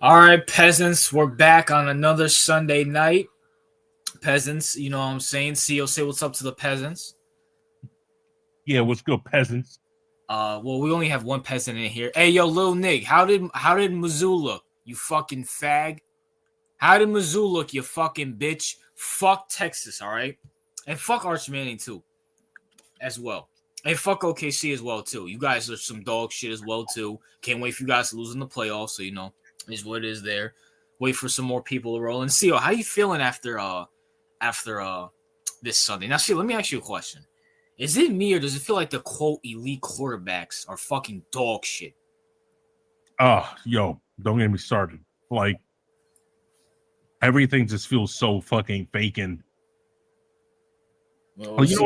All right, peasants, we're back on another Sunday night. Peasants, you know what I'm saying? CEO, say what's up to the peasants. Yeah, what's good, peasants? Well, we only have one peasant in here. Hey, yo, Lil Nick, how did Mizzou look? You fucking fag. How did Mizzou look? You fucking bitch. Fuck Texas, all right, and fuck Arch Manning too, as well. And fuck OKC as well too. You guys are some dog shit as well too. Can't wait for you guys to lose in the playoffs. So is what it is there. Wait for some more people to roll. And CEO, how you feeling after this Sunday? Now, see, let me ask you a question. Is it me or does it feel like the quote elite quarterbacks are fucking dog shit? Yo, don't get me started. Like everything just feels so fucking fake and Well, you know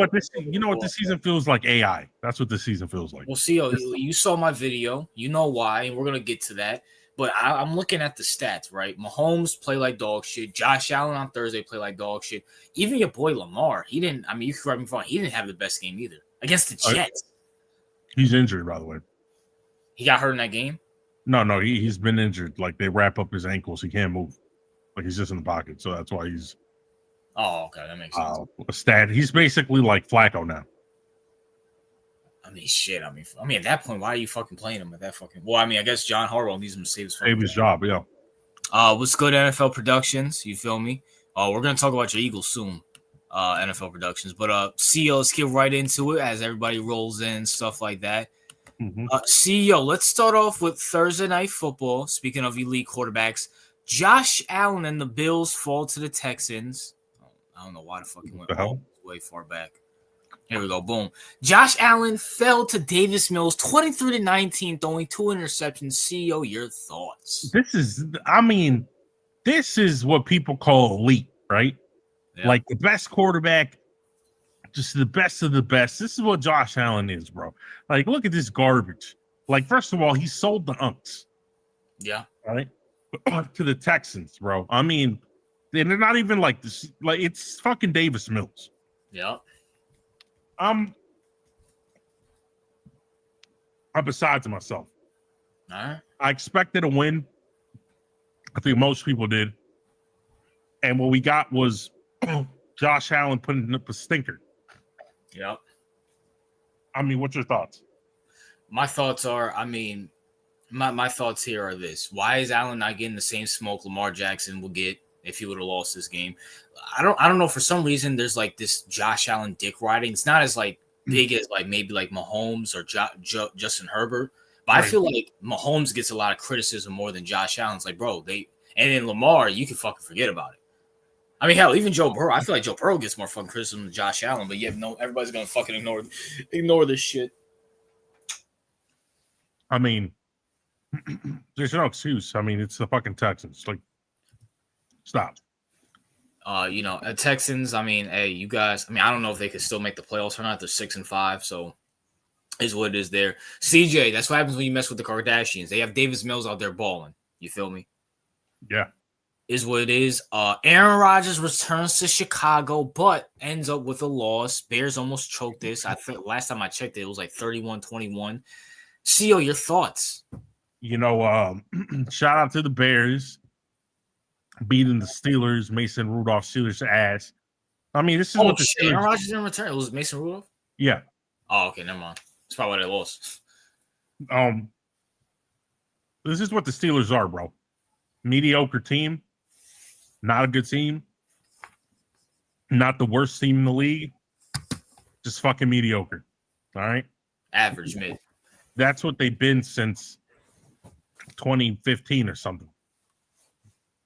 what this season feels like AI. That's what this season feels like. Well, CEO, you saw my video. You know why, and we're gonna get to that. But I'm looking at the stats, right? Mahomes play like dog shit. Josh Allen on Thursday play like dog shit. Even your boy Lamar, he didn't. I mean, you correct me if I'm wrong. He didn't have the best game either against the Jets. He's injured, by the way. He got hurt in that game. No, he's been injured. Like they wrap up his ankles, he can't move. Like he's just in the pocket, so that's why he's. Oh, okay, that makes sense. A stat. He's basically like Flacco now. I mean, shit. I mean, at that point, why are you fucking playing him at that fucking? Well, I mean, I guess John Harbaugh needs him to save his job. Yeah. What's good, NFL Productions? You feel me? We're gonna talk about your Eagles soon, NFL Productions. But CEO, let's get right into it as everybody rolls in, stuff like that. Mm-hmm. CEO, let's start off with Thursday Night Football. Speaking of elite quarterbacks, Josh Allen and the Bills fall to the Texans. I don't know why the fuck he went way far back. Here we go. Boom. Josh Allen fell to Davis Mills 23-19, throwing 2 interceptions. CEO, your thoughts? This is what people call elite, right? Yeah. Like the best quarterback, just the best of the best. This is what Josh Allen is, bro. Like, look at this garbage. Like, first of all, he sold the Unks. Yeah. Right? To the Texans, bro. I mean, they're not even like this. Like, it's fucking Davis Mills. Yeah. I'm besides myself. All right. I expected a win. I think most people did. And what we got was Josh Allen putting up a stinker. Yep. I mean, what's your thoughts? My thoughts are, my thoughts here are this. Why is Allen not getting the same smoke Lamar Jackson will get if he would have lost this game? I don't know. For some reason, there's like this Josh Allen dick riding. It's not as like big as like maybe like Mahomes or Justin Herbert. But right. I feel like Mahomes gets a lot of criticism more than Josh Allen's. Like, bro, and then Lamar, you can fucking forget about it. I mean, hell, even Joe Burrow. I feel like Joe Burrow gets more fucking criticism than Josh Allen. But yeah, no, everybody's gonna fucking ignore this shit. I mean, there's no excuse. I mean, it's the fucking Texans. Like, stop. Texans. I mean, hey, you guys. I mean, I don't know if they could still make the playoffs or not. They're 6-5, so is what it is there. CJ, that's what happens when you mess with the Kardashians. They have Davis Mills out there balling. You feel me? Yeah. Is what it is. Aaron Rodgers returns to Chicago, but ends up with a loss. Bears almost choked this. I think last time I checked it was like 31-21. CEO, your thoughts? Shout out to the Bears beating the Steelers. Mason Rudolph Steelers ass. I mean, this is what the Steelers. Aaron Rodgers didn't return. It was Mason Rudolph. Yeah. Oh, okay, never mind. That's probably why they lost. This is what the Steelers are, bro. Mediocre team. Not a good team. Not the worst team in the league. Just fucking mediocre. All right? Average mid. That's what they've been since 2015 or something.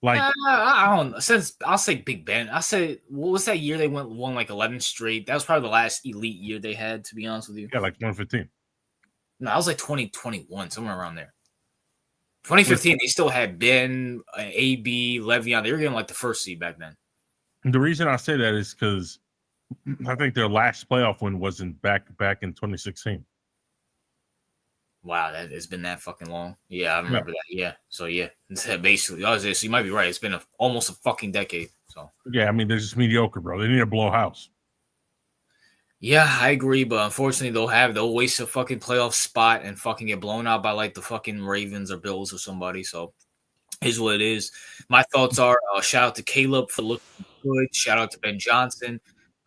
Like I don't know. Since I'll say Big Ben. I'll say what was that year they won like 11 straight? That was probably the last elite year they had, to be honest with you. Yeah, like 2015. No, that was like 2021, somewhere around there. 2015, they still had Ben, AB, Le'Veon. They were getting like the first seed back then. The reason I say that is because I think their last playoff win wasn't back in 2016. Wow, it's been that fucking long. Yeah, I remember that. Yeah, so yeah, basically, so you might be right. It's been almost a fucking decade. So yeah, I mean, they're just mediocre, bro. They need to blow a house. Yeah, I agree, but unfortunately, they'll waste a fucking playoff spot and fucking get blown out by like the fucking Ravens or Bills or somebody. So Is what it is. My thoughts are shout out to Caleb for looking good. Shout out to Ben Johnson.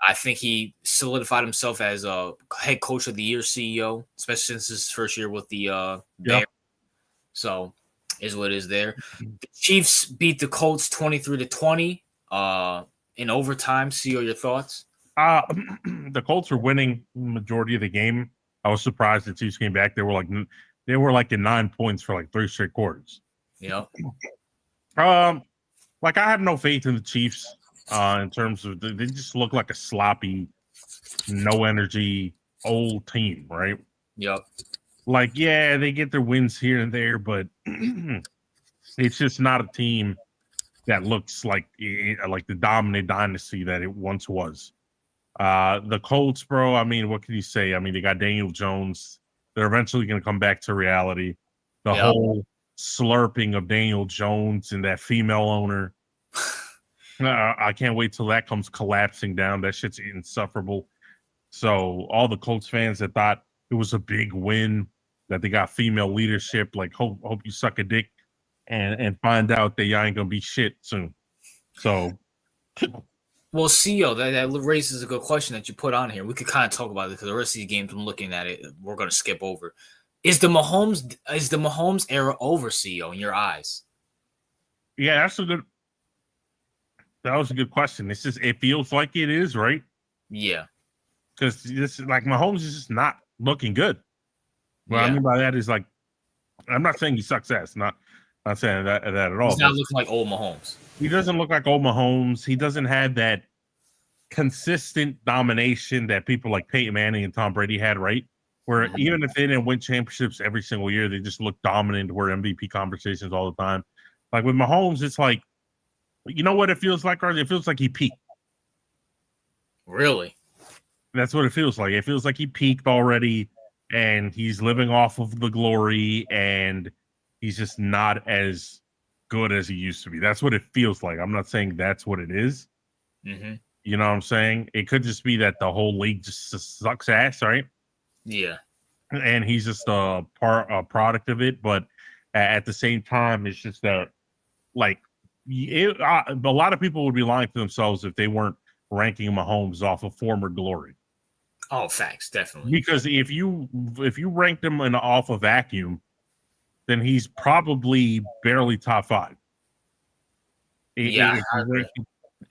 I think he solidified himself as a head coach of the year CEO, especially since his first year with the Yeah. Bears. So is what is there. The Chiefs beat the Colts 23-20 in overtime. CEO, your thoughts? The Colts were winning the majority of the game. I was surprised the Chiefs came back. They were like in 9 points for like 3 straight quarters. Yeah. Like I have no faith in the Chiefs in terms of they just look like a sloppy, no energy old team, right? Yep. Like, yeah, they get their wins here and there, but it's just not a team that looks like the dominant dynasty that it once was. The Colts, bro, I mean, what can you say? I mean, they got Daniel Jones. They're eventually going to come back to reality. The whole slurping of Daniel Jones and that female owner. I can't wait till that comes collapsing down. That shit's insufferable. So all the Colts fans that thought it was a big win that they got female leadership, like hope you suck a dick and find out that y'all ain't gonna be shit soon. So, well, CEO, that raises a good question that you put on here. We could kind of talk about it because the rest of these games I'm looking at it, we're gonna skip over. Is the Mahomes era over, CEO, in your eyes? Yeah, that was a good question. It feels like it is, right? Yeah. Because this like Mahomes is just not looking good. What I mean by that is like, I'm not saying he sucks ass, not saying that at all. He's not looking like old Mahomes. He doesn't look like old Mahomes. He doesn't have that consistent domination that people like Peyton Manning and Tom Brady had, right? Where even if they didn't win championships every single year, they just look dominant, were MVP conversations all the time. Like with Mahomes, it's like, you know what it feels like, Arthur? It feels like he peaked. Really? That's what it feels like. It feels like he peaked already, and he's living off of the glory, and he's just not as good as he used to be. That's what it feels like. I'm not saying that's what it is. Mm-hmm. You know what I'm saying? It could just be that the whole league just sucks ass, right? Yeah. And he's just a product of it. But at the same time, it's just that, like, a lot of people would be lying to themselves if they weren't ranking Mahomes off of former glory. Oh, facts, definitely. Because if you ranked him off a vacuum, then he's probably barely top 5. Yeah,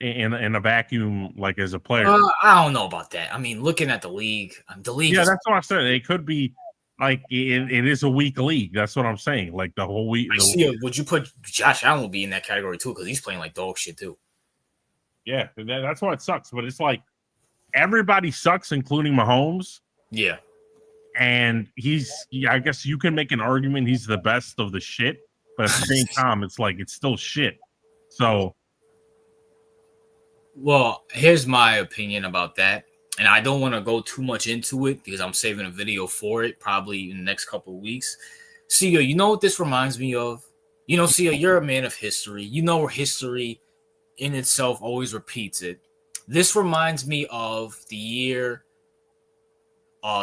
in a vacuum, like as a player. I don't know about that. I mean, looking at the league. Yeah, that's what I said. It could be like it is a weak league. That's what I'm saying. Like the whole week. Would you put Josh Allen will be in that category too? Because he's playing like dog shit too. Yeah, that's why it sucks. But it's like everybody sucks, including Mahomes. Yeah. And I guess you can make an argument he's the best of the shit, but at the same time, it's like it's still shit. So, well, here's my opinion about that, and I don't want to go too much into it because I'm saving a video for it probably in the next couple of weeks. CEO, you know what this reminds me of? You know, CEO, you're a man of history. You know, history in itself always repeats it. This reminds me of the year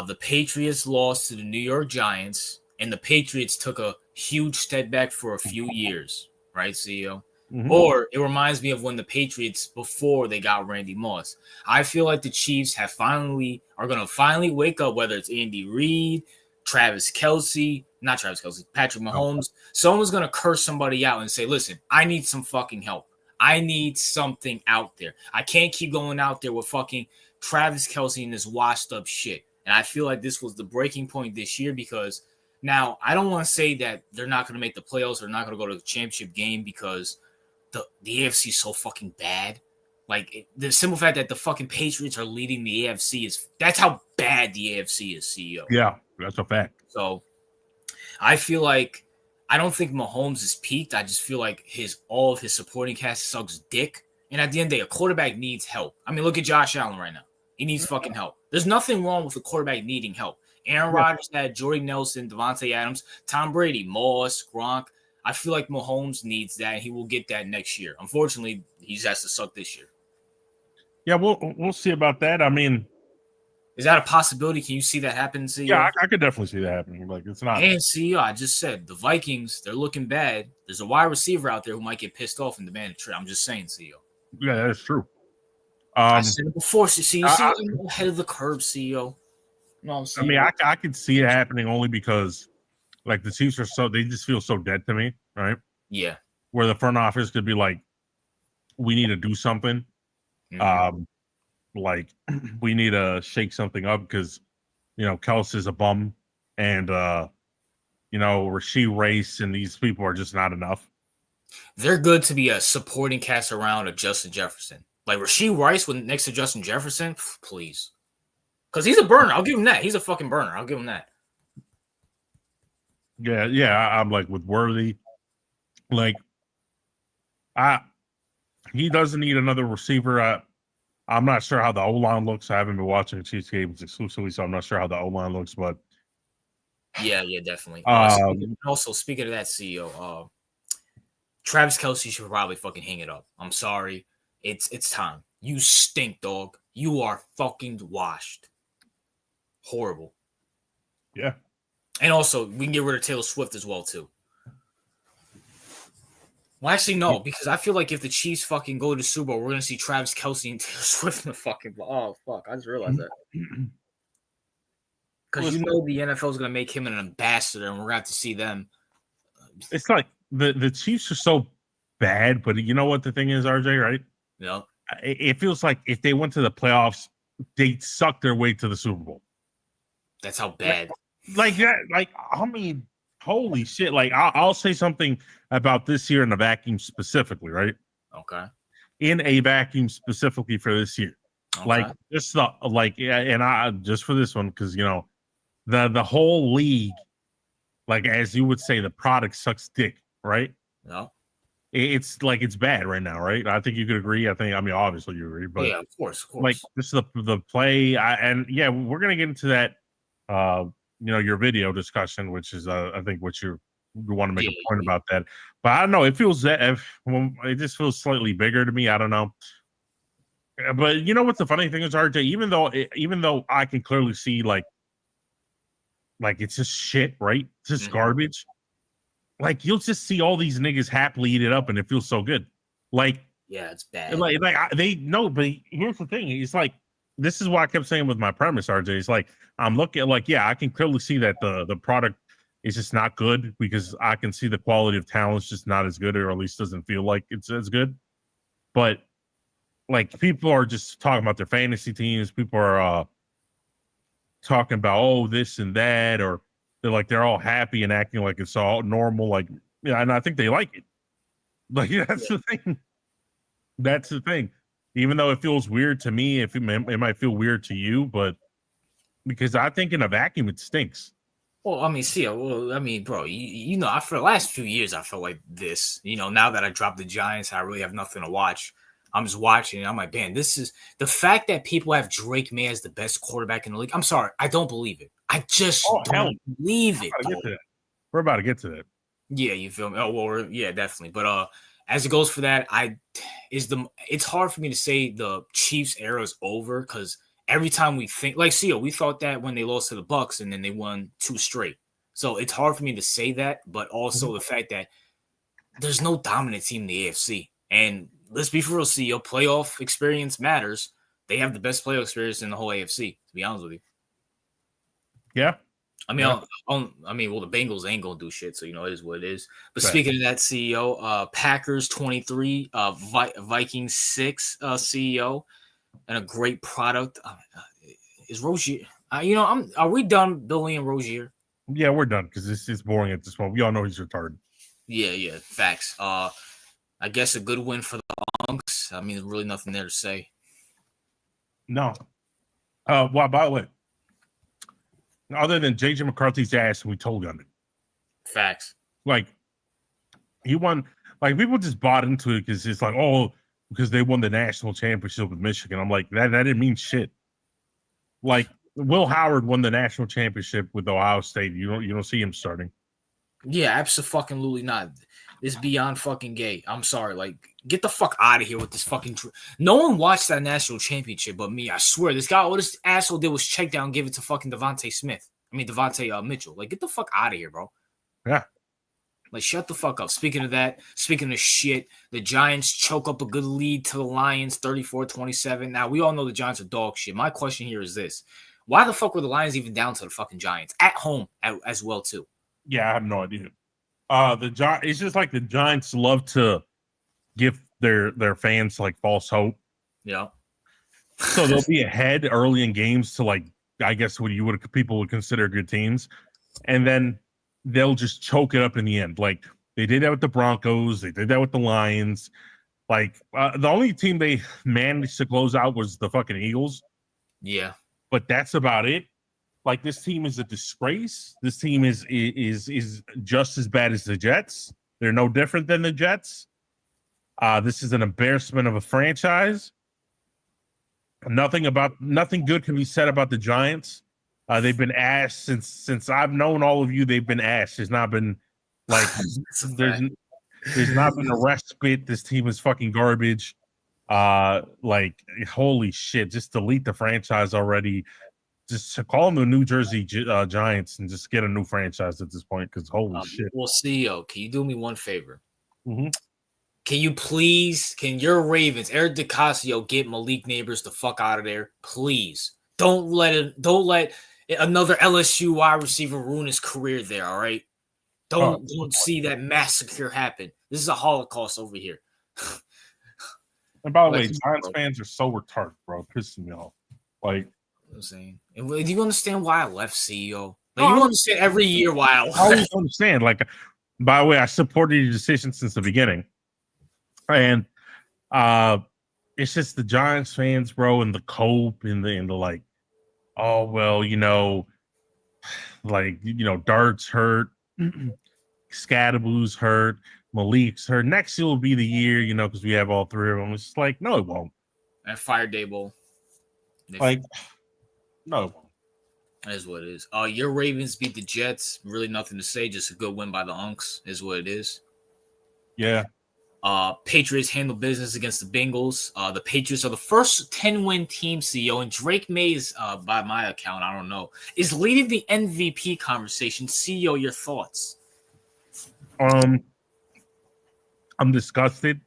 the Patriots lost to the New York Giants, and the Patriots took a huge step back for a few years, right, CEO? Mm-hmm. Or it reminds me of when the Patriots, before they got Randy Moss. I feel like the Chiefs are going to finally wake up, whether it's Andy Reid, Patrick Mahomes. Someone's going to curse somebody out and say, listen, I need some fucking help. I need something out there. I can't keep going out there with fucking Travis Kelce and this washed up shit. And I feel like this was the breaking point this year because now I don't want to say that they're not going to make the playoffs or not going to go to the championship game because the AFC is so fucking bad. Like the simple fact that the fucking Patriots are leading the AFC that's how bad the AFC is, CEO. Yeah, that's a fact. So I feel like I don't think Mahomes is peaked. I just feel like all of his supporting cast sucks dick. And at the end of the day, a quarterback needs help. I mean, look at Josh Allen right now. He needs fucking help. There's nothing wrong with a quarterback needing help. Aaron Rodgers had Jordy Nelson, Devontae Adams, Tom Brady, Moss, Gronk. I feel like Mahomes needs that, and he will get that next year. Unfortunately, he just has to suck this year. Yeah, we'll see about that. I mean, Is that a possibility? Can you see that happen, CEO? Yeah, I could definitely see that happening. Like, it's not. And CEO, I just said the Vikings, they're looking bad. There's a wide receiver out there who might get pissed off and demand a trade. I'm just saying, CEO. Yeah, that is true. I said it before, CEO. I'm ahead of the curve, CEO. You know what I'm saying? I mean, I could see it happening only because, like, the Chiefs they just feel so dead to me, right? Yeah. Where the front office could be like, we need to do something. Like, we need to shake something up because, Kels is a bum, and Rasheed Rice and these people are just not enough. They're good to be a supporting cast around a Justin Jefferson. Like Rasheed Rice next to Justin Jefferson, please. Because he's a burner. I'll give him that. He's a fucking burner. I'll give him that. Yeah. I'm like with Worthy. Like, he doesn't need another receiver. I'm not sure how the O-line looks. I haven't been watching the Chiefs games exclusively, so I'm not sure how the O-line looks. But yeah, definitely. Also, speaking of that, CEO, Travis Kelce should probably fucking hang it up. I'm sorry. It's time. You stink, dog. You are fucking washed. Horrible. Yeah. And also, we can get rid of Taylor Swift as well, too. Well, actually, no, because I feel like if the Chiefs fucking go to the Super Bowl, we're going to see Travis Kelce and Taylor Swift in the fucking... Oh, fuck. I just realized that. Because the NFL is going to make him an ambassador, and we're going to have to see them. It's like the Chiefs are so bad, but you know what the thing is, RJ, right? Yeah. It feels like if they went to the playoffs, they'd suck their way to the Super Bowl. That's how bad. Like that. Like, I mean, holy shit. Like, I'll say something about this year in a vacuum specifically, right? Okay. In a vacuum specifically for this year. Okay. Like, just just for this one, because, the whole league, like, as you would say, the product sucks dick, right? No. It's like it's bad right now, right? I think you could agree. Obviously you agree, but yeah, of course. Like, this is the play, we're gonna get into that. Your video discussion, which is I think what you want to make a point about that. But I don't know. It feels it just feels slightly bigger to me. I don't know. But you know what the funny thing is, RJ? Even though I can clearly see like it's just shit, right? It's just garbage. Like, you'll just see all these niggas happily eat it up, and it feels so good. Like, yeah, it's bad. They know, but here's the thing: it's like, this is what I kept saying with my premise, RJ. It's like, I'm looking like, yeah, I can clearly see that the product is just not good because I can see the quality of talent is just not as good, or at least doesn't feel like it's as good. But like, people are just talking about their fantasy teams. People are talking about this and that, or they're all happy and acting like it's all normal. Like, yeah, and I think they like it. Like, that's the thing. That's the thing. Even though it feels weird to me, it might feel weird to you, but because I think in a vacuum it stinks. Well, I mean, bro, for the last few years I felt like this. Now that I dropped the Giants, I really have nothing to watch. I'm just watching and I'm like, man, this is the fact that people have Drake May as the best quarterback in the league. I'm sorry, I don't believe it. I just don't believe it. We're about to get to that. Yeah, you feel me? Oh, well, yeah, definitely. But as it goes for that, it's hard for me to say the Chiefs era is over because every time we think, like, we thought that when they lost to the Bucks and then they won 2 straight. So it's hard for me to say that, but also the fact that there's no dominant team in the AFC. And let's be for real, CEO, playoff experience matters. They have the best playoff experience in the whole AFC, to be honest with you. Yeah. I mean, the Bengals ain't gonna do shit, so it is what it is. But speaking of that, CEO, Packers 23, Vikings 6, CEO, and a great product. Is Rozier? Are we done building in Rozier? Yeah, we're done because this is boring at this point. We all know he's retarded. Yeah, facts. I guess a good win for the Unks. I mean, there's really nothing there to say. No. Well, by the way, other than JJ McCarthy's ass, we told him it. Facts. Like, he won. Like, people just bought into it because it's like, because they won the national championship with Michigan. I'm like, that didn't mean shit. Like, Will Howard won the national championship with Ohio State. You don't see him starting. Yeah, absolutely not. It's beyond fucking gay. I'm sorry. Like, get the fuck out of here with this fucking. No one watched that national championship but me. I swear, this guy, all this asshole did was check down, and give it to fucking Devontae Mitchell. Like, get the fuck out of here, bro. Yeah. Like, shut the fuck up. Speaking of shit, the Giants choke up a good lead to the Lions, 34-27. Now, we all know the Giants are dog shit. My question here is this: why the fuck were the Lions even down to the fucking Giants at home as well too? Yeah, I have no idea. It's just like the Giants love to give their fans like false hope. Yeah. So they'll be ahead early in games to like, I guess what people would consider good teams, and then they'll just choke it up in the end. Like they did that with the Broncos, they did that with the Lions. Like the only team they managed to close out was the fucking Eagles. Yeah. But that's about it. Like this team is a disgrace. This team is just as bad as the Jets. They're no different than the Jets. This is an embarrassment of a franchise. Nothing good can be said about the Giants. They've been ass since I've known all of you. They've been ass. There's not been like there's not been a respite. This team is fucking garbage. Like holy shit! Just delete the franchise already. Just to call them the New Jersey Giants and just get a new franchise at this point because holy shit. Well, CEO, can you do me one favor? Mm-hmm. Can your Ravens, Eric DeCasio, get Malik Neighbors the fuck out of there? Please. Don't let another LSU wide receiver ruin his career there, all right? Don't see that massacre happen. This is a Holocaust over here. And by the way, Giants fans are so retarded, bro. Pissing me off. Like, I'm saying, and do you understand why I left, CEO? Like, you understand every year why I left. I always understand. Like, by the way, I supported your decision since the beginning, and it's just the Giants fans, bro, and the cope and the like. Oh well, Dart's hurt, Scadaboo's hurt, Malik's hurt. Next year will be the year, because we have all three of them. It's just like, no, it won't. At Fire Day Bowl. Like, no, it won't. That is what it is. Your Ravens beat the Jets. Really nothing to say. Just a good win by the Unks is what it is. Yeah. Patriots handle business against the Bengals. The Patriots are the first 10-win team, CEO, and Drake Mays, by my account, I don't know, is leading the MVP conversation. CEO, your thoughts? I'm disgusted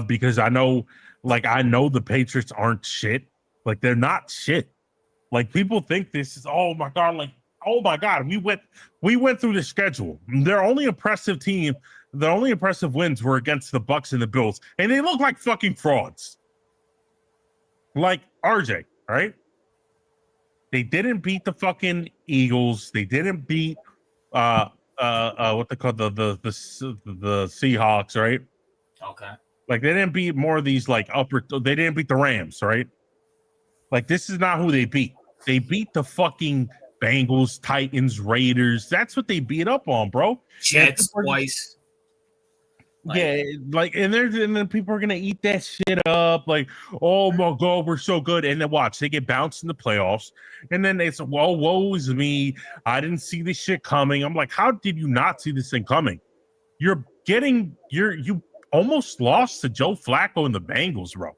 because I know the Patriots aren't shit. Like, they're not shit. Like, people think this is, oh my God, we went through the schedule. Their only impressive wins were against the Bucs and the Bills, and they look like fucking frauds. Like RJ, right? They didn't beat the fucking Eagles. They didn't beat what they call the Seahawks, right? Okay. Like, they didn't beat more of these they didn't beat the Rams, right? Like, this is not who they beat. They beat the fucking Bengals, Titans, Raiders. That's what they beat up on, bro. Jets twice. And then people are gonna eat that shit up, like, oh my God, we're so good. And then watch, they get bounced in the playoffs, and then it's, well, woe is me. I didn't see this shit coming. I'm like, how did you not see this thing coming? You almost lost to Joe Flacco and the Bengals, bro.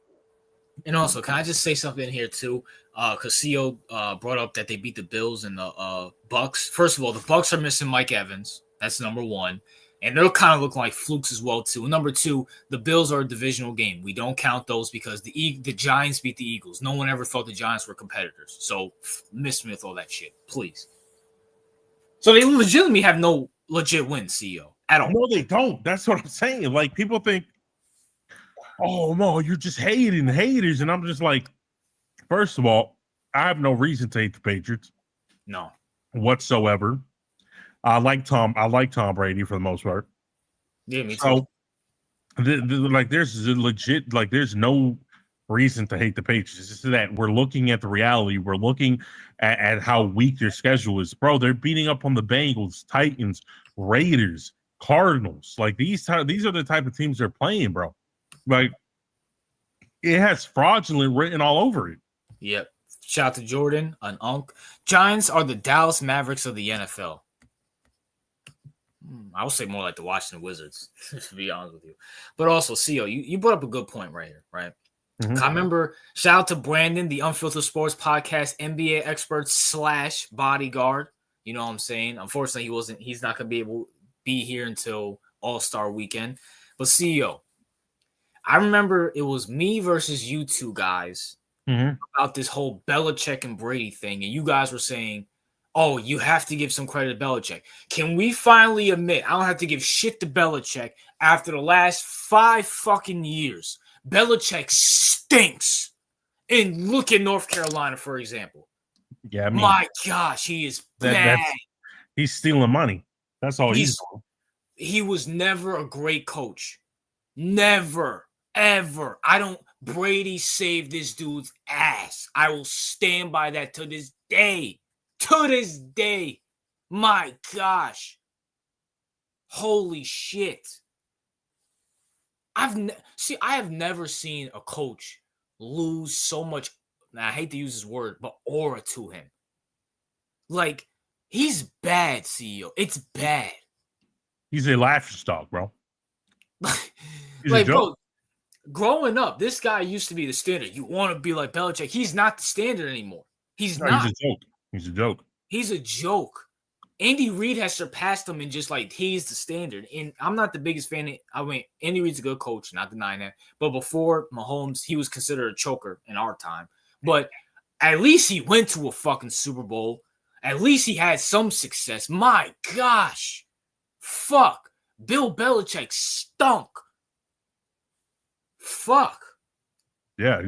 And also, can I just say something here too? Because CEO brought up that they beat the Bills and the Bucks. First of all, the Bucks are missing Mike Evans. That's number one. And they're kind of looking like flukes as well, too. Number two, the Bills are a divisional game. We don't count those because the Giants beat the Eagles. No one ever thought the Giants were competitors. So, Smith, all that shit, please. So, they legitimately have no legit wins, CEO, at all. No, they don't. That's what I'm saying. Like, people think, oh, no, you're just hating haters. And I'm just like, first of all, I have no reason to hate the Patriots. No. Whatsoever. I like Tom Brady for the most part. Yeah, me too. So, there's no reason to hate the Patriots. It's just that we're looking at the reality. We're looking at how weak their schedule is. Bro, they're beating up on the Bengals, Titans, Raiders, Cardinals. Like, these are the type of teams they're playing, bro. Like, it has fraudulent written all over it. Yep. Shout out to Jordan, an Unk. Giants are the Dallas Mavericks of the NFL. I would say more like the Washington Wizards, to be honest with you. But also, CEO, you brought up a good point right here, right? Mhm. I remember, shout out to Brandon, the Unfiltered Sports Podcast NBA expert / bodyguard. You know what I'm saying? Unfortunately, he's not going to be able to be here until All-Star weekend. But CEO, I remember it was me versus you two guys about this whole Belichick and Brady thing. And you guys were saying, oh, you have to give some credit to Belichick. Can we finally admit, I don't have to give shit to Belichick after the last 5 fucking years. Belichick stinks. And look at North Carolina, for example. Yeah, I mean, my gosh, he is bad. He's stealing money. That's all he's doing. He was never a great coach. Never, ever. Brady saved this dude's ass. I will stand by that to this day. To this day. My gosh. Holy shit. I have never seen a coach lose so much. Now, I hate to use this word, but aura to him. Like, he's bad, CEO. It's bad. He's a laughingstock, bro. Like, bro, growing up, this guy used to be the standard. You want to be like Belichick. He's not the standard anymore. He's not. He's a joke. He's a joke. He's a joke. Andy Reid has surpassed him in just like he's the standard. And I'm not the biggest fan. Andy Reid's a good coach, not denying that. But before Mahomes, he was considered a choker in our time. But at least he went to a fucking Super Bowl. At least he had some success. My gosh. Fuck. Bill Belichick stunk. Fuck. Yeah,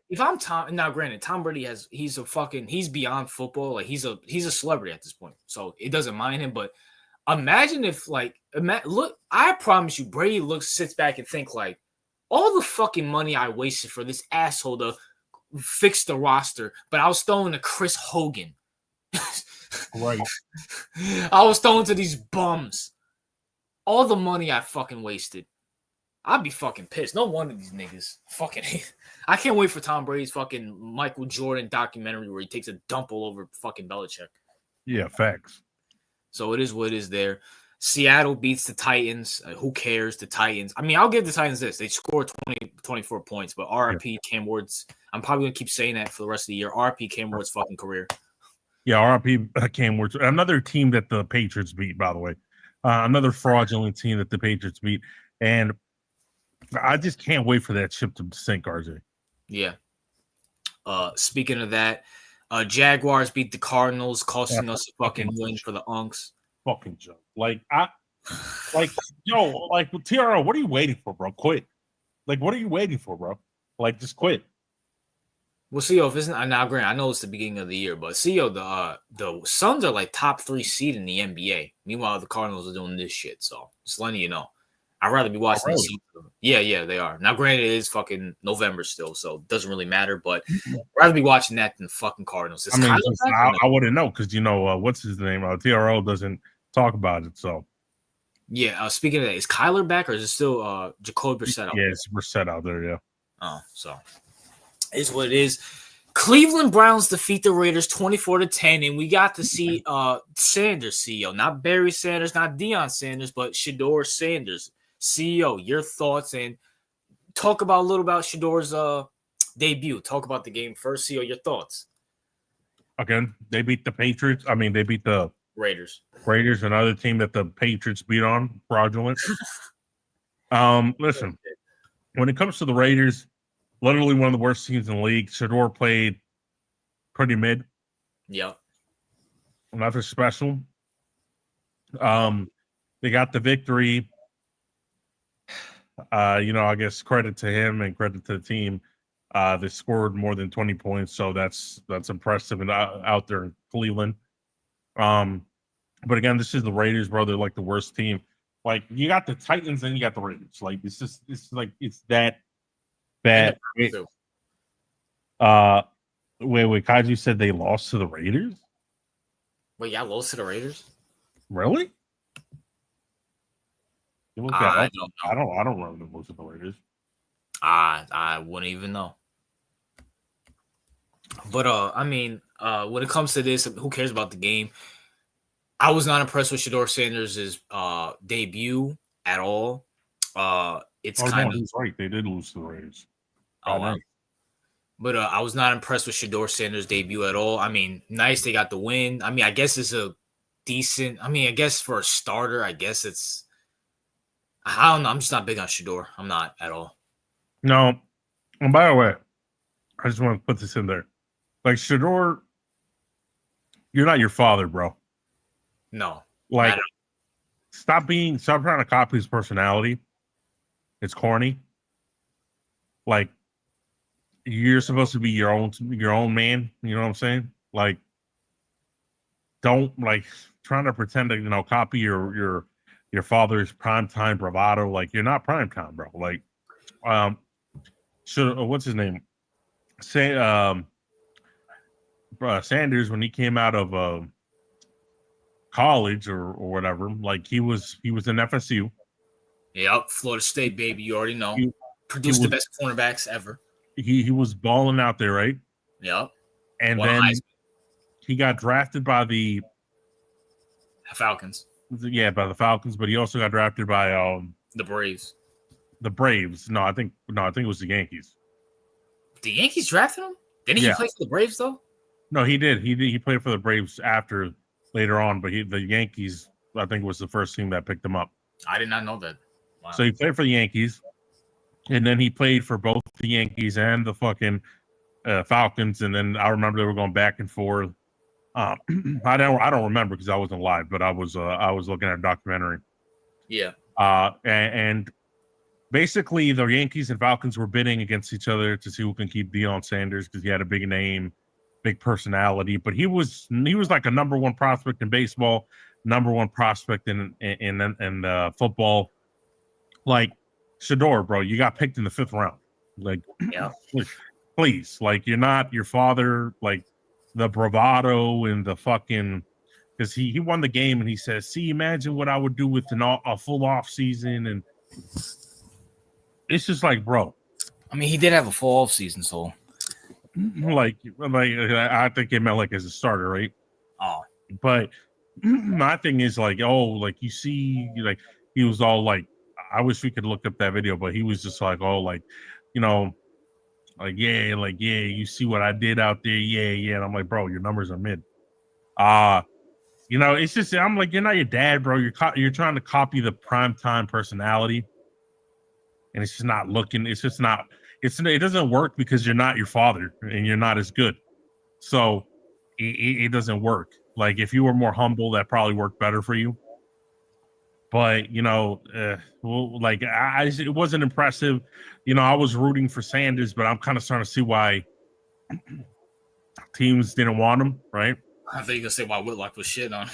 if I'm Tom, now granted, Tom Brady he's beyond football. Like he's a celebrity at this point. So it doesn't mind him. But imagine if look, I promise you, Brady sits back and think like, all the fucking money I wasted for this asshole to fix the roster, but I was throwing to Chris Hogan. Right. I was throwing to these bums. All the money I fucking wasted. I'd be fucking pissed. No wonder these niggas fucking hate. I can't wait for Tom Brady's fucking Michael Jordan documentary where he takes a dump all over fucking Belichick. Yeah, facts. So it is what it is there. Seattle beats the Titans. Who cares? The Titans. I mean, I'll give the Titans this. They scored 24 points, but RIP Cam Ward's. I'm probably going to keep saying that for the rest of the year. RIP Cam Ward's fucking career. Yeah, RIP Cam Ward's. Another team that the Patriots beat, by the way. Another fraudulent team that the Patriots beat. And I just can't wait for that ship to sink, RJ. Yeah. Speaking of that, Jaguars beat the Cardinals, costing us a fucking win for the Unks. Fucking joke. TRO, what are you waiting for, bro? Quit. Like, what are you waiting for, bro? Like, just quit. Well, CEO, if it's not now, granted, I know it's the beginning of the year, but CEO, the Suns are like top 3 seed in the NBA. Meanwhile, the Cardinals are doing this shit. So just letting you know. I'd rather be watching the Suns. Yeah, they are. Now, granted, it is fucking November still, so it doesn't really matter, but I'd rather be watching that than the fucking Cardinals. I wouldn't know because, what's his name? TRO doesn't talk about it, so. Yeah, speaking of that, is Kyler back or is it still Jacoby Brissett out there? Yeah, it's Brissett out there, yeah. Oh, so it's what it is. Cleveland Browns defeat the Raiders 24-10, and we got to see Sanders, CEO. Not Barry Sanders, not Deion Sanders, but Shedeur Sanders. CEO, your thoughts, and talk about a little about Shedeur's debut. Talk about the game first. CEO, your thoughts. Again, they beat the Patriots. I mean, they beat the Raiders, another team that the Patriots beat on, fraudulent. Listen, when it comes to the Raiders, literally one of the worst teams in the league. Shedeur played pretty mid. Yeah. Nothing special. They got the victory. I guess credit to him and credit to the team. They scored more than 20 points, so that's impressive and out there in Cleveland. But again, this is the Raiders, bro. They're like the worst team. Like, you got the Titans and you got the Raiders. Like, it's that bad. Wait, Kaiju said they lost to the Raiders? Wait, y'all lost to the Raiders? Really? I don't know. I don't remember them losing to the Raiders. I wouldn't even know. But when it comes to this, who cares about the game? I was not impressed with Shador Sanders' debut at all. It's Oh kind no, of he's right. They did lose to the Raiders. oh wow. But I was not impressed with Shador Sanders' debut at all. I mean, nice they got the win. I mean, I guess it's a decent. I mean, I guess for a starter, I guess it's. I don't know. I'm just not big on Shador. I'm not at all. No, and by the way, I just want to put this in there. Like Shador, you're not your father, bro. No, Like, stop trying to copy his personality. It's corny. Like, you're supposed to be your own man. You know what I'm saying? Like, don't like trying to pretend to copy your father's primetime bravado. Like, you're not primetime, bro. Like, what's his name? Say Sanders, when he came out of college or whatever, like he was in FSU. Yep, Florida State, baby. You already know. Produced the best cornerbacks ever. He was balling out there, right? Yep. And then he got drafted by the Falcons. Yeah, by the Falcons, but he also got drafted by the Braves. The Braves. No, I think it was the Yankees. The Yankees drafted him? Didn't he play for the Braves though? No, he did. He played for the Braves later on, but the Yankees, I think, was the first team that picked him up. I did not know that. Wow. So he played for the Yankees, and then he played for both the Yankees and the fucking Falcons. And then I remember they were going back and forth. I don't remember because I wasn't live, but I was looking at a documentary. Yeah. And basically the Yankees and Falcons were bidding against each other to see who can keep Deion Sanders because he had a big name, big personality. But he was like a number one prospect in baseball, number one prospect in football. Like Shador, bro, you got picked in the 5th round. Like, yeah, please, like you're not your father. Like the bravado and the fucking, because he won the game and he says, "See, imagine what I would do with a full off season," and it's just like, bro. I mean, he did have a full off season, so like I think it meant like as a starter, right? Oh, but my thing is like, like you see, like he was all like, I wish we could look up that video, but he was just like, like, like yeah, you see what I did out there, yeah, and I'm like, bro, your numbers are mid. It's just, I'm like, you're not your dad, bro. You're trying to copy the primetime personality, and it's just not looking. It's just not. It doesn't work because you're not your father and you're not as good. So it doesn't work. Like if you were more humble, that probably worked better for you. But it wasn't impressive. I was rooting for Sanders, but I'm kind of starting to see why teams didn't want him. Right? I think you're gonna say why Whitlock was shit on.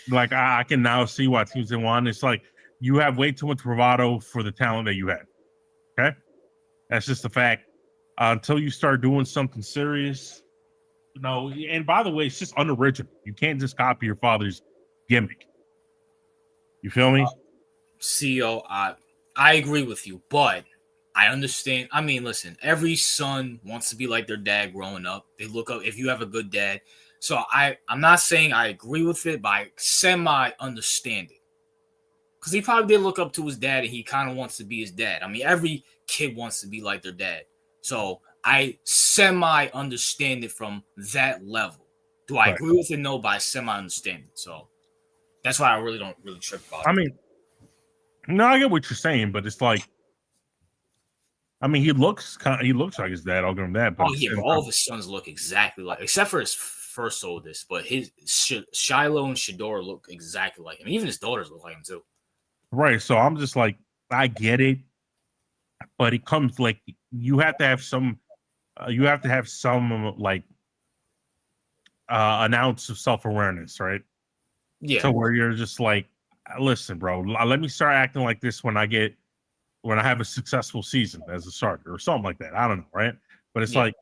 Like I can now see why teams didn't want him. It's like you have way too much bravado for the talent that you had. Okay, that's just a fact. Until you start doing something serious, And by the way, it's just unoriginal. You can't just copy your father's gimmick. You feel me? CEO, I agree with you, but I understand. I mean, listen, every son wants to be like their dad growing up. They look up if you have a good dad. So I'm not saying I agree with it, but I semi-understand it. Because he probably did look up to his dad and he kind of wants to be his dad. I mean, every kid wants to be like their dad. So I semi-understand it from that level. Do I agree with it? No, but I semi-understand it. So that's why I really don't trip about it. I mean, no, I get what you're saying, but it's like, I mean, he looks like his dad. I'll give him that. But all of his sons look exactly like, except for his first oldest. But his Shiloh and Shador look exactly like him. Even his daughters look like him too. Right. So I'm just like, I get it, but it comes like you have to have some like an ounce of self-awareness, right? Yeah. So where you're just like, listen, bro, let me start acting like this when I have a successful season as a starter or something like that. I don't know, right? But it's like,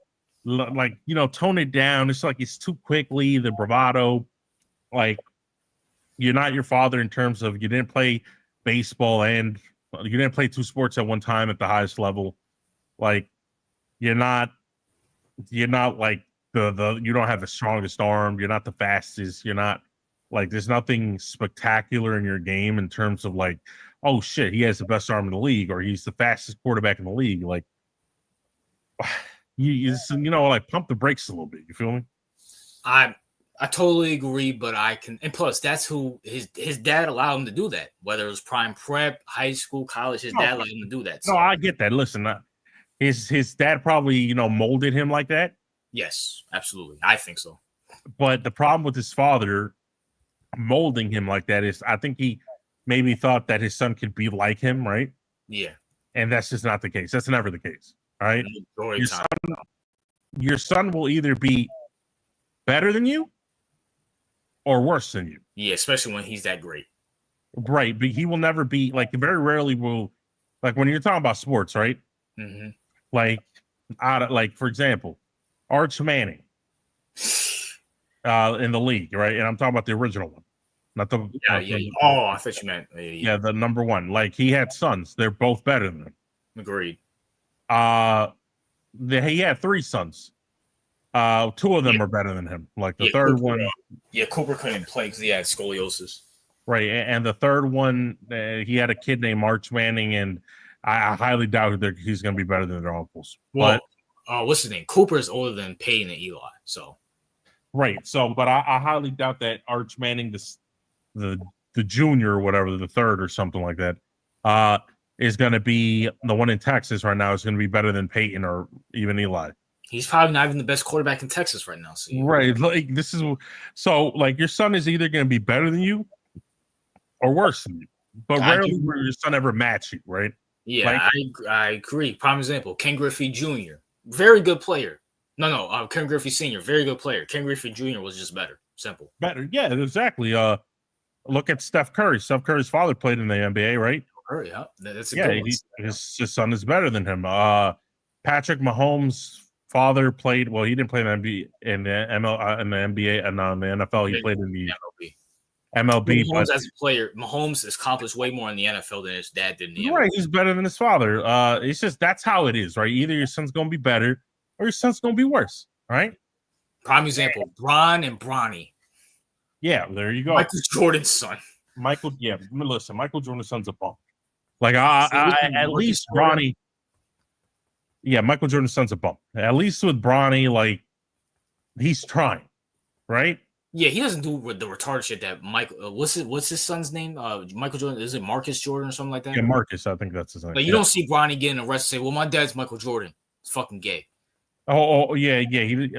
tone it down. It's like it's too quickly, the bravado. Like, you're not your father in terms of you didn't play baseball and you didn't play 2 sports at one time at the highest level. Like, you're not like the you don't have the strongest arm. You're not the fastest. You're not Like, there's nothing spectacular in your game in terms of like, oh shit, he has the best arm in the league, or he's the fastest quarterback in the league. Like, you know, like pump the brakes a little bit. You feel me? I totally agree, but I can, and plus that's who his dad allowed him to do that. Whether it was prime prep, high school, college, his dad allowed him to do that. So. No, I get that. Listen, his dad probably, you know, molded him like that. Yes, absolutely. I think so. But the problem with his father molding him like that is, I think he maybe thought that his son could be like him, right? Yeah. And that's just not the case. That's never the case. All right. Your son will either be better than you or worse than you. Yeah, especially when he's that great. Right. But he will never be like, very rarely will, like when you're talking about sports, right? Mm-hmm. Like for example, Arch Manning in the league, right? And I'm talking about the original one. Not the Oh, I thought you meant yeah, the number one. Like he had sons. They're both better than him. Agreed. He had 3 sons. 2 of them are better than him. Like the third Cooper, one. Cooper couldn't play because he had scoliosis. Right, and the third one, he had a kid named Arch Manning, and I highly doubt that he's going to be better than their uncles. Well, what's his name? Cooper is older than Peyton and Eli. So, right. So, but I highly doubt that Arch Manning, the junior or whatever, the third or something like that, is going to be the one in Texas right now is going to be better than Peyton or even Eli. He's probably not even the best quarterback in Texas right now. So right. Like this is so like your son is either going to be better than you or worse than you, but rarely will your son ever match you, right? Yeah, like, I agree. Prime example, Ken Griffey Jr., very good player. No, Ken Griffey Sr., very good player. Ken Griffey Jr. was just better. Simple. Better, yeah, exactly. Look at Steph Curry. Steph Curry's father played in the NBA, right? Curry, yeah. That's a good one. His son is better than him. Patrick Mahomes' father played. Well, he didn't play in the NBA, in the NBA, and in the NFL. He played in the MLB. Mahomes as a player, Mahomes has accomplished way more in the NFL than his dad did in the right, NBA. He's better than his father. It's just that's how it is, right? Either your son's going to be better or your son's going to be worse, right? Prime example, Bron and Bronny. Yeah, there you go. Michael Jordan's son. Listen, Michael Jordan's son's a bum. Like, at least Bronny. Yeah, Michael Jordan's son's a bum. At least with Bronny, like, he's trying, right? Yeah, he doesn't do the retarded shit that Michael. What's his son's name? Michael Jordan. Is it Marcus Jordan or something like that? Yeah, Marcus. I think that's his name. But you don't see Bronny getting arrested. Say, "Well, my dad's Michael Jordan. It's fucking gay." Yeah.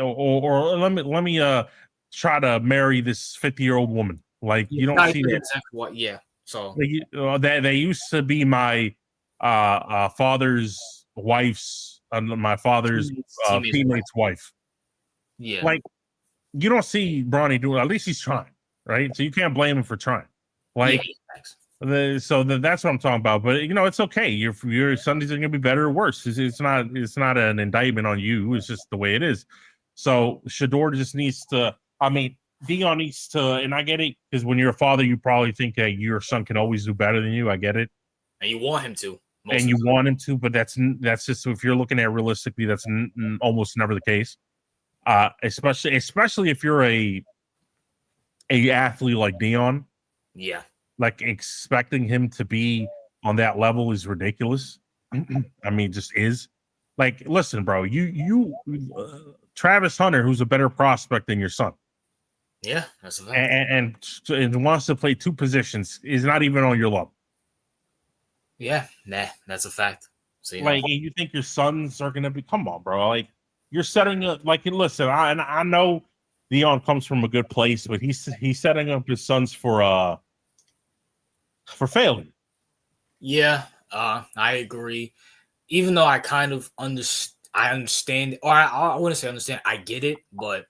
Or let me try to marry this 50-year-old woman. Like you don't see that. Exactly what? Yeah. So they used to be my father's wife's, my father's teammate's wife. Yeah. Like you don't see Bronny doing. At least he's trying, right? So you can't blame him for trying. Like that's what I'm talking about. But you know, it's okay. Your Sundays are gonna be better or worse. It's not an indictment on you. It's just the way it is. So Shedeur just needs to. I mean, Dion needs to, and I get it because when you're a father, you probably think that your son can always do better than you. I get it, and you want him to, want him to. But that's just if you're looking at it realistically, that's almost never the case. Especially if you're a athlete like Dion. Yeah. Like expecting him to be on that level is ridiculous. I mean, just is. Like, listen, bro, you Travis Hunter, who's a better prospect than your son. Yeah, that's a fact. And wants to play 2 positions, is not even on your level. Yeah, that's a fact. So, you think your sons are gonna be? Come on, bro. Like you're setting up. Like, listen, I know Dion comes from a good place, but he's setting up his sons for failure. Yeah, I agree. Even though I kind of understand, or I wouldn't say understand, I get it, but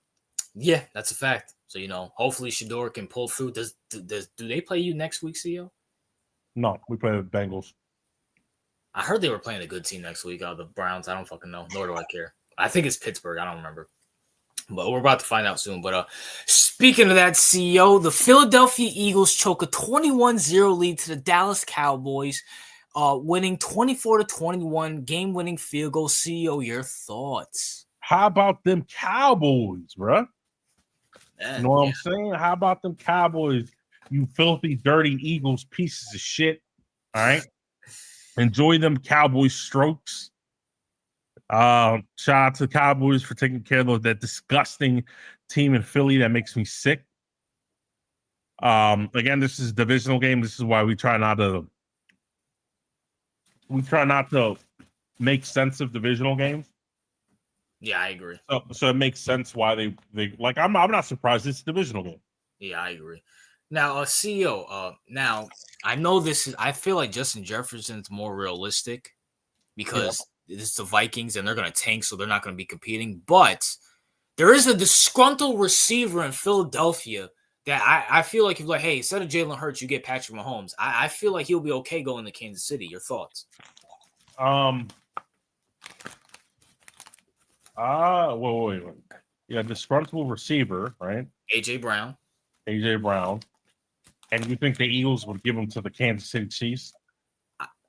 yeah, that's a fact. So, hopefully Shedeur can pull through. Do they play you next week, CEO? No, we play the Bengals. I heard they were playing a good team next week. The Browns. I don't fucking know. Nor do I care. I think it's Pittsburgh. I don't remember. But we're about to find out soon. But speaking of that, CEO, the Philadelphia Eagles choke a 21-0 lead to the Dallas Cowboys, winning 24-21, game-winning field goal. CEO, your thoughts? How about them Cowboys, bro? You know what I'm saying? How about them Cowboys? You filthy, dirty Eagles pieces of shit. All right. Enjoy them Cowboy strokes. Shout out to the Cowboys for taking care of that disgusting team in Philly that makes me sick. Again, this is a divisional game. This is why we try not to make sense of divisional games. Yeah, I agree. So it makes sense why they like. I'm not surprised. It's a divisional game. Yeah, I agree. Now, CEO. Now I know this is. I feel like Justin Jefferson's more realistic because it's the Vikings and they're going to tank, so they're not going to be competing. But there is a disgruntled receiver in Philadelphia that I feel like if like, hey, instead of Jalen Hurts, you get Patrick Mahomes. I feel like he'll be okay going to Kansas City. Your thoughts? Wait. Yeah, disgruntled receiver, right? AJ Brown. And you think the Eagles would give him to the Kansas City Chiefs?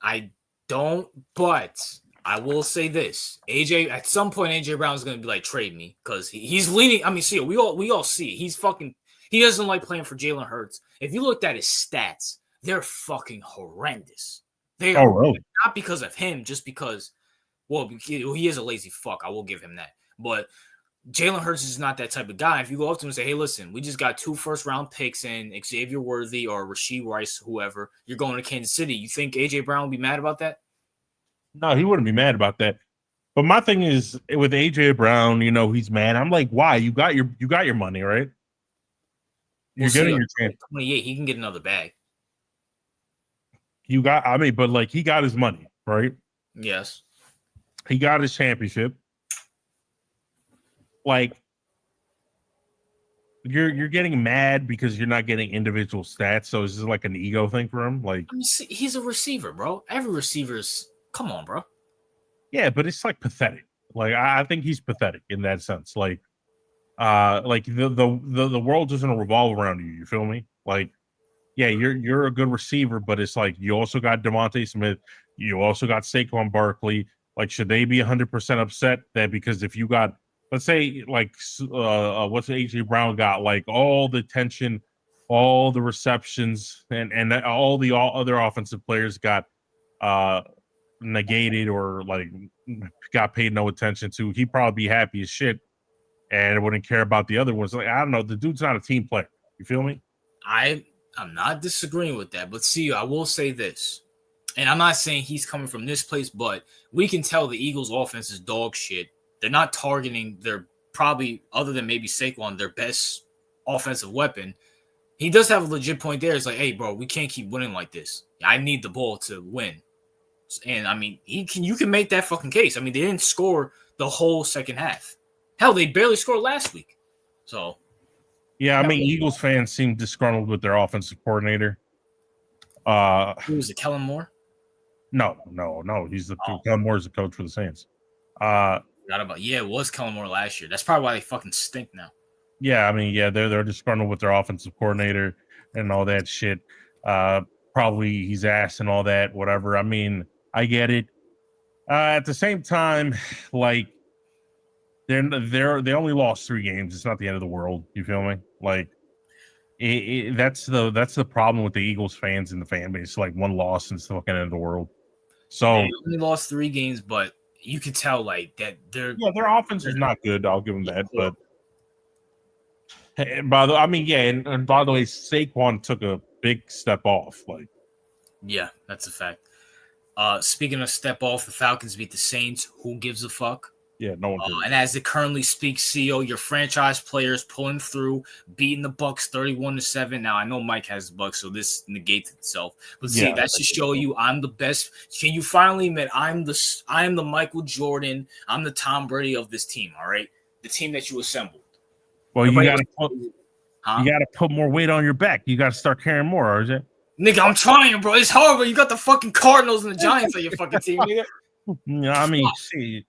I don't, but I will say this: AJ, at some point, AJ Brown is going to be like, trade me, because he's leaning. I mean, see, we all see it. He doesn't like playing for Jalen Hurts. If you looked at his stats, they're fucking horrendous. They are really? Not because of him, just because. Well, he is a lazy fuck. I will give him that. But Jalen Hurts is not that type of guy. If you go up to him and say, hey, listen, we just got 2 first-round picks and Xavier Worthy or Rashee Rice, whoever, you're going to Kansas City. You think A.J. Brown would be mad about that? No, he wouldn't be mad about that. But my thing is, with A.J. Brown, he's mad. I'm like, why? You got your money, right? You're getting your chance. 28, he can get another bag. But like, he got his money, right? Yes. He got his championship. Like, you're getting mad because you're not getting individual stats. So is this like an ego thing for him? Like, I mean, he's a receiver, bro. Every receiver's come on, bro. Yeah, but it's like pathetic. Like, I think he's pathetic in that sense. Like the world doesn't revolve around you. You feel me? Like, yeah, you're a good receiver, but it's like you also got DeVonta Smith, you also got Saquon Barkley. Like, should they be 100% upset that because if you got, let's say, like, what's AJ Brown got, like all the attention, all the receptions, and all the other offensive players got negated or like got paid no attention to, he'd probably be happy as shit and wouldn't care about the other ones. Like, I don't know, the dude's not a team player. You feel me? I'm not disagreeing with that, but see, I will say this. And I'm not saying he's coming from this place, but we can tell the Eagles' offense is dog shit. They're not targeting their probably, other than maybe Saquon, their best offensive weapon. He does have a legit point there. It's like, hey, bro, we can't keep winning like this. I need the ball to win. And, I mean, you can make that fucking case. I mean, they didn't score the whole second half. Hell, they barely scored last week. So. Yeah, I mean, Eagles fans seem disgruntled with their offensive coordinator. Who was it, Kellen Moore? No. He's Kellen Moore's the coach for the Saints. It was Kellen Moore last year. That's probably why they fucking stink now. Yeah, I mean, yeah, they're disgruntled with their offensive coordinator and all that shit. Probably he's ass and all that, whatever. I mean, I get it. At the same time, like, they only lost 3 games. It's not the end of the world. You feel me? Like, that's the problem with the Eagles fans and the fan base. Like, 1 loss and it's the fucking end of the world. So they only lost 3 games, but you could tell like that their offense is not good. I'll give them that. But and by the way, Saquon took a big step off. Like, yeah, that's a fact. Speaking of step off, the Falcons beat the Saints. Who gives a fuck? Yeah, no one cares. And as it currently speaks, CEO, your franchise players pulling through, beating the Bucks 31-7. Now I know Mike has the Bucks, so this negates itself. But see, that should show you I'm the best. Can you finally admit I'm the Michael Jordan, I'm the Tom Brady of this team? All right, the team that you assembled. Well, you gotta put more weight on your back. You gotta start carrying more, RJ. Nigga, I'm trying, bro. It's hard, but you got the fucking Cardinals and the Giants on your fucking team, nigga. Yeah, I mean, see.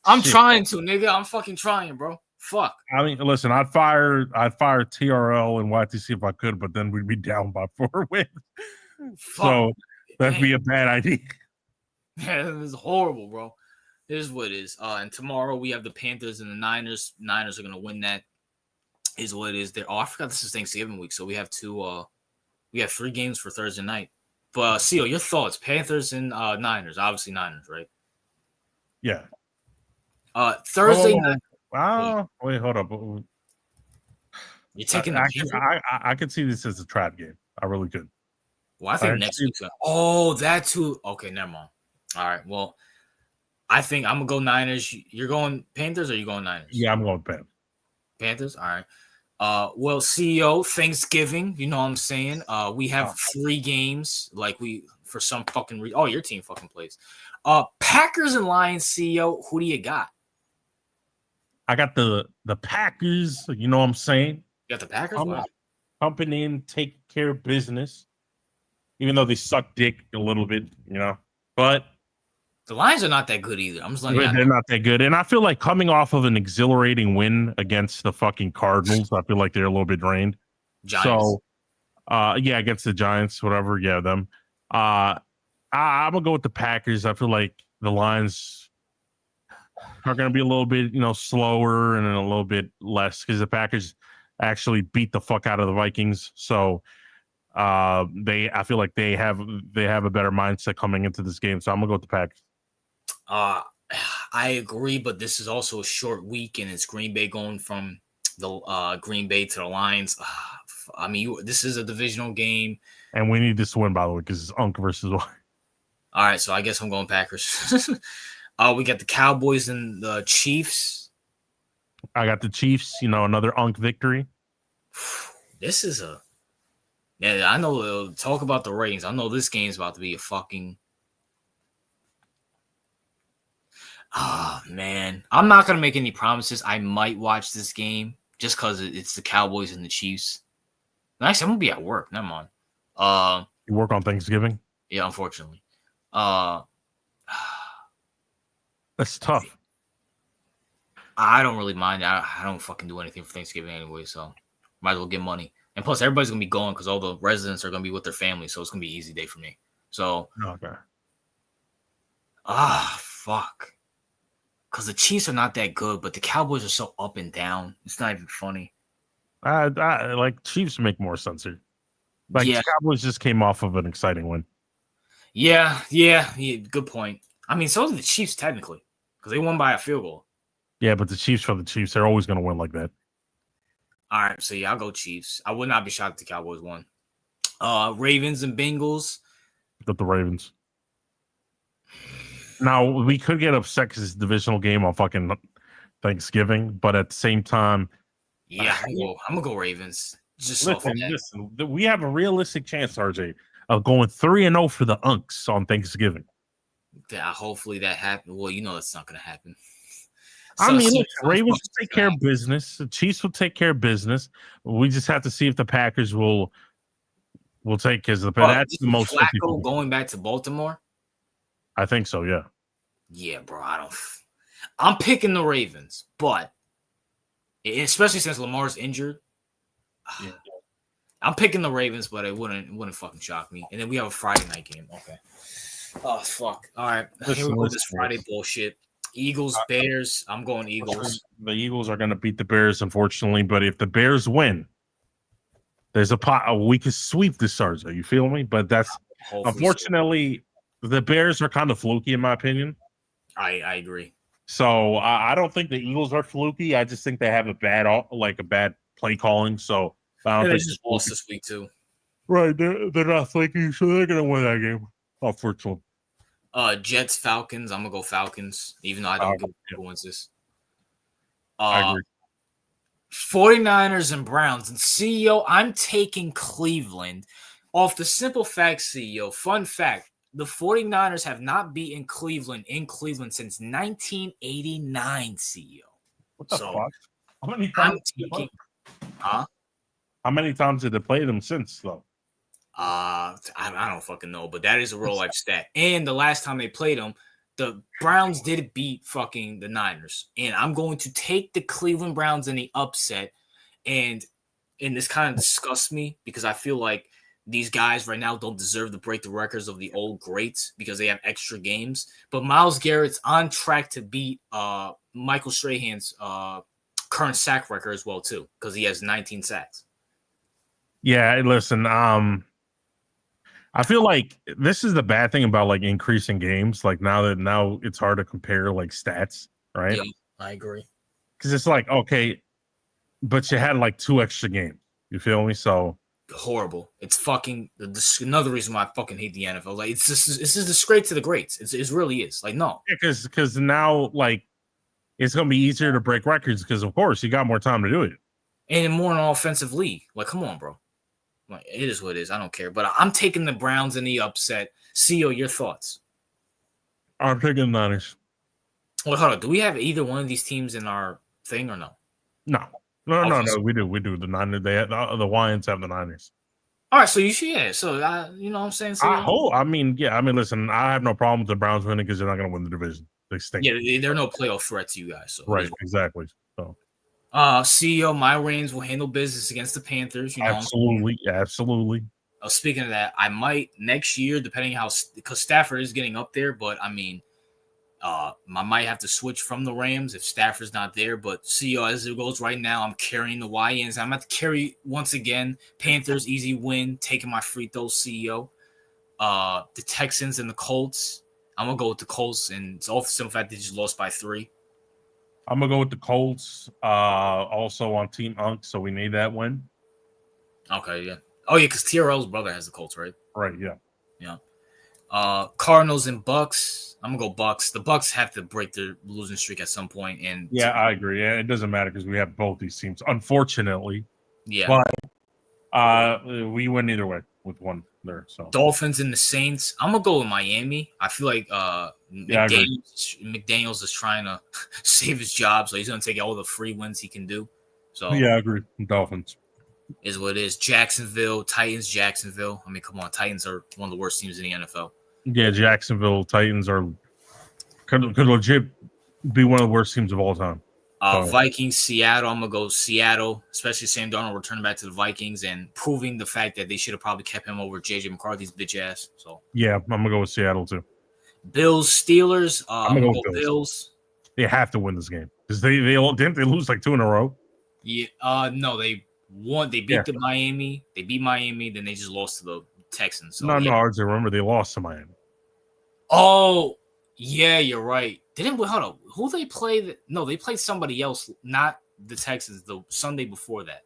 I'm trying to, nigga. I'm fucking trying, bro. Fuck. I mean, listen, I'd fire TRL and YTC if I could, but then we'd be down by 4 wins. So that'd be a bad idea. Yeah, it is horrible, bro. It is what it is. And tomorrow we have the Panthers and the Niners. Niners are gonna win that. is what it is. There. Oh, I forgot this is Thanksgiving week, so we have we have 3 games for Thursday night. But Seal, your thoughts? Panthers and Niners. Obviously Niners, right? Yeah. Thursday night. Wait, hold up. You're taking the Panthers? I could see this as a trap game. I really could. Well, I think next week's. Oh, that too. Okay, never mind. All right. Well, I think I'm gonna go Niners. You're going Panthers, or you going Niners? Yeah, I'm going Panthers. Panthers. All right. Well, CEO, Thanksgiving. You know what I'm saying? We have 3 games. Like for some fucking reason. Oh, your team fucking plays. Packers and Lions. CEO, who do you got? I got the Packers. You know what I'm saying? You got the Packers. Pumping in, take care of business. Even though they suck dick a little bit, but the Lions are not that good either. I'm just letting you know. They're not that good. And I feel like coming off of an exhilarating win against the fucking Cardinals, I feel like they're a little bit drained. Giants. So, against the Giants, whatever. Yeah, them. I'm going to go with the Packers. I feel like the Lions are going to be a little bit, slower and a little bit less because the Packers actually beat the fuck out of the Vikings. So, I feel like they have a better mindset coming into this game. So I'm going to go with the Packers. I agree, but this is also a short week, and it's Green Bay going from the Green Bay to the Lions. I mean, this is a divisional game, and we need this to win, by the way, because it's Unk versus Y. All right, so I guess I'm going Packers. We got the Cowboys and the Chiefs. I got the Chiefs. Another Unk victory. This is I know. Talk about the ratings. I know this game's about to be a fucking. Man, I'm not gonna make any promises. I might watch this game just because it's the Cowboys and the Chiefs. Actually, I'm gonna be at work. Never mind. You work on Thanksgiving? Yeah, unfortunately. That's tough. I don't really mind. I don't fucking do anything for Thanksgiving anyway, so might as well get money. And plus, everybody's gonna be going because all the residents are gonna be with their families, so it's gonna be an easy day for me. So, okay. Fuck. Because the Chiefs are not that good, but the Cowboys are so up and down. It's not even funny. I like Chiefs make more sense here. The Cowboys just came off of an exciting win. Yeah, good point. I mean, so did the Chiefs technically, because they won by a field goal. Yeah, but the Chiefs are the Chiefs. They're always going to win like that. All right, so I'll go Chiefs. I would not be shocked if the Cowboys won. Ravens and Bengals. Got the Ravens. Now, we could get upset because it's a divisional game on fucking Thanksgiving, but at the same time... Yeah, I'm going to go Ravens. Listen, we have a realistic chance, RJ, of going 3-0 for the Unks on Thanksgiving. Yeah, hopefully that happens. Well, that's not going to happen. Ravens will take care of business. The Chiefs will take care of business. We just have to see if the Packers will take because that's the most. Flacco going back to Baltimore? I think so. Yeah. Yeah, bro. I'm picking the Ravens, but especially since Lamar's injured, yeah. I'm picking the Ravens, but it wouldn't fucking shock me. And then we have a Friday night game. Okay. Oh fuck! All right, here we go. This Friday bullshit. Eagles, Bears. I'm going Eagles. The Eagles are going to beat the Bears, unfortunately. But if the Bears win, there's we could sweep the Stars. You feel me? But that's unfortunately the Bears are kind of fluky in my opinion. I agree. So I don't think the Eagles are fluky. I just think they have a bad play calling. So I don't think they just lost this week too. Right, they're not fluky, so they're going to win that game. Unfortunately. Jets, Falcons. I'm gonna go Falcons, even though I don't think who wins this. I agree. 49ers and Browns. And CEO, I'm taking Cleveland off the simple fact, CEO. Fun fact: the 49ers have not beaten Cleveland in Cleveland since 1989. CEO. What the fuck? How many times? How many times did they play them since though? I don't fucking know, but that is a real life stat. And the last time they played them, the Browns did beat fucking the Niners. And I'm going to take the Cleveland Browns in the upset. And this kind of disgusts me because I feel like these guys right now don't deserve to break the records of the old greats because they have extra games. But Myles Garrett's on track to beat Michael Strahan's current sack record as well too, because he has 19 sacks. Yeah, listen, I feel like this is the bad thing about like increasing games. Like now it's hard to compare like stats, right? Yeah, I agree. Because it's like, okay, but you had like 2 extra games. You feel me? So horrible. It's fucking another reason why I fucking hate the NFL. Like it's just a disgrace to the greats. It really is. Like no, because now like it's gonna be easier to break records because of course you got more time to do it. and more in an offensive league. Like come on, bro. Like it is what it is. I don't care. But I'm taking the Browns in the upset. CEO, your thoughts? I'm taking the Niners. Well, hold on. Do we have either one of these teams in our thing or no? No. We do. The Niners. They have, the Lions have the Niners. All right, so you should, yeah. So you know what I'm saying. So, listen, I have no problem with the Browns winning because they're not going to win the division. They stink. Yeah, they're no playoff threat to you guys. So right, exactly. So, CEO, my Reigns will handle business against the Panthers. You know, absolutely. Speaking of that, I might next year, depending how because Stafford is getting up there, but I mean. I might have to switch from the Rams if Stafford's not there, but CEO, as it goes right now, I'm carrying the YNs. I'm going to carry once again. Panthers, easy win, taking my free throws, CEO. The Texans and the Colts. I'm going to go with the Colts, and it's all the simple fact they just lost by 3. I'm going to go with the Colts, also on Team Unk, so we need that win. Okay, yeah. Oh, yeah, because TRL's brother has the Colts, right? Right, yeah. Yeah. Cardinals and Bucks. I'm gonna go Bucks. The Bucks have to break their losing streak at some point, and yeah, I agree. Yeah, it doesn't matter because we have both these teams, unfortunately. Yeah, but we win either way with one there. So Dolphins and the Saints. I'm gonna go with Miami. I feel like McDaniels is trying to save his job, so he's gonna take all the free wins he can do. So yeah, I agree. Dolphins is what it is. Jacksonville, Titans, Jacksonville. I mean, come on, Titans are one of the worst teams in the NFL. Yeah, Jacksonville Titans could legit be one of the worst teams of all time. Vikings, Seattle. I'm gonna go Seattle, especially Sam Darnold returning back to the Vikings and proving the fact that they should have probably kept him over JJ McCarthy's bitch ass. So yeah, I'm gonna go with Seattle too. Bills, Steelers. I'm gonna go Bills. They have to win this game because they lose like 2 in a row. Yeah. No, they won. They beat the Miami. They beat Miami. Then they just lost to the Texans. So, no, remember they lost to Miami. Oh, yeah, you're right. Hold on. Who they play? No, they played somebody else, not the Texans, the Sunday before that.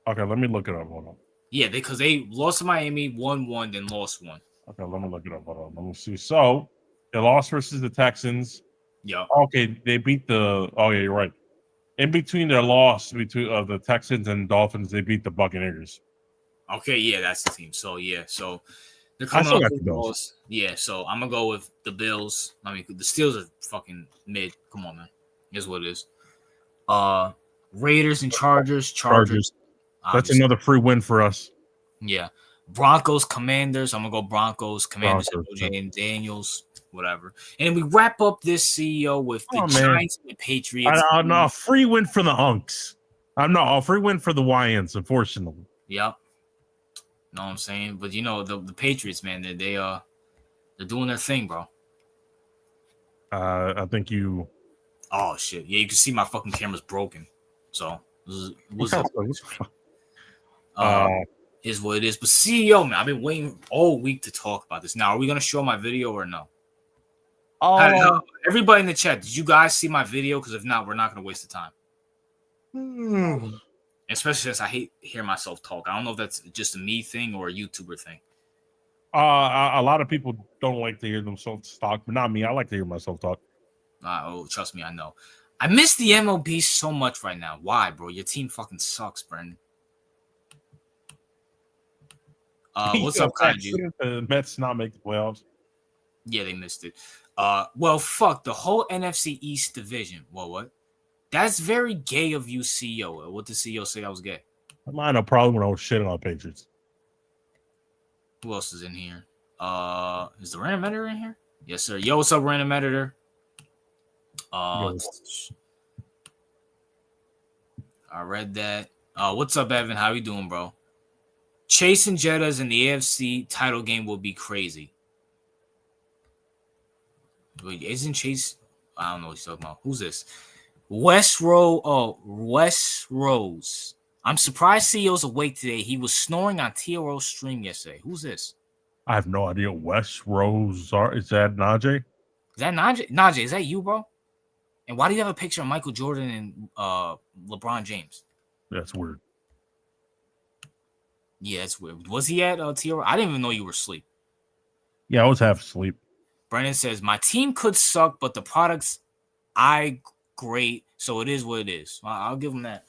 Okay, let me look it up. Hold on. Yeah, because they lost to Miami, won 1, then lost 1. Okay, let me look it up. Hold on. Let me see. So they lost versus the Texans. Yeah. Okay, they beat the. Oh yeah, you're right. In between their loss between the Texans and Dolphins, they beat the Buccaneers. Okay, yeah, that's the team. So yeah, so they're coming off the Bills. Yeah, so I'm gonna go with the Bills. I mean, the Steelers are fucking mid. Come on, man. Here's what it is. Raiders and Chargers. Chargers. That's another free win for us. Yeah. Broncos, Commanders. I'm gonna go Broncos. Commanders, OJ and Daniels. Whatever. And we wrap up this CEO with the Giants and the Patriots. No, free win for the Unks. A free win for the YNs, unfortunately. Yep. Know what I'm saying? But you know, the Patriots, man, they're doing their thing, bro. I think you. Oh shit! Yeah, you can see my fucking camera's broken. So is what it is. But CEO, man, I've been waiting all week to talk about this. Now, are we gonna show my video or no? Everybody in the chat, did you guys see my video? Because if not, we're not gonna waste the time. Especially since I hate hearing myself talk. I don't know if that's just a me thing or a YouTuber thing. A lot of people don't like to hear themselves talk, but not me. I like to hear myself talk. Trust me, I know. I miss the MLB so much right now. Why, bro? Your team fucking sucks, Brendan. What's up, Kaiju? The Mets not make the playoffs. Yeah, they missed it. Well, fuck the whole NFC East division. Well, what? That's very gay of you, CEO. What did CEO say I was gay? I had no problem when I was shitting on Patriots. Who else is in here? Is the random editor in here? Yes, sir. Yo, what's up, random editor? I read that. What's up, Evan? How you doing, bro? Chase and Jettas in the AFC title game will be crazy. Wait, isn't Chase? I don't know what he's talking about. Who's this? West Rose. I'm surprised CEO's awake today. He was snoring on TRO's stream yesterday. Who's this? I have no idea. Wes Rose, is that Najee? Is that Najee? Najee, is that you, bro? And why do you have a picture of Michael Jordan and LeBron James? That's weird. Yeah, it's weird. Was he at TRO? I didn't even know you were asleep. Yeah, I was half asleep. Brennan says, my team could suck, but the product's great, so it is what it is. I'll give him that.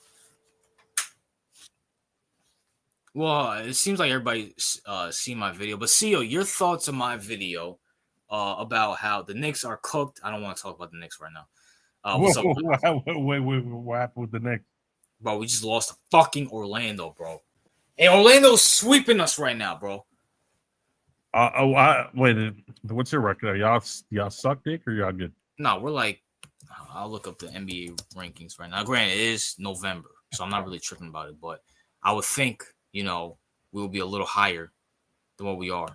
Well, it seems like everybody's seen my video. But, CEO, your thoughts on my video about how the Knicks are cooked. I don't want to talk about the Knicks right now. What's up? Wait, what happened with the Knicks? Bro, we just lost to fucking Orlando, bro. And Orlando's sweeping us right now, bro. Wait, what's your record? Y'all suck dick or y'all good? No, we're like, I'll look up the NBA rankings right now. Granted, it is November, so I'm not really tripping about it. But I would think, we'll be a little higher than what we are.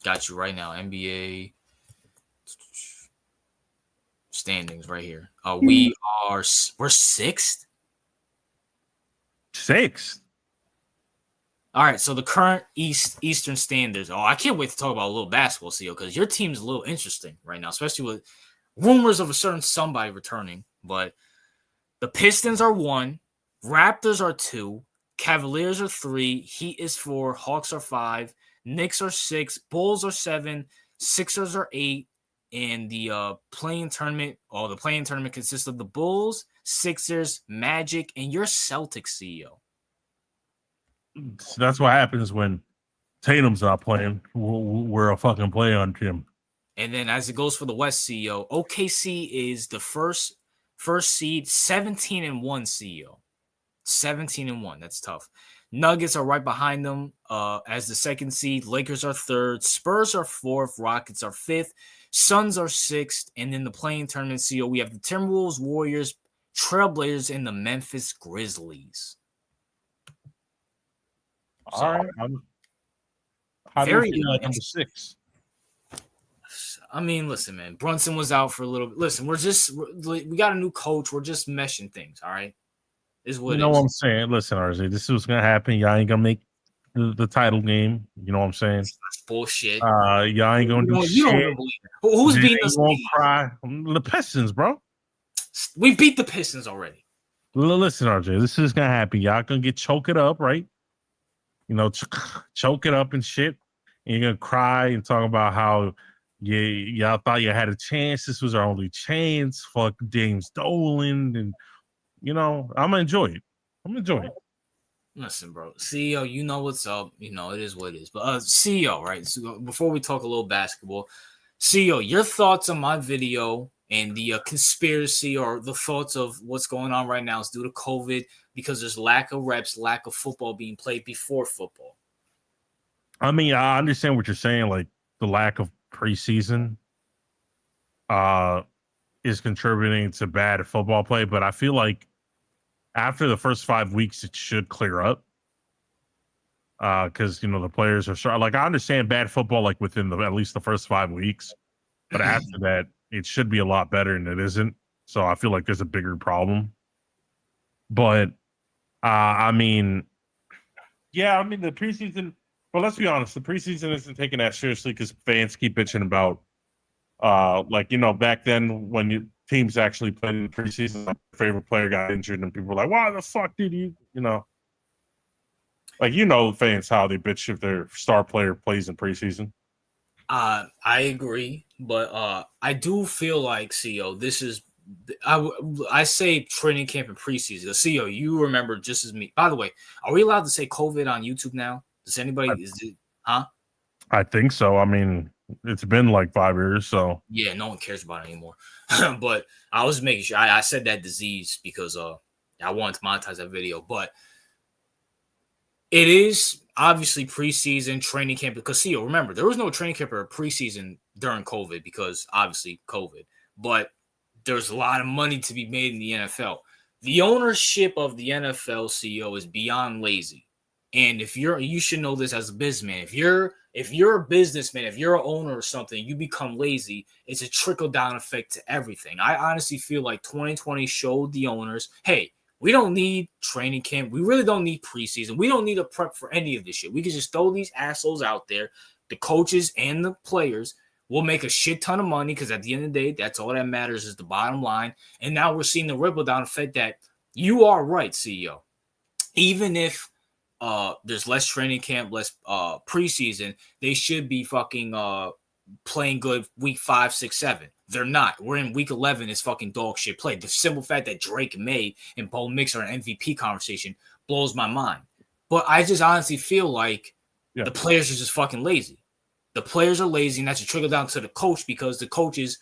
Got you right now. NBA standings right here. We're sixth. Sixth. All right, so the current Eastern standards. Oh, I can't wait to talk about a little basketball, CEO, because your team's a little interesting right now, especially with rumors of a certain somebody returning. But the Pistons are 1, Raptors are 2, Cavaliers are 3, Heat is 4, Hawks are 5, Knicks are 6, Bulls are 7, Sixers are 8, and the play-in tournament. Oh, the play-in tournament consists of the Bulls, Sixers, Magic, and your Celtics, CEO. So that's what happens when Tatum's not playing. We're a fucking play on Tim. And then as it goes for the West, CEO, OKC is the first seed, 17-1, CEO. 17-1. That's tough. Nuggets are right behind them as the second seed. Lakers are third. Spurs are fourth. Rockets are fifth. Suns are sixth. And in the play-in tournament, CEO, we have the Timberwolves, Warriors, Trailblazers, and the Memphis Grizzlies. So, all right. How do you feel like number 6? I mean, listen, man. Brunson was out for a little bit. Listen, we got a new coach. We're just meshing things, all right? Is what you know what I'm saying? Listen, RZ, this is what's gonna happen. Y'all ain't gonna make the title game. You know what I'm saying? That's bullshit. Y'all ain't gonna do shit. You don't even believe it. Who's beating us? Won't cry. The Pistons, bro. We beat the Pistons already. Listen, RJ, this is gonna happen. Y'all gonna get choked up, right? Choke it up and shit. And you're gonna cry and talk about how y'all thought you had a chance. This was our only chance. Fuck James Dolan. And I'm gonna enjoy it. Listen, bro. CEO, you know what's up. It is what it is. But CEO, right? So before we talk a little basketball, CEO, your thoughts on my video and the conspiracy or the thoughts of what's going on right now is due to COVID because there's lack of reps, lack of football being played before football. I mean, I understand what you're saying. Like the lack of preseason is contributing to bad football play, but I feel like after the first 5 weeks, it should clear up. Because the players are like, I understand bad football like within at least the first 5 weeks, but after that, it should be a lot better, and it isn't. So I feel like there's a bigger problem. But I mean, the preseason. Well, let's be honest, the preseason isn't taken that seriously because fans keep bitching about, back then when teams actually played in the preseason, like their favorite player got injured, and people were like, "Why the fuck did you?" Fans how they bitch if their star player plays in preseason. I agree, but I do feel like CEO. This is I say training camp and preseason. The CEO, you remember just as me. By the way, are we allowed to say COVID on YouTube now? Does anybody? I think so. I mean, it's been like 5 years, so yeah, no one cares about it anymore. But I was making sure I said that disease because I wanted to monetize that video. But it is obviously preseason training camp because CEO, remember, there was no training camp or preseason during COVID because obviously COVID. But there's a lot of money to be made in the NFL. The ownership of the NFL, CEO, is beyond lazy. And you should know this as a businessman. If you're a businessman, if you're an owner or something, you become lazy, it's a trickle-down effect to everything. I honestly feel like 2020 showed the owners, hey, we don't need training camp. We really don't need preseason. We don't need a prep for any of this shit. We can just throw these assholes out there, the coaches and the players. We'll make a shit ton of money because at the end of the day, that's all that matters is the bottom line. And now we're seeing the ripple-down effect that you are right, CEO. Even if there's less training camp, less preseason, they should be fucking playing good week 5, 6, 7. They're not. We're in week 11. It's fucking dog shit play. The simple fact that Drake May and Bo Mix are an MVP conversation blows my mind. But I just honestly feel like the players are just fucking lazy. The players are lazy, and that's a trickle down to the coach because the coaches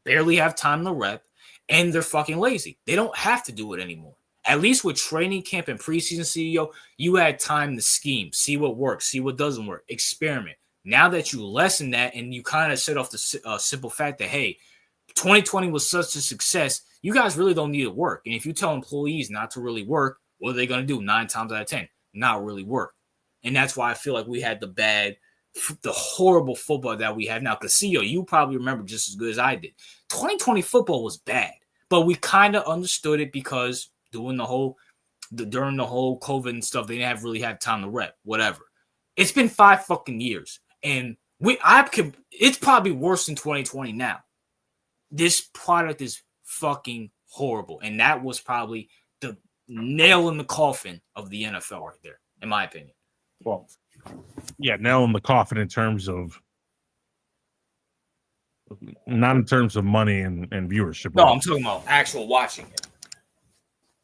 barely have time to rep, and they're fucking lazy. They don't have to do it anymore. At least with training camp and preseason, CEO, you had time to scheme, see what works, see what doesn't work, experiment. Now that you lessen that and you kind of set off the simple fact that, hey, 2020 was such a success, you guys really don't need to work. And if you tell employees not to really work, what are they going to do 9 times out of 10? Not really work. And that's why I feel like we had the horrible football that we have now. Because, CEO, you probably remember just as good as I did. 2020 football was bad, but we kind of understood it because during the whole COVID and stuff, they didn't really have time to rep, whatever. It's been 5 fucking years, and it's probably worse than 2020 now. This product is fucking horrible, and that was probably the nail in the coffin of the NFL right there, in my opinion. Well, yeah, nail in the coffin in terms of not in terms of money and viewership. No, I'm talking about actual watching it.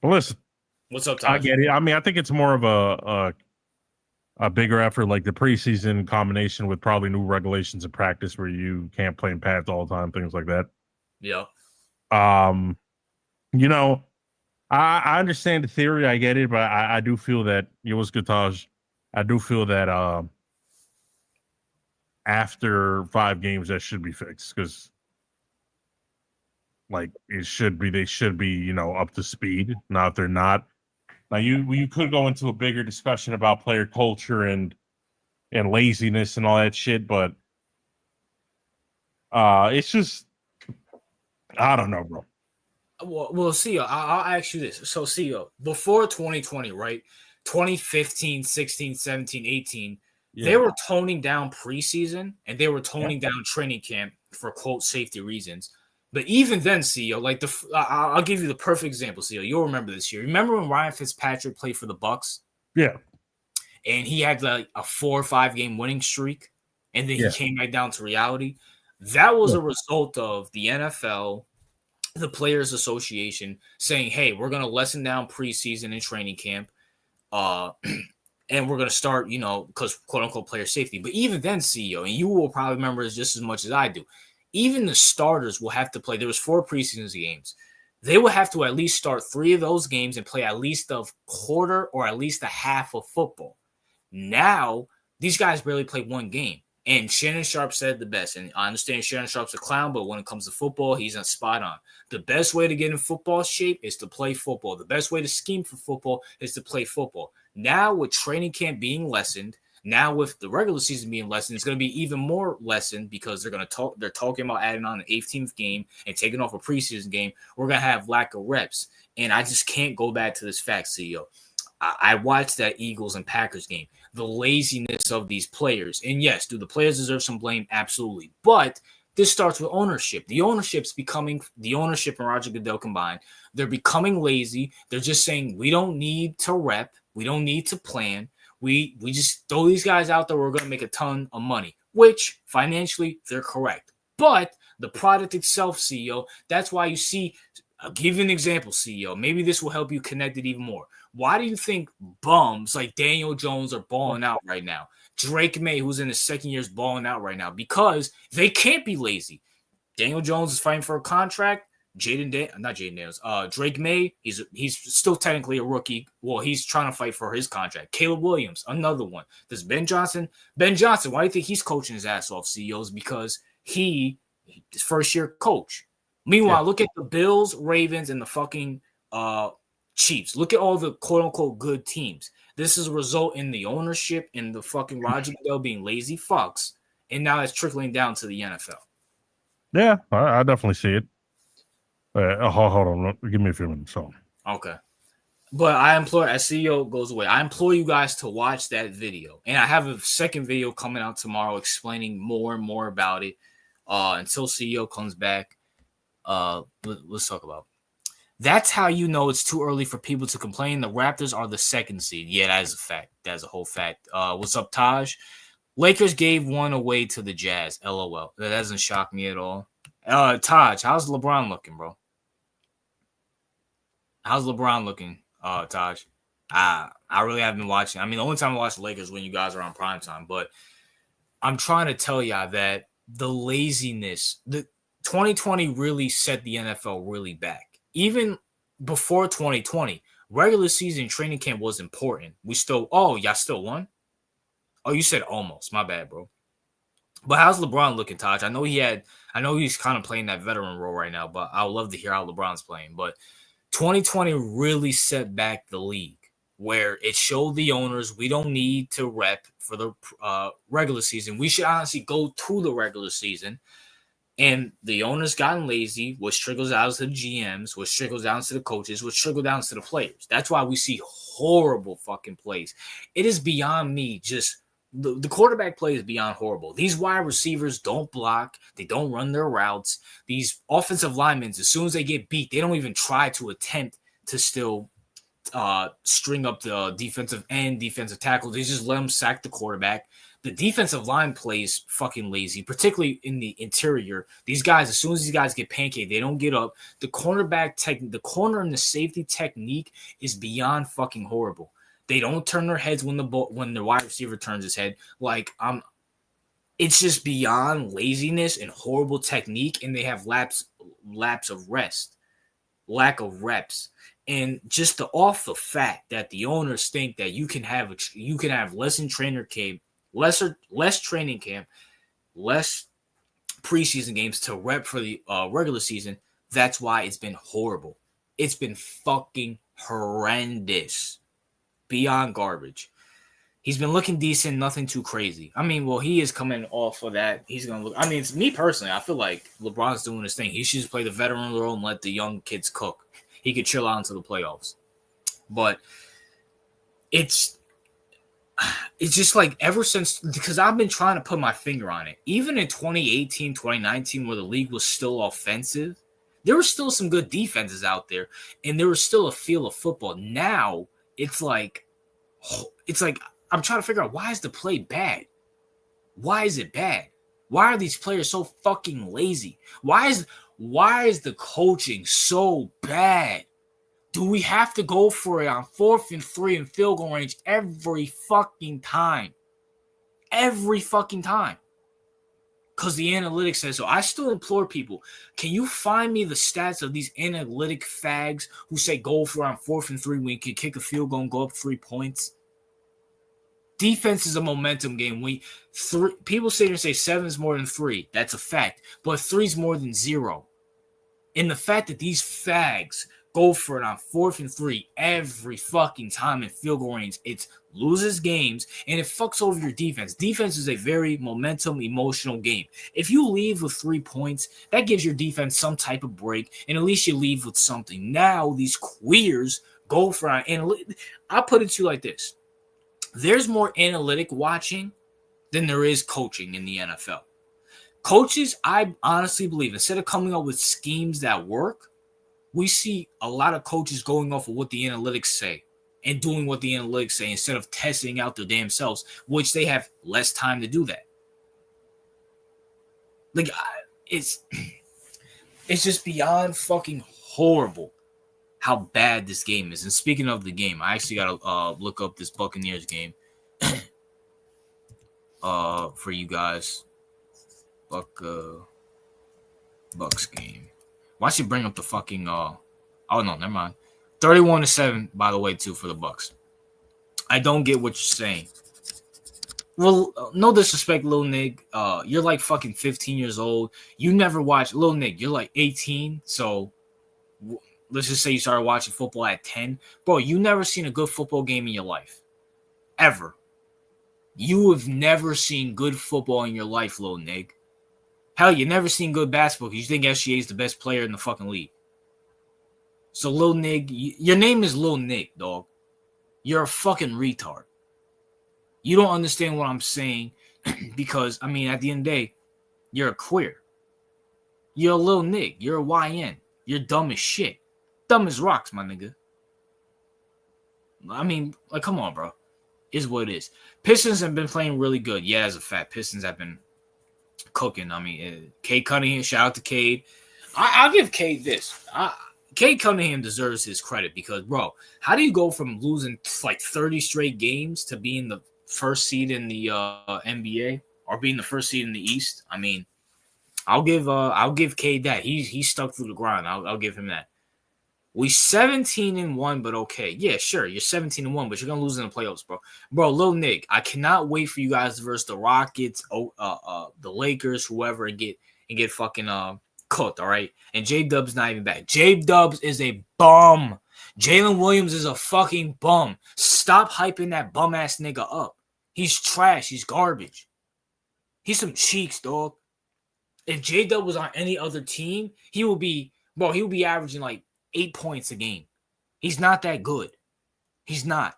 Well, listen, what's up, Tyler? I get it. I mean, I think it's more of a bigger effort, like the preseason combination with probably new regulations of practice where you can't play in pads all the time, things like that. Yeah. You know, I understand the theory. I get it, but I do feel that it was good, Taj. I do feel that after 5 games, that should be fixed because, like, they should be, up to speed. Now, if they're not, now you could go into a bigger discussion about player culture and laziness and all that shit, but it's just, I don't know, bro. Well, CEO, I'll ask you this. So, CEO, before 2020, right? 2015, 16, 17, 18, they were toning down preseason and they were toning down training camp for, quote, safety reasons. But even then, CEO, like I'll give you the perfect example, CEO. You'll remember this year. Remember when Ryan Fitzpatrick played for the Bucs? Yeah. And he had like a 4 or 5 game winning streak, and then he came back down to reality. That was a result of the NFL, the Players Association, saying, hey, we're going to lessen down preseason and training camp. And we're going to start, because quote-unquote player safety. But even then, CEO, and you will probably remember this just as much as I do, even the starters will have to play. There was 4 preseason games. They will have to at least start 3 of those games and play at least a quarter or at least a half of football. Now, these guys barely play 1 game. And Shannon Sharp said the best. And I understand Shannon Sharp's a clown, but when it comes to football, he's on spot on. The best way to get in football shape is to play football. The best way to scheme for football is to play football. Now, with training camp being lessened, now with the regular season being lessened, it's going to be even more lessened because they're talking about adding on an 18th game and taking off a preseason game. We're going to have lack of reps. And I just can't go back to this fact, CEO. I watched that Eagles and Packers game, the laziness of these players. And yes, do the players deserve some blame? Absolutely. But this starts with ownership. The ownership and Roger Goodell combined, they're becoming lazy. They're just saying, we don't need to rep. We don't need to plan. We just throw these guys out there. We're going to make a ton of money, which financially they're correct. But the product itself, CEO, that's why you see, I'll give you an example, CEO. Maybe this will help you connect it even more. Why do you think bums like Daniel Jones are balling out right now? Drake May, who's in his 2nd year, is balling out right now because they can't be lazy. Daniel Jones is fighting for a contract. Drake May, he's still technically a rookie. Well, he's trying to fight for his contract. Caleb Williams, another one. There's Ben Johnson, why do you think he's coaching his ass off, CEOs? Because he's first-year coach. Meanwhile, look at the Bills, Ravens, and the fucking Chiefs. Look at all the quote-unquote good teams. This is a result in the ownership and the fucking Roger Goodell being lazy fucks, and now it's trickling down to the NFL. Yeah, I definitely see it. Hold on, give me a few minutes. So. Okay. But I implore, as CEO goes away, I implore you guys to watch that video. And I have a second video coming out tomorrow explaining more and more about it until CEO comes back. Let's talk about it. That's how you know it's too early for people to complain. The Raptors are the second seed. Yeah, that is a fact. That is a whole fact. What's up, Taj? Lakers gave one away to the Jazz. LOL. That doesn't shock me at all. Taj, how's LeBron looking, bro? How's LeBron looking, Taj? I really haven't been watching. I mean, the only time I watch the Lakers when you guys are on primetime. But I'm trying to tell y'all that the laziness, the 2020 really set the NFL really back. Even before 2020, regular season training camp was important. Y'all still won? Oh, you said almost. My bad, bro. But how's LeBron looking, Taj? I know he's kind of playing that veteran role right now, but I would love to hear how LeBron's playing. But 2020 really set back the league where it showed the owners we don't need to rep for the regular season. We should honestly go to the regular season. And the owners gotten lazy, which trickles down to the GMs, which trickles down to the coaches, which trickles down to the players. That's why we see horrible fucking plays. It is beyond me. Just the quarterback play is beyond horrible. These wide receivers don't block. They don't run their routes. These offensive linemen, as soon as they get beat, they don't even try to attempt to still string up the defensive tackles. They just let them sack the quarterback. The defensive line plays fucking lazy, particularly in the interior. These guys, as soon as these guys get pancaked, they don't get up. The corner and the safety technique is beyond fucking horrible. They don't turn their heads when the wide receiver turns his head. It's just beyond laziness and horrible technique, and they have lapse of rest, lack of reps. And just off the fact that the owners think that you can have less training camp, less preseason games to rep for the regular season. That's why it's been horrible. It's been fucking horrendous, beyond garbage. He's been looking decent, nothing too crazy. I mean, well, he is coming off of that. He's gonna look. I mean, it's me personally. I feel like LeBron's doing his thing. He should just play the veteran role and let the young kids cook. He could chill out into the playoffs. But it's just like ever since, because I've been trying to put my finger on it. Even in 2018, 2019, where the league was still offensive, there were still some good defenses out there, and there was still a feel of football. Now it's like I'm trying to figure out, why is the play bad? Why is it bad? Why are these players so fucking lazy? Why is the coaching so bad? Do we have to go for it on 4th and 3 in field goal range every fucking time? Every fucking time. Because the analytics says so. I still implore people, can you find me the stats of these analytic fags who say go for it on 4th and 3 when you can kick a field goal and go up 3 points? Defense is a momentum game. People sit here and say 7 is more than 3. That's a fact. But 3 is more than 0. And the fact that these fags go for it on 4th and 3 every fucking time in field goal range, it loses games and it fucks over your defense. Defense is a very momentum, emotional game. If you leave with 3 points, that gives your defense some type of break, and at least you leave with something. Now these queers go for it. And I'll put it to you like this. There's more analytic watching than there is coaching in the NFL. Coaches, I honestly believe, instead of coming up with schemes that work, we see a lot of coaches going off of what the analytics say and doing what the analytics say instead of testing out their damn selves, which they have less time to do that. Like, it's just beyond fucking horrible how bad this game is. And speaking of the game, I actually got to look up this Buccaneers game for you guys. Bucks game. Why should bring up the fucking oh no, never mind. 31-7, by the way, too, for the Bucks. I don't get what you're saying. Well, no disrespect, Lil Nig. You're like fucking 15 years old. You never watched Lil Nig. You're like 18, so let's just say you started watching football at 10. Bro, you never seen a good football game in your life. Ever. You have never seen good football in your life, Lil Nig. Hell, you never seen good basketball because you think SGA is the best player in the fucking league. So, Lil Nig, your name is Lil Nig, dog. You're a fucking retard. You don't understand what I'm saying because, I mean, at the end of the day, you're a queer. You're a Lil Nig. You're a YN. You're dumb as shit. Dumb as rocks, my nigga. I mean, like, come on, bro. Is what it is. Pistons have been playing really good. Yeah, as a fact, Pistons have been cooking. I mean, Cade Cunningham, shout out to Cade. I'll give Cade this. Cade Cunningham deserves his credit because, bro, how do you go from losing like 30 straight games to being the first seed in the NBA or being the first seed in the East? I mean, I'll give Cade that. He's stuck through the grind. I'll give him that. We 17-1, but okay. Yeah, sure. You're 17-1, but you're gonna lose in the playoffs, bro. Bro, Lil Nick, I cannot wait for you guys to versus the Rockets, the Lakers, whoever, and get fucking cooked, all right? And J-Dub's not even back. J-Dubs is a bum. Jalen Williams is a fucking bum. Stop hyping that bum-ass nigga up. He's trash. He's garbage. He's some cheeks, dog. If J-Dub was on any other team, he would be averaging like 8 points a game. He's not that good. He's not.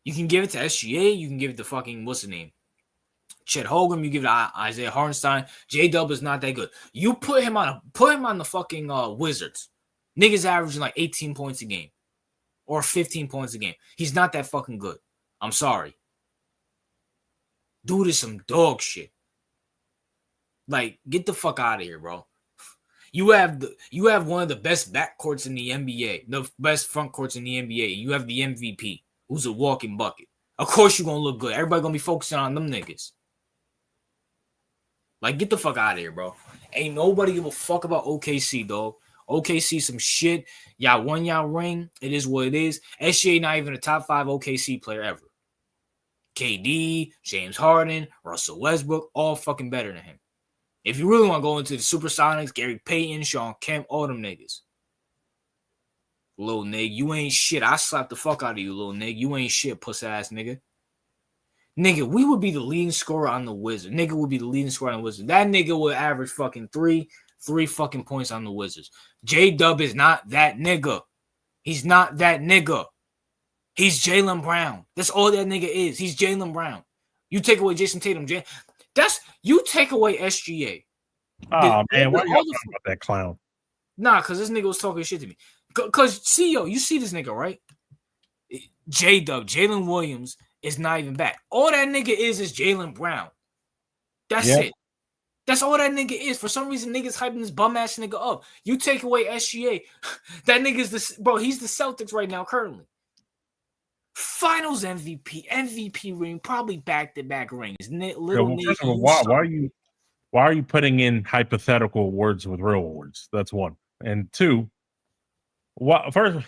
You can give it to SGA. You can give it to fucking, what's the name? Chet Holmgren. You give it to Isaiah Hartenstein. J-Dub is not that good. You put him on the fucking Wizards. Niggas averaging like 18 points a game or 15 points a game. He's not that fucking good. I'm sorry. Dude is some dog shit. Like, get the fuck out of here, bro. You have one of the best backcourts in the NBA, the best front courts in the NBA. You have the MVP, who's a walking bucket. Of course you're going to look good. Everybody going to be focusing on them niggas. Like, get the fuck out of here, bro. Ain't nobody give a fuck about OKC, dog. OKC some shit. Y'all won y'all ring. It is what it is. SGA not even a top 5 OKC player ever. KD, James Harden, Russell Westbrook, all fucking better than him. If you really want to go into the Supersonics, Gary Payton, Sean Kemp, all them niggas. Lil Nig, you ain't shit. I slap the fuck out of you, Lil Nig. You ain't shit, puss ass nigga. Nigga, we would be the leading scorer on the Wizards. Nigga would be the leading scorer on the Wizards. That nigga would average fucking three fucking points on the Wizards. J-Dub is not that nigga. He's not that nigga. He's Jaylen Brown. That's all that nigga is. He's Jaylen Brown. You take away Jason Tatum, you take away SGA. Oh, man, why are you talking about that clown? Nah, because this nigga was talking shit to me. Because, you see this nigga, right? J-Dub, Jalen Williams is not even back. All that nigga is Jaylen Brown. That's it. That's all that nigga is. For some reason, niggas hyping this bum-ass nigga up. You take away SGA, that nigga's he's the Celtics right now currently. Finals MVP ring, probably back-to-back rings. First of all, why are you putting in hypothetical awards with real awards? That's one. And two, first,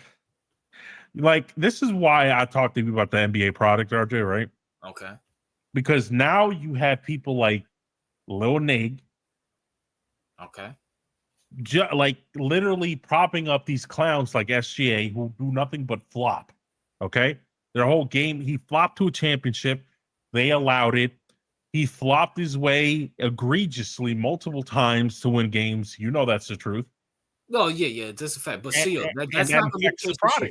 like, this is why I talked to you about the NBA product, RJ, right? Okay. Because now you have people like Lil Nig, okay, like literally propping up these clowns like SGA who do nothing but flop. Okay. Their whole game, he flopped to a championship. They allowed it. He flopped his way egregiously multiple times to win games. You know that's the truth. No, yeah, that's a fact. But that's not going to be the case this year.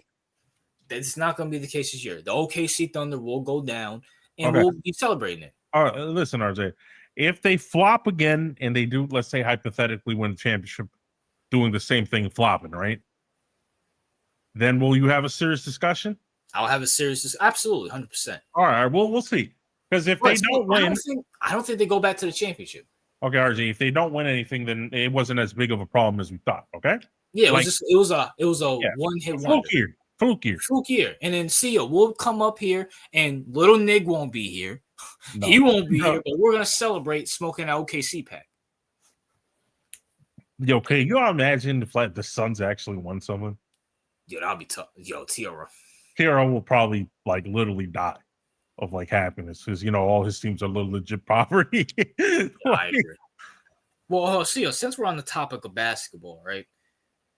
That's not going to be the case this year. The OKC Thunder will go down, and we'll be celebrating it. All right, listen, RJ. If they flop again and they do, let's say hypothetically, win the championship, doing the same thing, flopping, right? Then will you have a serious discussion? I'll have a serious, absolutely, 100%. All right, we'll see. Because if they don't win, I don't think they go back to the championship. Okay, RJ. If they don't win anything, then it wasn't as big of a problem as we thought. Okay. Yeah, it was a one-hit wonder. Fluke year. And then we'll come up here, and Little Nig won't be here. No. He won't be here, but we're gonna celebrate smoking an OKC pack. Yo, can you imagine if the Suns actually won someone? Yo, that'll be tough. Yo, Tiara will probably literally die of happiness because all his teams are legit property. I agree. Well, since we're on the topic of basketball, right?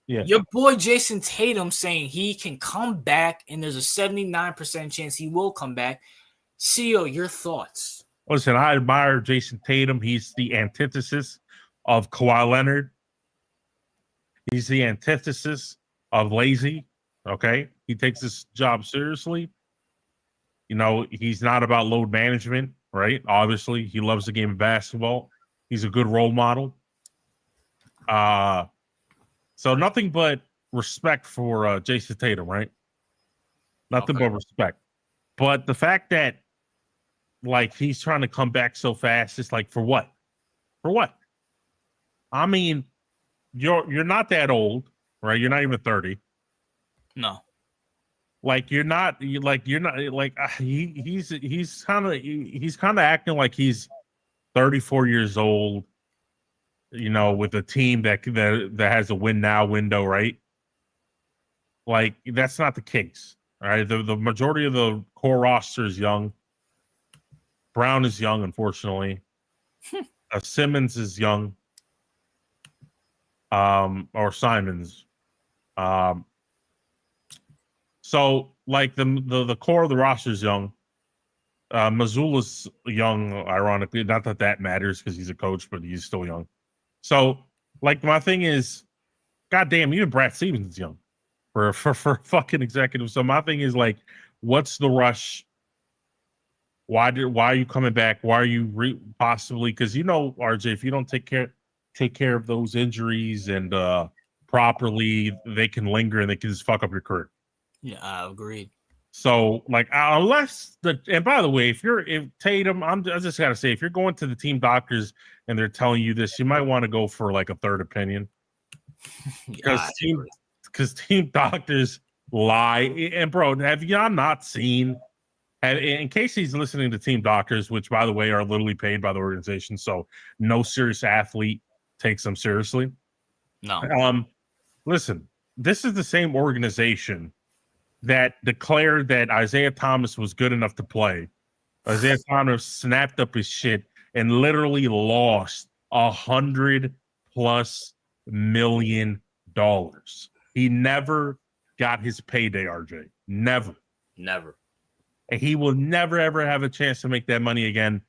Yeah. Your boy Jason Tatum saying he can come back, and there's a 79% chance he will come back. CEO, your thoughts? Listen, I admire Jason Tatum. He's the antithesis of Kawhi Leonard. He's the antithesis of lazy. Okay. He takes his job seriously. You know, he's not about load management, right? Obviously, he loves the game of basketball. He's a good role model. So nothing but respect for Jason Tatum, right? Nothing but respect. But the fact that like he's trying to come back so fast, it's like for what? For what? I mean, you're not that old, right? You're not even 30. No. Like you're not like he's kind of acting like he's 34 years old, you know, with a team that has a win now window, right? Like that's not the case. All right. The majority of the core roster is young. Brown is young, unfortunately. Simmons is young. Or Simons. So like the core of the roster is young. Mazzulla's young, ironically. Not that that matters because he's a coach, but he's still young. So, like, my thing is, goddamn, even Brad Stevens is young for fucking executive. So my thing is like, what's the rush? Why are you coming back? Why are you possibly? Because you know, RJ, if you don't take care of those injuries and properly, they can linger and they can just fuck up your career. Yeah, I agreed. So, like, unless and by the way, if Tatum, I just gotta say, if you're going to the team doctors and they're telling you this, you might want to go for like a third opinion because team doctors lie. And bro, have y'all not seen? In case he's listening to team doctors, which by the way are literally paid by the organization, so no serious athlete takes them seriously. No. Listen, this is the same organization that declared that Isaiah Thomas was good enough to play. Isaiah Thomas snapped up his shit and literally lost $100+ million. He never got his payday, RJ. Never. And he will never ever have a chance to make that money again.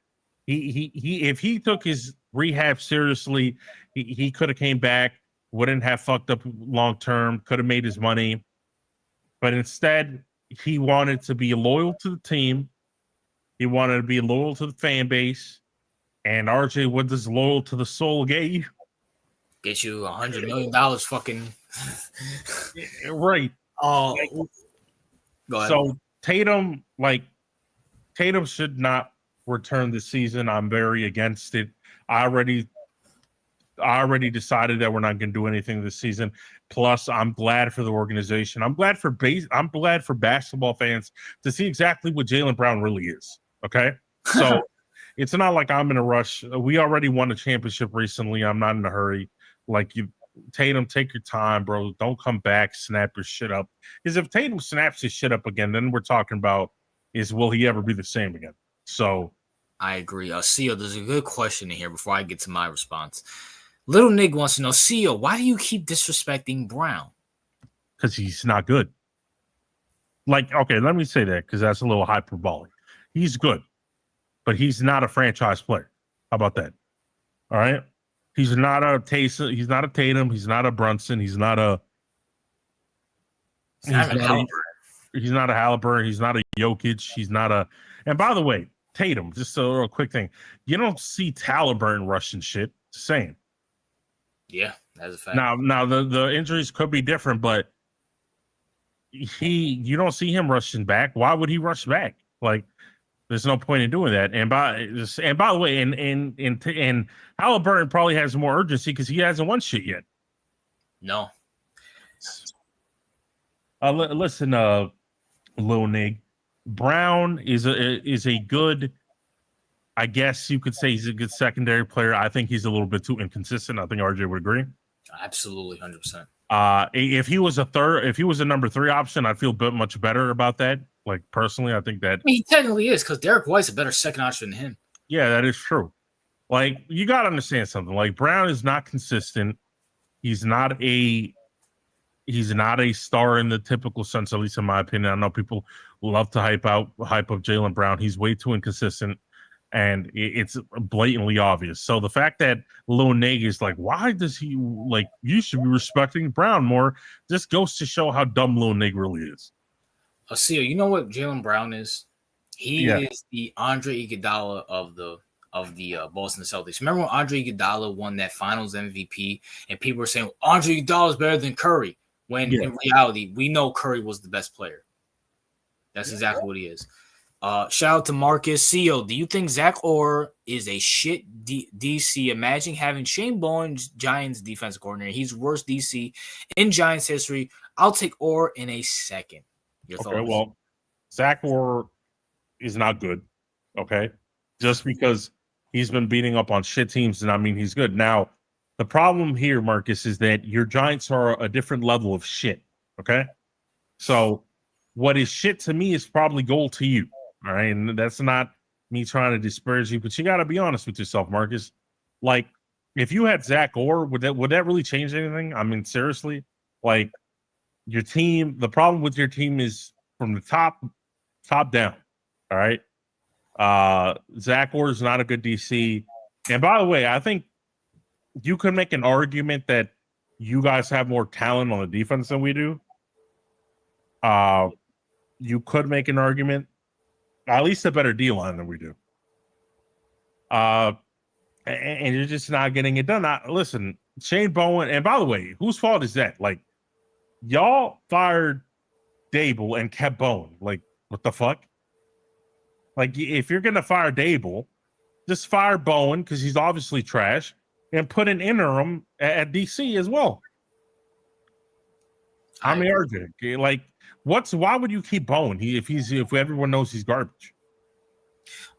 He if he took his rehab seriously, he could have came back, wouldn't have fucked up long term, could have made his money. But instead, he wanted to be loyal to the team. He wanted to be loyal to the fan base. And RJ, what does loyal to the soul get you? Get you $100 million fucking. Right. Oh. Go ahead. So Tatum should not return this season. I'm very against it. I already decided that we're not going to do anything this season. Plus, I'm glad for the organization. I'm glad for basketball fans to see exactly what Jaylen Brown really is. Okay, so it's not like I'm in a rush. We already won a championship recently. I'm not in a hurry. Like you, Tatum, take your time, bro. Don't come back, snap your shit up. Because if Tatum snaps his shit up again, then we're talking about will he ever be the same again? So I agree. CEO, there's a good question in here before I get to my response. Little Nick wants to know, CEO, why do you keep disrespecting Brown? Because he's not good. Like, okay, let me say that because that's a little hyperbolic. He's good, but he's not a franchise player. How about that? All right. He's not a Tatum. He's not a Tatum. He's not a Brunson. He's not a Halliburton. He's not a Halliburton. He's not a Jokic. He's not a. And by the way, Tatum. Just a little quick thing. You don't see Halliburton rushing shit. Just saying. Yeah, that's a fact. Now the injuries could be different, but you don't see him rushing back. Why would he rush back? Like, there's no point in doing that. And by the way, and Halliburton probably has more urgency because he hasn't won shit yet. No. Listen, Lil Nig, Brown is a good. I guess you could say he's a good secondary player. I think he's a little bit too inconsistent. I think RJ would agree. Absolutely, 100%. If he was a number 3 option, I'd feel much better about that. Like personally, I think that he technically is because Derek White's a better second option than him. Yeah, that is true. Like you got to understand something. Like Brown is not consistent. He's not a He's not a star in the typical sense, at least in my opinion. I know people love to hype up Jaylen Brown. He's way too inconsistent, and it's blatantly obvious. So the fact that Lil Nig is like, why does he like? You should be respecting Brown more. This goes to show how dumb Lil Nig really is. Asia, you know what Jaylen Brown is? He is the Andre Iguodala of the Boston Celtics. Remember when Andre Iguodala won that Finals MVP, and people were saying Andre Iguodala is better than Curry, when in reality we know Curry was the best player. That's exactly what he is. Shout out to Marcus. CEO, do you think Zach Orr is a shit DC? Imagine having Shane Bowen, Giants defensive coordinator. He's worst DC in Giants history. I'll take Orr in a second. Your thoughts? Okay, well, Zach Orr is not good. Okay, just because he's been beating up on shit teams does not mean he's good. Now, the problem here, Marcus, is that your Giants are a different level of shit. Okay, so what is shit to me is probably gold to you. All right, and that's not me trying to disparage you, but you got to be honest with yourself, Marcus. Like, if you had Zach Orr, would that really change anything? I mean, seriously, like your team. The problem with your team is from the top down. All right. Zach Orr is not a good DC. And by the way, I think you could make an argument that you guys have more talent on the defense than we do. You could make an argument, at least a better D line than we do. And you're just not getting it done. Listen, Shane Bowen, and by the way, whose fault is that? Like, y'all fired Dable and kept Bowen. Like, what the fuck? Like, if you're going to fire Dable, just fire Bowen because he's obviously trash, and put an interim at DC as well. I mean, RJ, like, why would you keep Bowen if everyone knows he's garbage?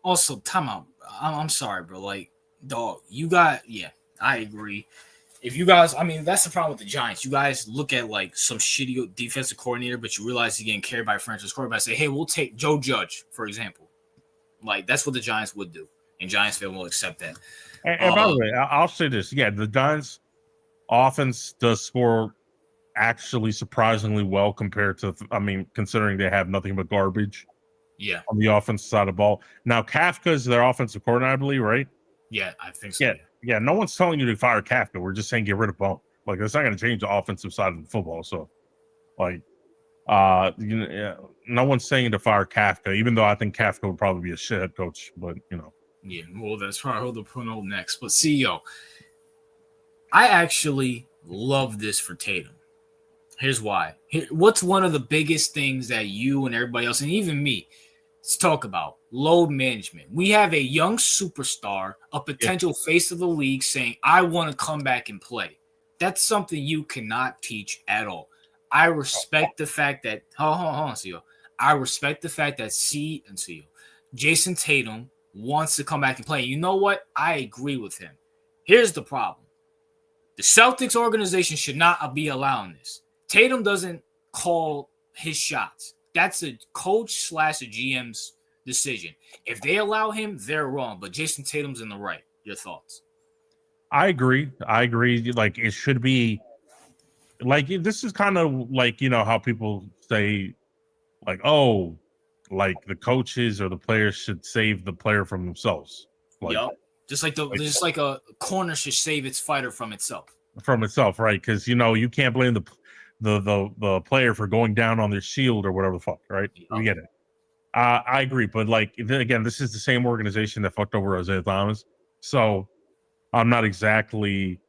Also, time out. I'm sorry, bro. Like, dog, I agree. If you guys, I mean, that's the problem with the Giants. You guys look at like some shitty defensive coordinator, but you realize he's getting carried by a franchise quarterback. Say, hey, we'll take Joe Judge, for example. Like, that's what the Giants would do, and Giants fans will accept that. And by the way, I'll say this: the Giants' offense does score actually surprisingly well compared to, considering they have nothing but garbage. Yeah, on the offensive side of the ball. Now, Kafka is their offensive coordinator, I believe, right? Yeah, I think so. Yeah. No one's telling you to fire Kafka. We're just saying get rid of Bone. Like, that's not going to change the offensive side of the football. So, like, no one's saying to fire Kafka, even though I think Kafka would probably be a shit head coach. But yeah. Well, that's probably what they'll put on next. But CEO, I actually love this for Tatum. Here's why. What's one of the biggest things that you and everybody else, and even me, let's talk about load management. We have a young superstar, a potential face of the league saying, I want to come back and play. That's something you cannot teach at all. I respect the fact that, I respect the fact that Jason Tatum wants to come back and play. You know what? I agree with him. Here's the problem. The Celtics organization should not be allowing this. Tatum doesn't call his shots. That's a coach / a GM's decision. If they allow him, they're wrong. But Jason Tatum's in the right. Your thoughts? I agree. Like, it should be like, this is kind of like, how people say, like, oh, like the coaches or the players should save the player from themselves. Like, yep. Just like a corner should save its fighter from itself. Right? Because you can't blame the player for going down on their shield or whatever the fuck, right? We get it. I agree, but like, again, this is the same organization that fucked over Isaiah Thomas, so I'm not exactly.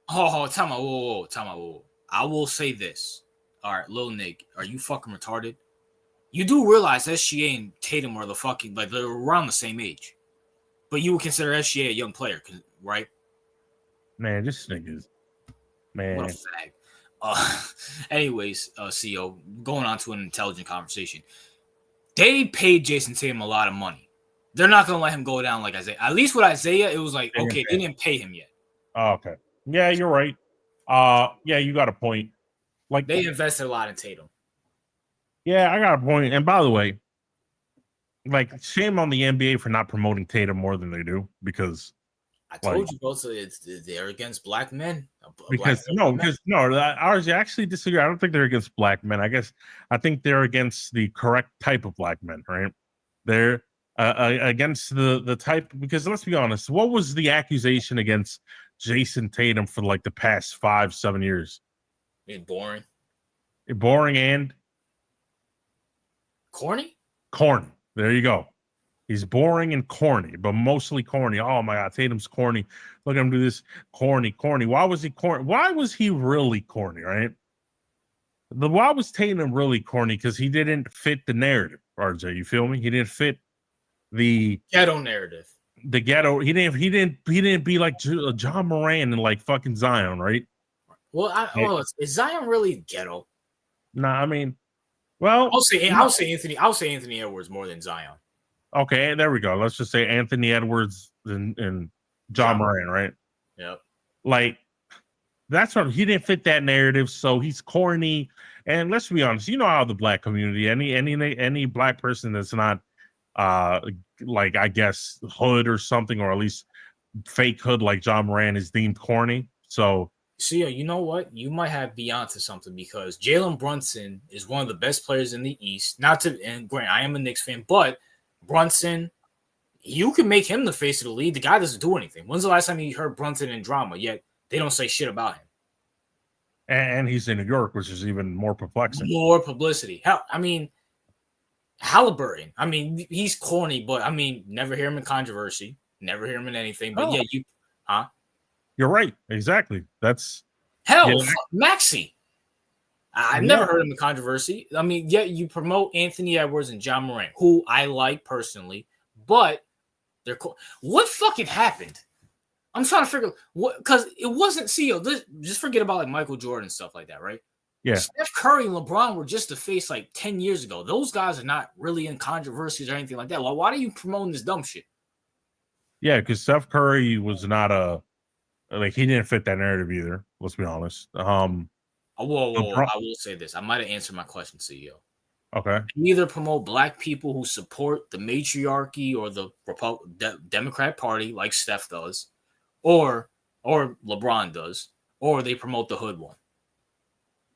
Time out. Whoa. I will say this. All right, Lil Nig, are you fucking retarded? You do realize SGA and Tatum are they're around the same age, but you would consider SGA a young player, right? Man, this nigga is, man. What a fag. Anyways, CEO, going on to an intelligent conversation. They paid Jason Tatum a lot of money. They're not going to let him go down like Isaiah. At least with Isaiah, it was like, okay, they didn't pay him yet. Oh, okay. Yeah, you're right. Yeah, you got a point. Like, they invested a lot in Tatum. Yeah, I got a point. And by the way, like, shame on the NBA for not promoting Tatum more than they do, because I told you, bro. So they're against black men. Because ours actually disagree. I don't think they're against black men. I think they're against the correct type of black men, right? They're against the type, because let's be honest, what was the accusation against Jason Tatum for like the past 5-7 years? Being boring. Boring and corny. There you go. He's boring and corny, but mostly corny. Oh my God, Tatum's corny. Look at him do this. Corny. Why was he corny? Why was he really corny, right? Why was Tatum really corny? Because he didn't fit the narrative, RJ. You feel me? He didn't fit the ghetto narrative. The ghetto. He didn't be like John Moran and like fucking Zion, right? Well, is Zion really ghetto? Nah, I mean, well, I'll say Anthony Edwards more than Zion. Okay, there we go. Let's just say Anthony Edwards and John Moran, right? Yep. Like, that's what he didn't fit that narrative, so he's corny. And let's be honest, you know how the black community, any black person that's not like, I guess, hood or something, or at least fake hood like John Moran, is deemed corny. So you know what? You might have beyond to something, because Jalen Brunson is one of the best players in the East. And granted, I am a Knicks fan, but Brunson, you can make him the face of the league. The guy doesn't do anything. When's the last time you heard Brunson in drama? Yet they don't say shit about him. And he's in New York, which is even more perplexing. More publicity. Hell, I mean, Halliburton. I mean, he's corny, but I mean, never hear him in controversy. Never hear him in anything. But You're right. Exactly. That's Maxey. I've never heard him in controversy. I mean, yet you promote Anthony Edwards and John Moran, who I like personally, but they're cool. What fucking happened? I'm trying to figure what, because it wasn't CEO. Just forget about like Michael Jordan and stuff like that, right? Yeah. Steph Curry and LeBron were just the face like 10 years ago. Those guys are not really in controversies or anything like that. Well, why are you promoting this dumb shit? Yeah, because Steph Curry was not he didn't fit that narrative either. Let's be honest. Whoa. I will say this. I might have answered my question, CEO. Okay. Either promote black people who support the matriarchy or the Democrat Party, like Steph does, or LeBron does, or they promote the hood one.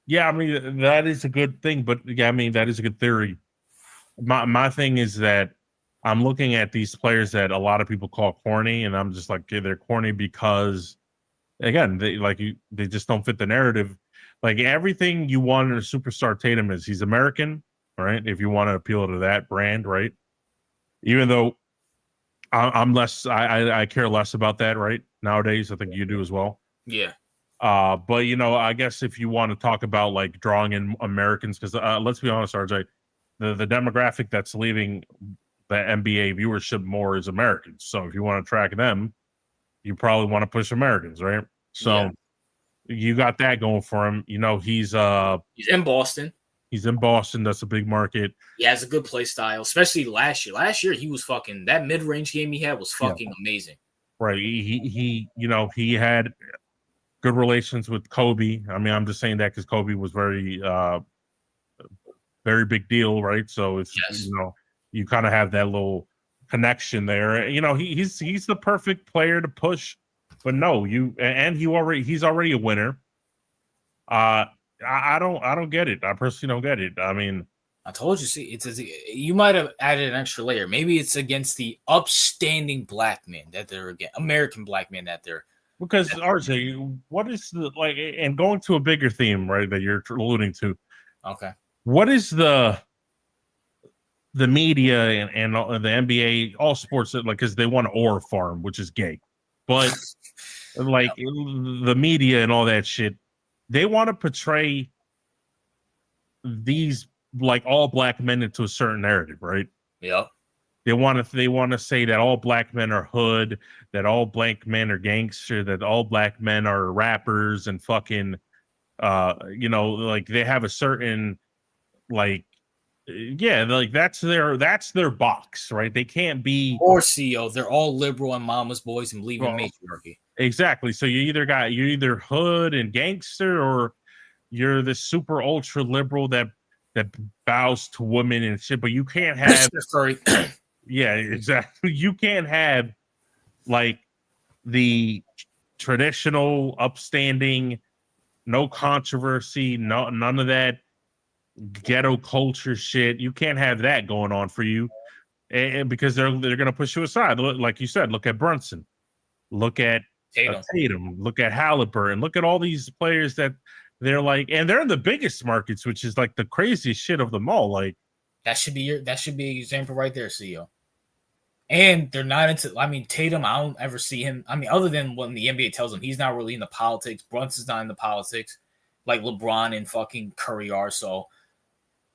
Yeah, I mean, that is a good thing, but yeah, I mean, that is a good theory. My thing is that I'm looking at these players that a lot of people call corny, and I'm just like, okay, they're corny because, again, they just don't fit the narrative. Like, everything you want in a superstar Tatum is he's American, right? If you want to appeal to that brand, right? Even though I care less about that, right? Nowadays, I think you do as well. Yeah. But I guess if you want to talk about like drawing in Americans, because let's be honest, RJ, the demographic that's leaving the NBA viewership more is Americans. So if you want to track them, you probably want to push Americans, right? So you got that going for him. He's in Boston. He's in Boston. That's a big market. He has a good play style, especially last year. Last year he was fucking, that mid-range game he had was fucking amazing. Right. He had good relations with Kobe. I mean, I'm just saying that because Kobe was very big deal, right? So it's you kind of have that little connection there. He's the perfect player to push. But no, he's already a winner. I don't get it. I personally don't get it. I mean, I told you, you might have added an extra layer. Maybe it's against the upstanding black men that they're against, American black men that they're. Because RJ, what is and going to a bigger theme, right, that you're alluding to? Okay. What is the media and the NBA, all sports, because they want to ore farm, which is gay, but the media and all that shit, they want to portray these all black men into a certain narrative, right? Yeah. They want to say that all black men are hood, that all black men are gangster, that all black men are rappers and fucking, they have a certain that's their box, right? They can't be or CEO. They're all liberal and mama's boys and believe in matriarchy. Exactly. So you're either hood and gangster, or you're the super ultra liberal that bows to women and shit. But you can't have. Sorry. Yeah, exactly. You can't have the traditional, upstanding, no controversy, none of that ghetto culture shit. You can't have that going on for you, and because they're going to push you aside. Like you said, look at Brunson, look at Tatum, look at Halliburton, look at all these players that they're like, and they're in the biggest markets, which is like the craziest shit of them all. Like that should be an example right there, CEO. And they're not into. I mean, Tatum, I don't ever see him. I mean, other than when the NBA tells him he's not really into politics. Brunson's not into politics, like LeBron and fucking Curry are. So,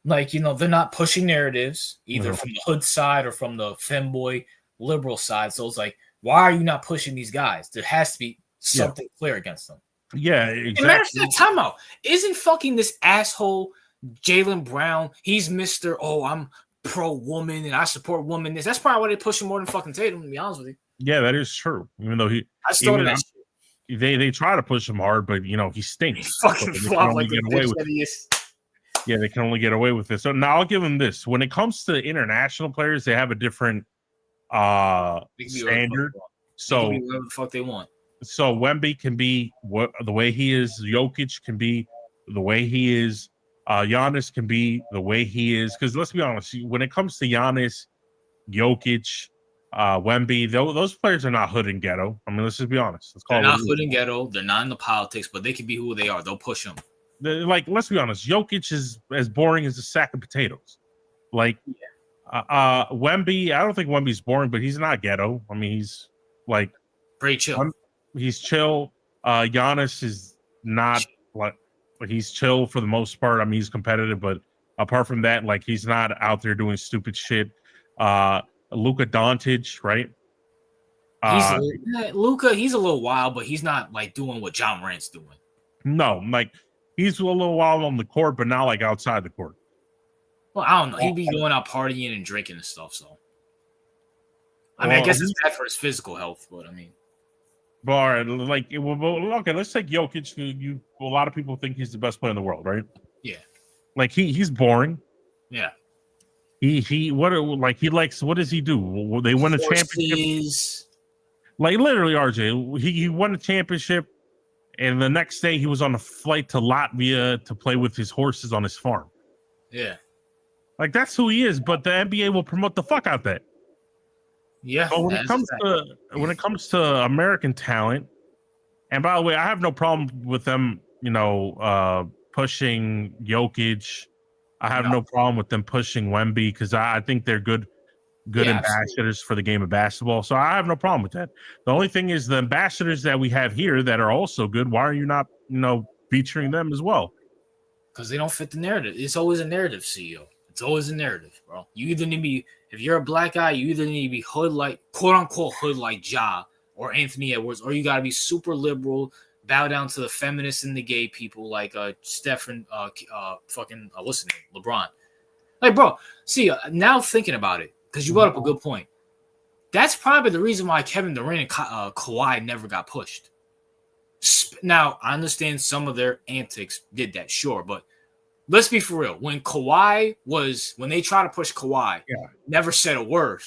like, they're not pushing narratives either from the hood side or from the femboy liberal side. So it's like, why are you not pushing these guys? There has to be something clear against them. Yeah, exactly. And matter of fact, time out. Isn't fucking this asshole Jaylen Brown? He's Mr. Oh, I'm pro-woman and I support women. That's probably why they push him more than fucking Tatum, to be honest with you. Yeah, that is true. Even though I started that shit. They try to push him hard, but he stinks. He fucking flop like the bitch that he is. Yeah, they can only get away with this. So now I'll give them this. When it comes to international players, they have a different standard. So whatever the fuck they want. So Wemby can be the way he is. Jokic can be the way he is. Giannis can be the way he is. Because let's be honest, when it comes to Giannis, Jokic, Wemby, those players are not hood and ghetto. I mean, let's just be honest. They're not hood and ghetto. They're not in the politics, but they can be who they are. They'll push them. Let's be honest. Jokic is as boring as a sack of potatoes. Wemby, I don't think Wemby's boring, but he's not ghetto. I mean, he's like pretty chill. He's chill. Giannis is not he's chill for the most part. I mean, he's competitive, but apart from that, he's not out there doing stupid shit. Luka Doncic, right? Luka, he's a little wild, but he's not doing what John Morant's doing. No, he's a little wild on the court, but not outside the court. Well, I don't know. He'd be going out partying and drinking and stuff. So, I guess it's bad for his physical health, but I mean. But okay, let's take Jokic. A lot of people think he's the best player in the world, right? Yeah. He's boring. Yeah. He likes, what does he do? They win a championship. Literally, RJ, he won a championship, and the next day he was on a flight to Latvia to play with his horses on his farm. Yeah. That's who he is, but the NBA will promote the fuck out that. Yeah. But when it comes to American talent, and by the way, I have no problem with them, pushing Jokic. I have no problem with them pushing Wemby because I think they're good ambassadors for the game of basketball. So I have no problem with that. The only thing is the ambassadors that we have here that are also good. Why are you not, featuring them as well? Because they don't fit the narrative. It's always a narrative, CEO. It's always a narrative, bro. You either need to be, if you're a black guy, you either need to be hood quote unquote hood like Ja or Anthony Edwards, or you got to be super liberal, bow down to the feminists and the gay people like Stephen, what's his name, LeBron. Bro, see, now thinking about it, because you brought up a good point. That's probably the reason why Kevin Durant and Kawhi never got pushed. Now, I understand some of their antics did that, sure, but let's be for real. When they try to push Kawhi, never said a word.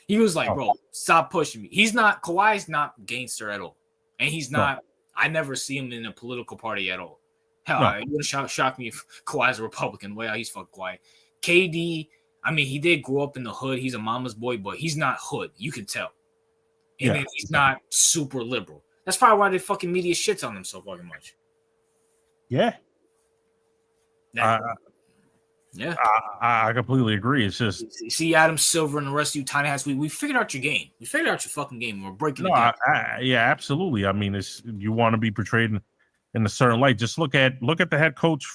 He was like, bro, stop pushing me. Kawhi's not gangster at all. And he's not, I never see him in a political party at all. Hell, it would shock me if Kawhi's a Republican. Well, he's fucking quiet. KD, I mean, he did grow up in the hood. He's a mama's boy, but he's not hood. You can tell. And then he's not super liberal. That's probably why the fucking media shits on him so fucking much. Yeah. Yeah. I completely agree. It's just you see Adam Silver and the rest of you tiny hats. We figured out your game. We figured out your fucking game. We're breaking it down. Yeah, absolutely. I mean, you want to be portrayed in a certain light. Just look at the head coach.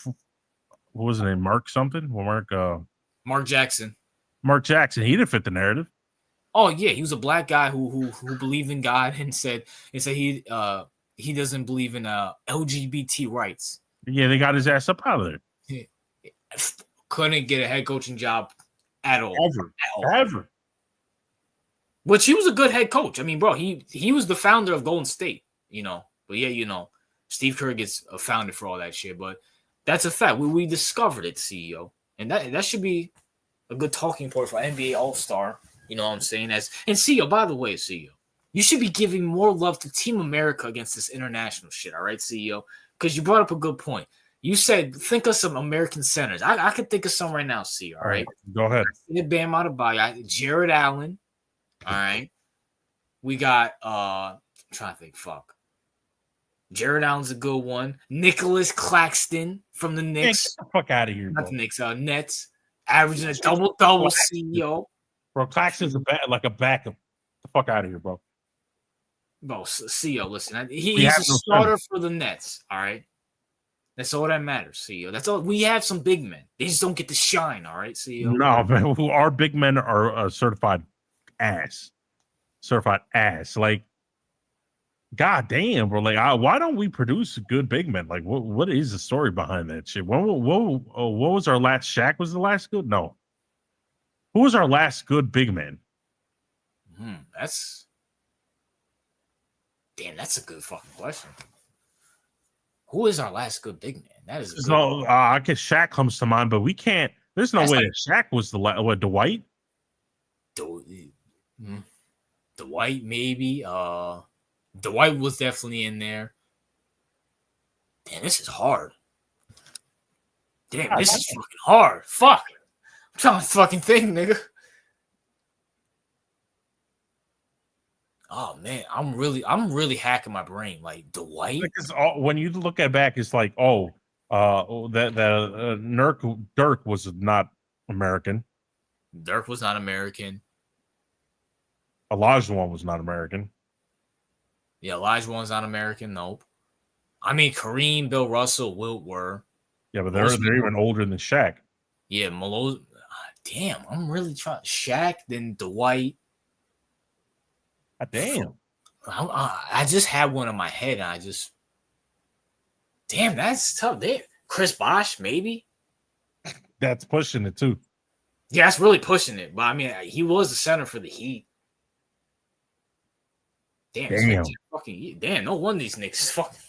What was his name? Mark something? Mark Jackson. Mark Jackson. He didn't fit the narrative. Oh yeah, he was a black guy who believed in God and said he doesn't believe in LGBT rights. Yeah, they got his ass up out of there. Couldn't get a head coaching job at all. Ever. Which he was a good head coach. I mean, bro, he was the founder of Golden State, But yeah, Steve Kerr gets founded for all that shit. But that's a fact. We discovered it, CEO. And that should be a good talking point for NBA All-Star. You know what I'm saying? And CEO, by the way, CEO, You should be giving more love to Team America against this international shit, all right, CEO? Because you brought up a good point. You said, think of some American centers. I could think of some right now, CEO, all right? Go ahead. Bam Adebayo, Jared Allen, all right? We got, I'm trying to think, Jared Allen's a good one. Nicholas Claxton from the Knicks. Get the fuck out of here, Not bro. the Knicks, Nets. Averaging a double-double, CEO. Bro, Claxton's like a backup. Get the fuck out of here, bro. Bro, CEO, listen. He's a starter for the Nets, all right? That's all that matters, CEO. That's all. We have some big men. They just don't get to shine, all right, CEO? No, man. Our big men are certified ass. Certified ass. Like, god damn, bro. Like, why don't we produce good big men? Like, what is the story behind that shit? What was our last? Shaq was the last good? No. Who was our last good big man? That's a good fucking question. Who is our last good big man? That is I guess Shaq comes to mind, but we can't. There's no way that Shaq was the last. What, Dwight? Dwight, maybe. Dwight was definitely in there. Damn, this is hard. Damn, this is fucking hard. Fuck. I'm trying to fucking think, nigga. Oh man, I'm really hacking my brain. Like Dwight. Because when you look at back, it's like, Dirk was not American. Dirk was not American. Olajuwon was not American. Yeah, Olajuwon's not American. Nope. I mean, Kareem, Bill Russell, Wilt were. Yeah, but they're even older than Shaq. Yeah, damn, I'm really trying. Shaq, then Dwight. Damn. I just had one in my head, and damn, that's tough. There, Chris Bosh, maybe. That's pushing it too. Yeah, that's really pushing it. But I mean, he was the center for the Heat. Damn. No wonder these Knicks fucking.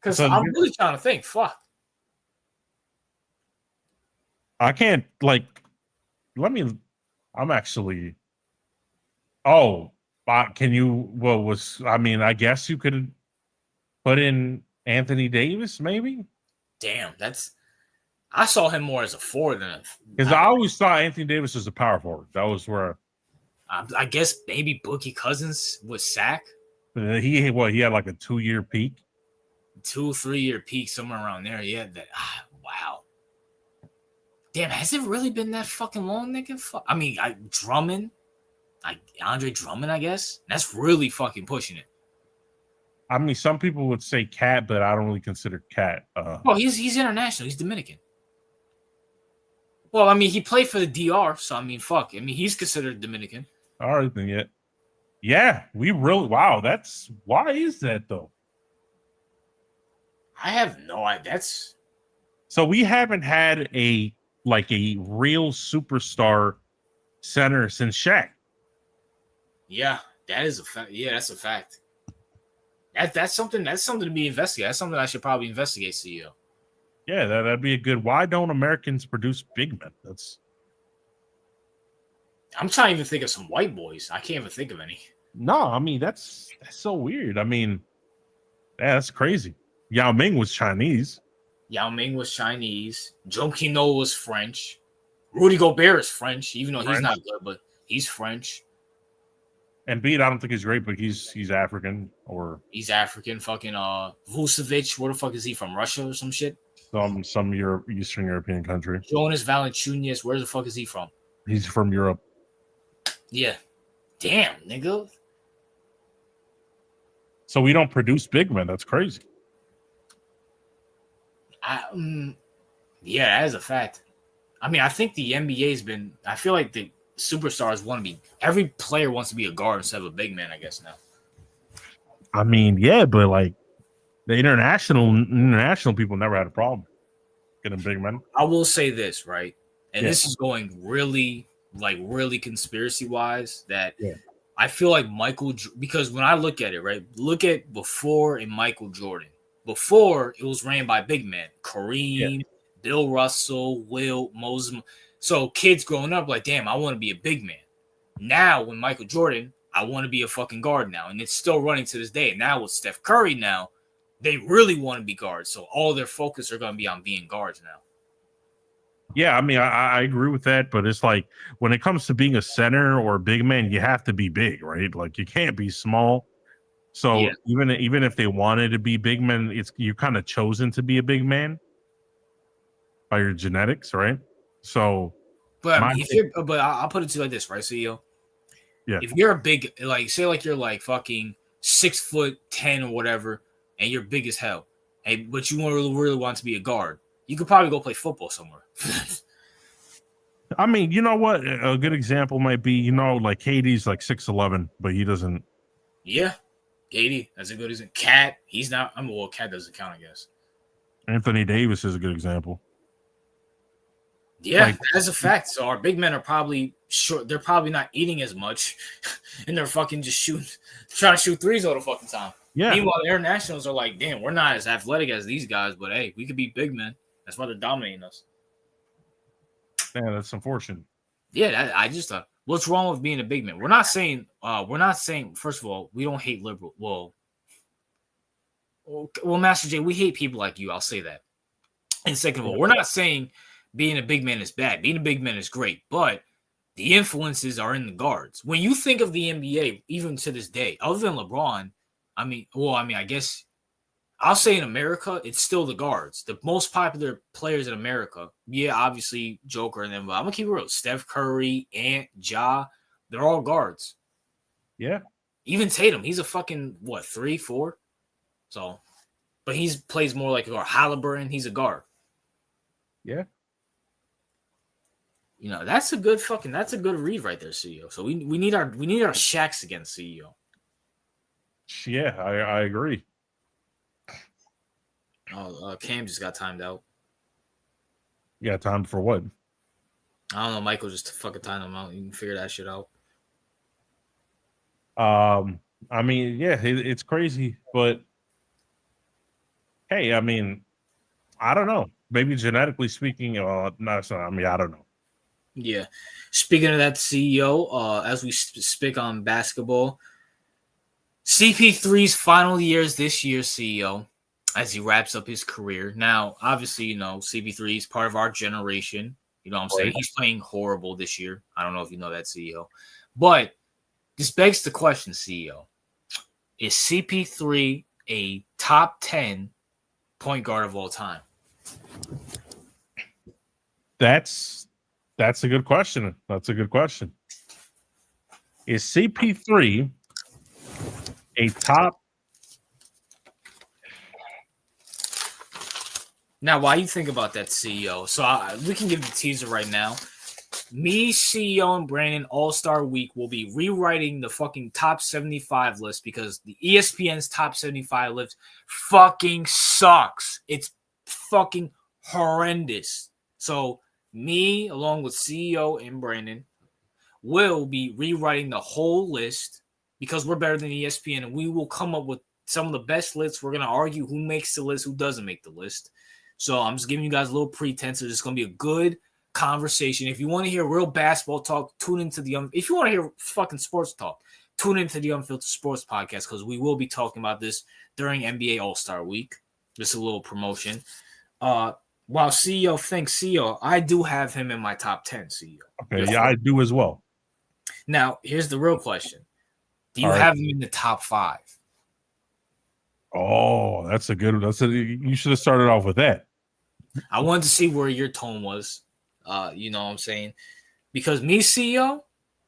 Because I'm really trying to think. Fuck. I can't I'm actually. Can you? I guess you could put in Anthony Davis, maybe. Damn, I saw him more as a forward than because I always thought Anthony Davis was a power forward. That was where. I guess maybe Boogie Cousins was Sack. He had like a 2-year peak. 2-3 year peak, somewhere around there. Yeah, wow. Damn, has it really been that fucking long, nigga? I mean, Drummond, Andre Drummond, I guess. That's really fucking pushing it. I mean, some people would say Cat, but I don't really consider Cat. Well, he's international. He's Dominican. Well, I mean, he played for the DR, so I mean, fuck. I mean, he's considered Dominican. All right, then, yeah. We really why is that though? I have no idea. So we haven't had a real superstar center since Shaq. Yeah, that is a fact. Yeah, that's a fact. That's something to be investigated. That's something I should probably investigate, CEO. Yeah, that'd be a good. Why don't Americans produce big men? I'm trying to even think of some white boys. I can't even think of any. No, I mean that's so weird. I mean, that's crazy. Yao Ming was Chinese. Joakim Noah was French. Rudy Gobert is French, even though he's not good, but he's French. And Embiid, I don't think he's great, but he's African or he's African. Fucking Vucevic, where the fuck is he from? Russia or some shit? Some Eastern European country. Jonas Valanciunas, where the fuck is he from? He's from Europe. Yeah. Damn, nigga. So we don't produce big men. That's crazy. Yeah, that is a fact. I mean, I think the NBA's been. I feel like the superstars want to be. Every player wants to be a guard instead of a big man. I guess now. I mean, yeah, but like the international people never had a problem getting big men. I will say this, right, and this is going really conspiracy wise. That I feel like because when I look at it, right, look at before and Michael Jordan. Before, it was ran by big men. Kareem, Bill Russell, Wilt, Moses. So kids growing up like, damn, I want to be a big man. Now, when Michael Jordan, I want to be a fucking guard now. And it's still running to this day. And now with Steph Curry now, they really want to be guards. So all their focus are going to be on being guards now. Yeah, I mean, I agree with that, but it's like when it comes to being a center or a big man, you have to be big, right? Like you can't be small. So Yeah. even if they wanted to be big men, you're kind of chosen to be a big man by your genetics, right? So, But I mean, I'll put it to you like this, right, CEO? Yeah. If you're a big, like, say, like you're like fucking 6'10" or whatever, and you're big as hell, but you really want to be a guard, you could probably go play football somewhere. I mean, you know what? A good example might be, like KD's like 6'11", but he doesn't. Yeah, KD, that's a good example. Cat, he's not. Well, Cat doesn't count, I guess. Anthony Davis is a good example. Yeah, that's a fact. So our big men are probably short. They're probably not eating as much, and they're fucking just trying to shoot threes all the fucking time. Yeah. Meanwhile, the internationals are like, damn, we're not as athletic as these guys, but hey, we could be big men. That's why they're dominating us. Yeah, that's unfortunate. Yeah, I just thought, what's wrong with being a big man? We're not saying. First of all, we don't hate liberal. Well, Master J, we hate people like you. I'll say that. And second of all, we're not saying being a big man is bad. Being a big man is great, but the influences are in the guards. When you think of the NBA, even to this day, other than LeBron, I guess I'll say in America, it's still the guards. The most popular players in America, yeah, obviously Joker and them, but I'm going to keep it real. Steph Curry, Ant, Ja, they're all guards. Yeah. Even Tatum, he's a fucking, 3, 4? So, but he plays more like a guard. Halliburton, he's a guard. Yeah. That's a good read right there, CEO. So we need our Shaqs again, CEO. Yeah, I agree. Oh, Cam just got timed out. Yeah, timed for what? I don't know. Michael just fucking timed him out. You can figure that shit out. I mean, yeah, it's crazy, but hey, I mean, I don't know. Maybe genetically speaking, I don't know. Yeah. Speaking of that, CEO, as we speak on basketball, CP3's final years this year, CEO, as he wraps up his career. Now, obviously, CP3 is part of our generation. You know what I'm saying? He's playing horrible this year. I don't know if you know that, CEO. But this begs the question, CEO. Is CP3 a top 10 point guard of all time? That's a good question. That's a good question. Is CP3 a top? Now, while you think about that, CEO, so we can give the teaser right now. Me, CEO, and Brandon All-Star Week will be rewriting the fucking top 75 list because the ESPN's top 75 list fucking sucks. It's fucking horrendous. So me, along with CEO and Brandon, will be rewriting the whole list because we're better than ESPN, and we will come up with some of the best lists. We're going to argue who makes the list, who doesn't make the list. So I'm just giving you guys a little pretense. It's going to be a good conversation. If you want to hear real basketball talk, tune into if you want to hear fucking sports talk, tune into the Unfiltered Sports Podcast because we will be talking about this during NBA All-Star Week. Just a little promotion. While CEO thinks CEO, I do have him in my top 10, CEO. Okay, yeah, I do as well. Now, here's the real question. Do you have him in the top 5? Oh, you should have started off with that. I wanted to see where your tone was. You know what I'm saying? Because me, CEO,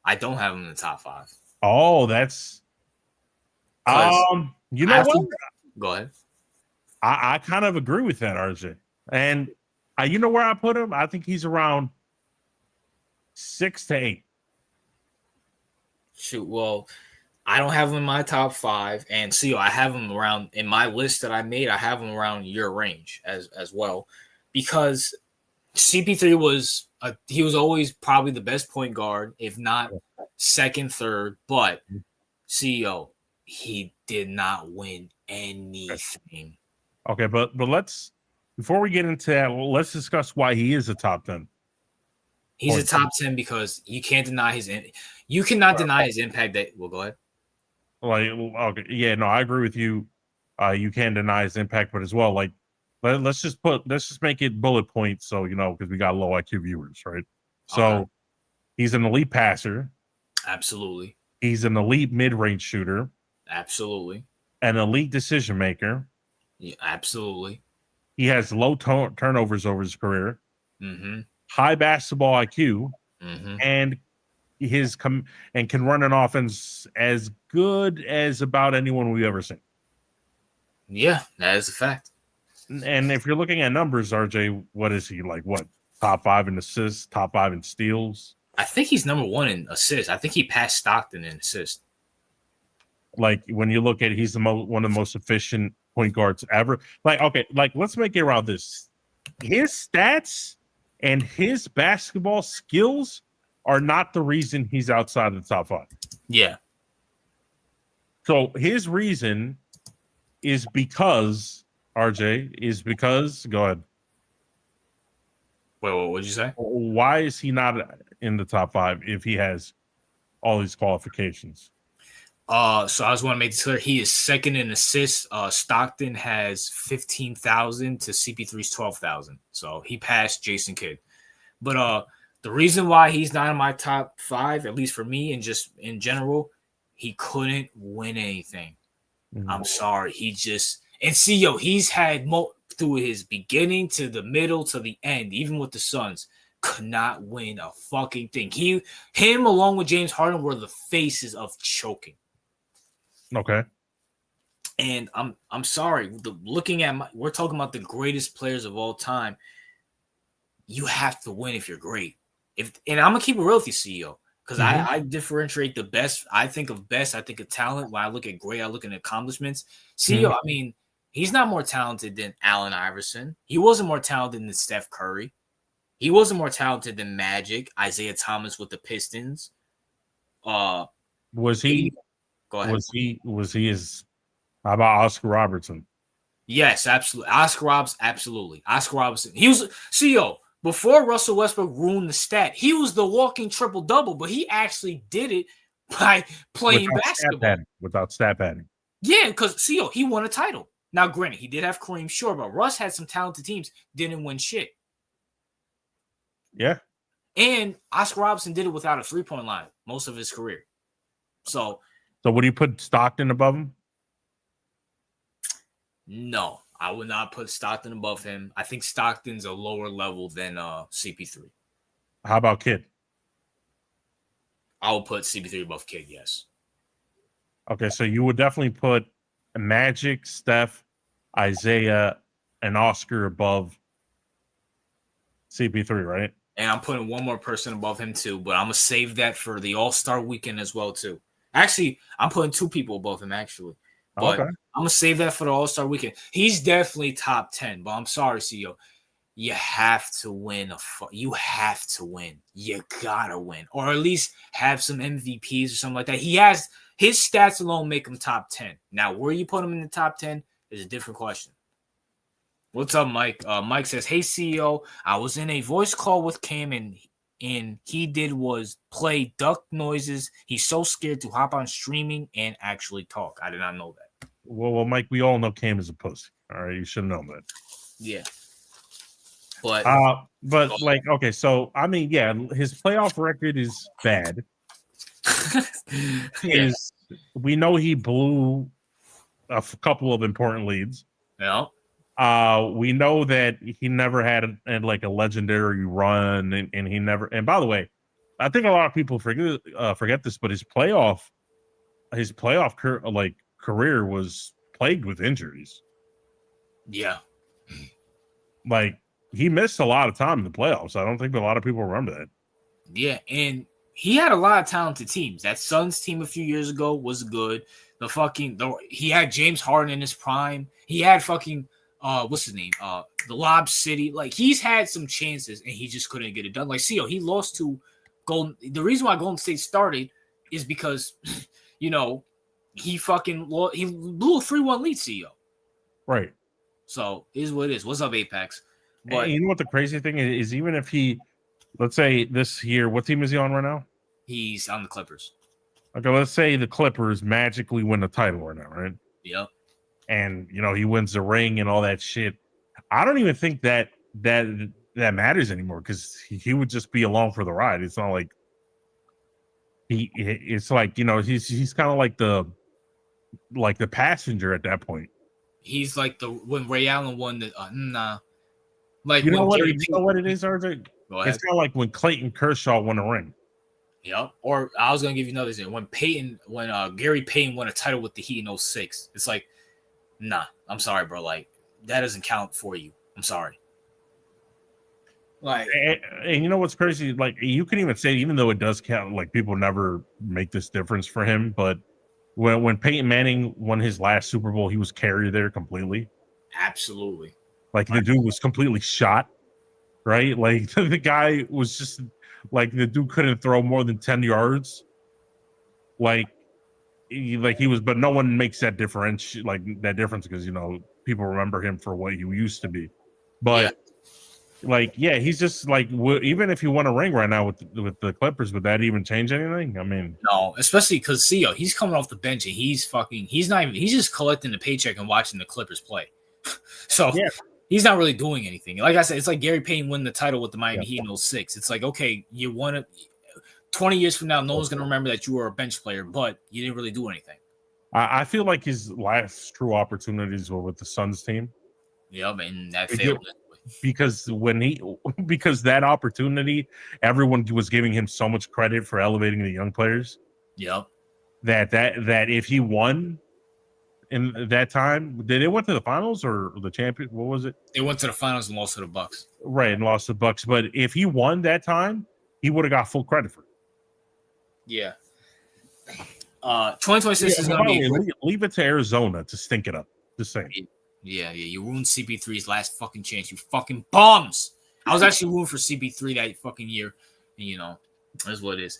I don't have him in the top 5. Oh, that's you know what? Go ahead. I kind of agree with that, RJ. And you know where I put him? I think he's around 6 to 8. Shoot, well, I don't have him in my top 5, and CEO, I have him around in my list that I made. I have him around your range as well, because CP3 was always probably the best point guard, if not second, third. But CEO, he did not win anything. Okay, but before we get into that, let's discuss why he is a top 10. He's a top 10 because you can't deny you cannot deny his impact. Go ahead. Like, okay, yeah, no, I agree with you. You can't deny his impact, but as well, like, let's just make it bullet points, so because we got low IQ viewers, right? So he's an elite passer. Absolutely. He's an elite mid-range shooter. Absolutely. An elite decision maker. Yeah, absolutely. He has low turnovers over his career. Mm-hmm. High basketball IQ. Mm-hmm. And and can run an offense as good as about anyone we've ever seen. Yeah, that is a fact. And if you're looking at numbers, RJ, what is he like? What, top 5 in assists, top 5 in steals? I think he's number 1 in assists. I think he passed Stockton in assists. Like when you look at, he's one of the most efficient point guards ever. Like, okay, like let's make it around this. His stats and his basketball skills are not the reason he's outside of the top 5. Yeah. So his reason is because, RJ, go ahead. Wait, what would you say? Why is he not in the top 5 if he has all these qualifications? So I just want to make this clear. He is second in assists. Stockton has 15,000 to CP3's 12,000. So he passed Jason Kidd. But the reason why he's not in my top 5, at least for me and just in general, he couldn't win anything. Mm-hmm. I'm sorry. He's had through his beginning to the middle to the end, even with the Suns, could not win a fucking thing. Him along with James Harden were the faces of choking. Okay. And I'm sorry. We're talking about the greatest players of all time. You have to win if you're great. And I'm gonna keep it real with you, CEO, because I differentiate the best. I think of talent. When I look at great, I look at accomplishments. CEO, I mean, he's not more talented than Allen Iverson. He wasn't more talented than Steph Curry. He wasn't more talented than Magic, Isaiah Thomas with the Pistons. Was he? Go ahead. Was he as? How about Oscar Robertson? Yes, absolutely. Oscar Robertson. He was CEO before Russell Westbrook ruined the stat. He was the walking triple double, but he actually did it by playing basketball without stat padding. Yeah, because CEO, he won a title. Now, granted, he did have Kareem, sure, but Russ had some talented teams, didn't win shit. Yeah. And Oscar Robertson did it without a 3-point line most of his career. So would you put Stockton above him? No, I would not put Stockton above him. I think Stockton's a lower level than CP3. How about Kidd? I would put CP3 above Kidd, yes. Okay, so you would definitely put Magic, Steph, Isaiah, and Oscar above CP3, right? And I'm putting one more person above him too, but I'm going to save that for the All-Star weekend as well too. Actually, I'm putting 2 people above him actually. But I'm going to save that for the All-Star weekend. He's definitely top 10, but I'm sorry, CEO. You have to win. You have to win. You got to win. Or at least have some MVPs or something like that. His stats alone make him top 10. Now, where you put him in the top 10 is a different question. What's up, Mike? Mike says, hey, CEO, I was in a voice call with Cam and he did was play duck noises. He's so scared to hop on streaming and actually talk. I did not know that. Well, Mike, we all know Cam is a pussy. All right, you should know that. Yeah. But like, okay, so I mean, yeah, his playoff record is bad. Yeah. We know he blew a couple of important leads. Yeah. We know that he never had like a legendary run, and he never. And by the way, I think a lot of people forget this, but his playoff career was plagued with injuries. Yeah, like he missed a lot of time in the playoffs. I don't think a lot of people remember that. Yeah, and he had a lot of talented teams. That Suns team a few years ago was good. He had James Harden in his prime. He had what's his name? The Lob City. Like, he's had some chances and he just couldn't get it done. Like, CEO, he lost to Golden. The reason why Golden State started is because, he blew a 3-1 lead, CEO. Right. So, it is what it is. What's up, Apex? But you know what the crazy thing is even if he let's say this year, what team is he on right now? He's on the Clippers. Okay, let's say the Clippers magically win the title right now, right? Yep. And he wins the ring and all that shit. I don't even think that matters anymore because he would just be along for the ride. It's not like it's like he's kind of like the passenger at that point. He's like when Ray Allen won the like you know what Gary it is, RJ? It's kind of like when Clayton Kershaw won a ring. Yep. Or I was gonna give you another thing. When Gary Payton won a title with the Heat in 06, it's like, nah, I'm sorry, bro. Like that doesn't count for you. I'm sorry. Like, and you know what's crazy? Like you can even say, even though it does count, like people never make this difference for him, but when Peyton Manning won his last Super Bowl, he was carried there completely. Absolutely. Like the dude was completely shot, right? Like the guy was just like the dude couldn't throw more than 10 yards. Like he was, but no one makes that difference because people remember him for what he used to be. But he's just like, even if he won a ring right now with the Clippers, would that even change anything? I mean, no, especially because he's coming off the bench and he's just collecting the paycheck and watching the Clippers play. So he's not really doing anything. Like I said, it's like Gary Payton winning the title with the Miami Heat in 06. It's like, okay, you won it. 20 years from now, no one's going to remember that you were a bench player, but you didn't really do anything. I feel like his last true opportunities were with the Suns team. Yep, and that failed. Because because that opportunity, everyone was giving him so much credit for elevating the young players. Yep. That if he won in that time, did they went to the finals or the champion? What was it? They went to the finals and lost to the Bucks. Right, and lost to the Bucks. But if he won that time, he would have got full credit for it. Yeah. 2026 is going to be leave it to Arizona to stink it up. Just saying. Yeah. You ruined CP3's last fucking chance. You fucking bums. I was actually rooting for CP3 that fucking year. And, that's what it is.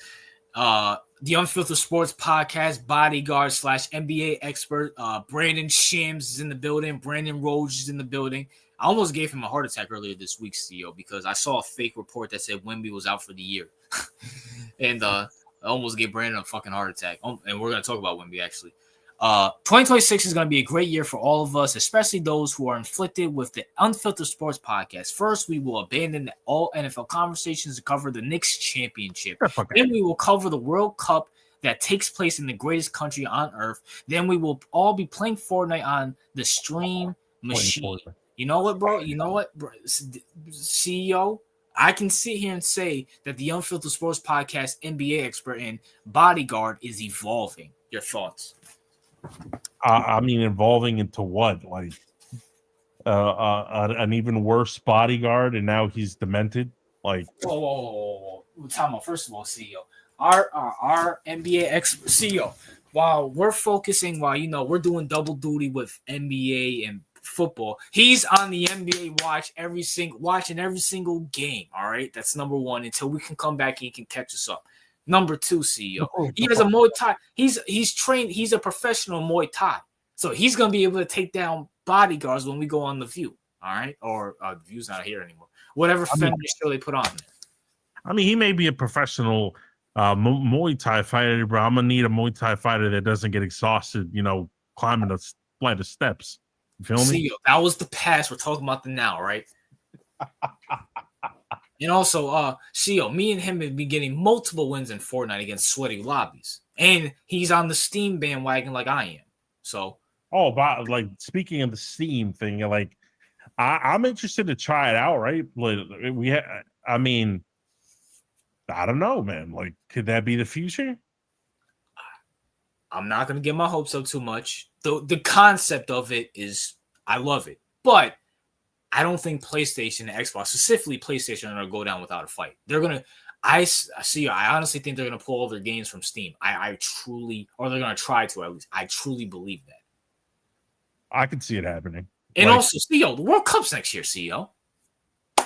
The Unfiltered Sports Podcast, bodyguard / NBA expert, Brandon Shams is in the building. Brandon Rhodes is in the building. I almost gave him a heart attack earlier this week, CEO, because I saw a fake report that said Wemby was out for the year. And I almost gave Brandon a fucking heart attack. And we're going to talk about Wemby, actually. 2026 is going to be a great year for all of us, especially those who are inflicted with the Unfiltered Sports Podcast. First, we will abandon all NFL conversations to cover the Knicks championship. Then we will cover the World Cup that takes place in the greatest country on earth. Then we will all be playing Fortnite on the stream machine. You know what, bro? CEO? I can sit here and say that the Unfiltered Sports Podcast NBA expert and bodyguard is evolving. Your thoughts? I mean, evolving into what? Like an even worse bodyguard, and now he's demented? Like, whoa. Time out. First of all, CEO, our NBA expert CEO, while we're we're doing double duty with NBA and football, he's on the NBA watching every single game. All right, that's number one. Until we can come back and he can catch us up. Number two, CEO, he has a Muay Thai. He's trained. He's a professional Muay Thai, so he's gonna be able to take down bodyguards when we go on The View. All right, or The View's not here anymore. Whatever feminist show they put on there. I mean, he may be a professional Muay Thai fighter, but I'm gonna need a Muay Thai fighter that doesn't get exhausted, climbing a flight of steps. You feel me? CEO, that was the past. We're talking about the now, right? And also, CEO, me and him have been getting multiple wins in Fortnite against sweaty lobbies. And he's on the Steam bandwagon like I am. So. Oh, but like speaking of the Steam thing, like I'm interested to try it out, right? I mean, I don't know, man. Like, could that be the future? I'm not going to get my hopes up too much. The concept of it is, I love it. But I don't think PlayStation and Xbox, specifically PlayStation, are going to go down without a fight. They're going to, I honestly think they're going to pull all their games from Steam. Or they're going to try to at least. I truly believe that. I can see it happening. And also, CEO, the World Cup's next year, CEO.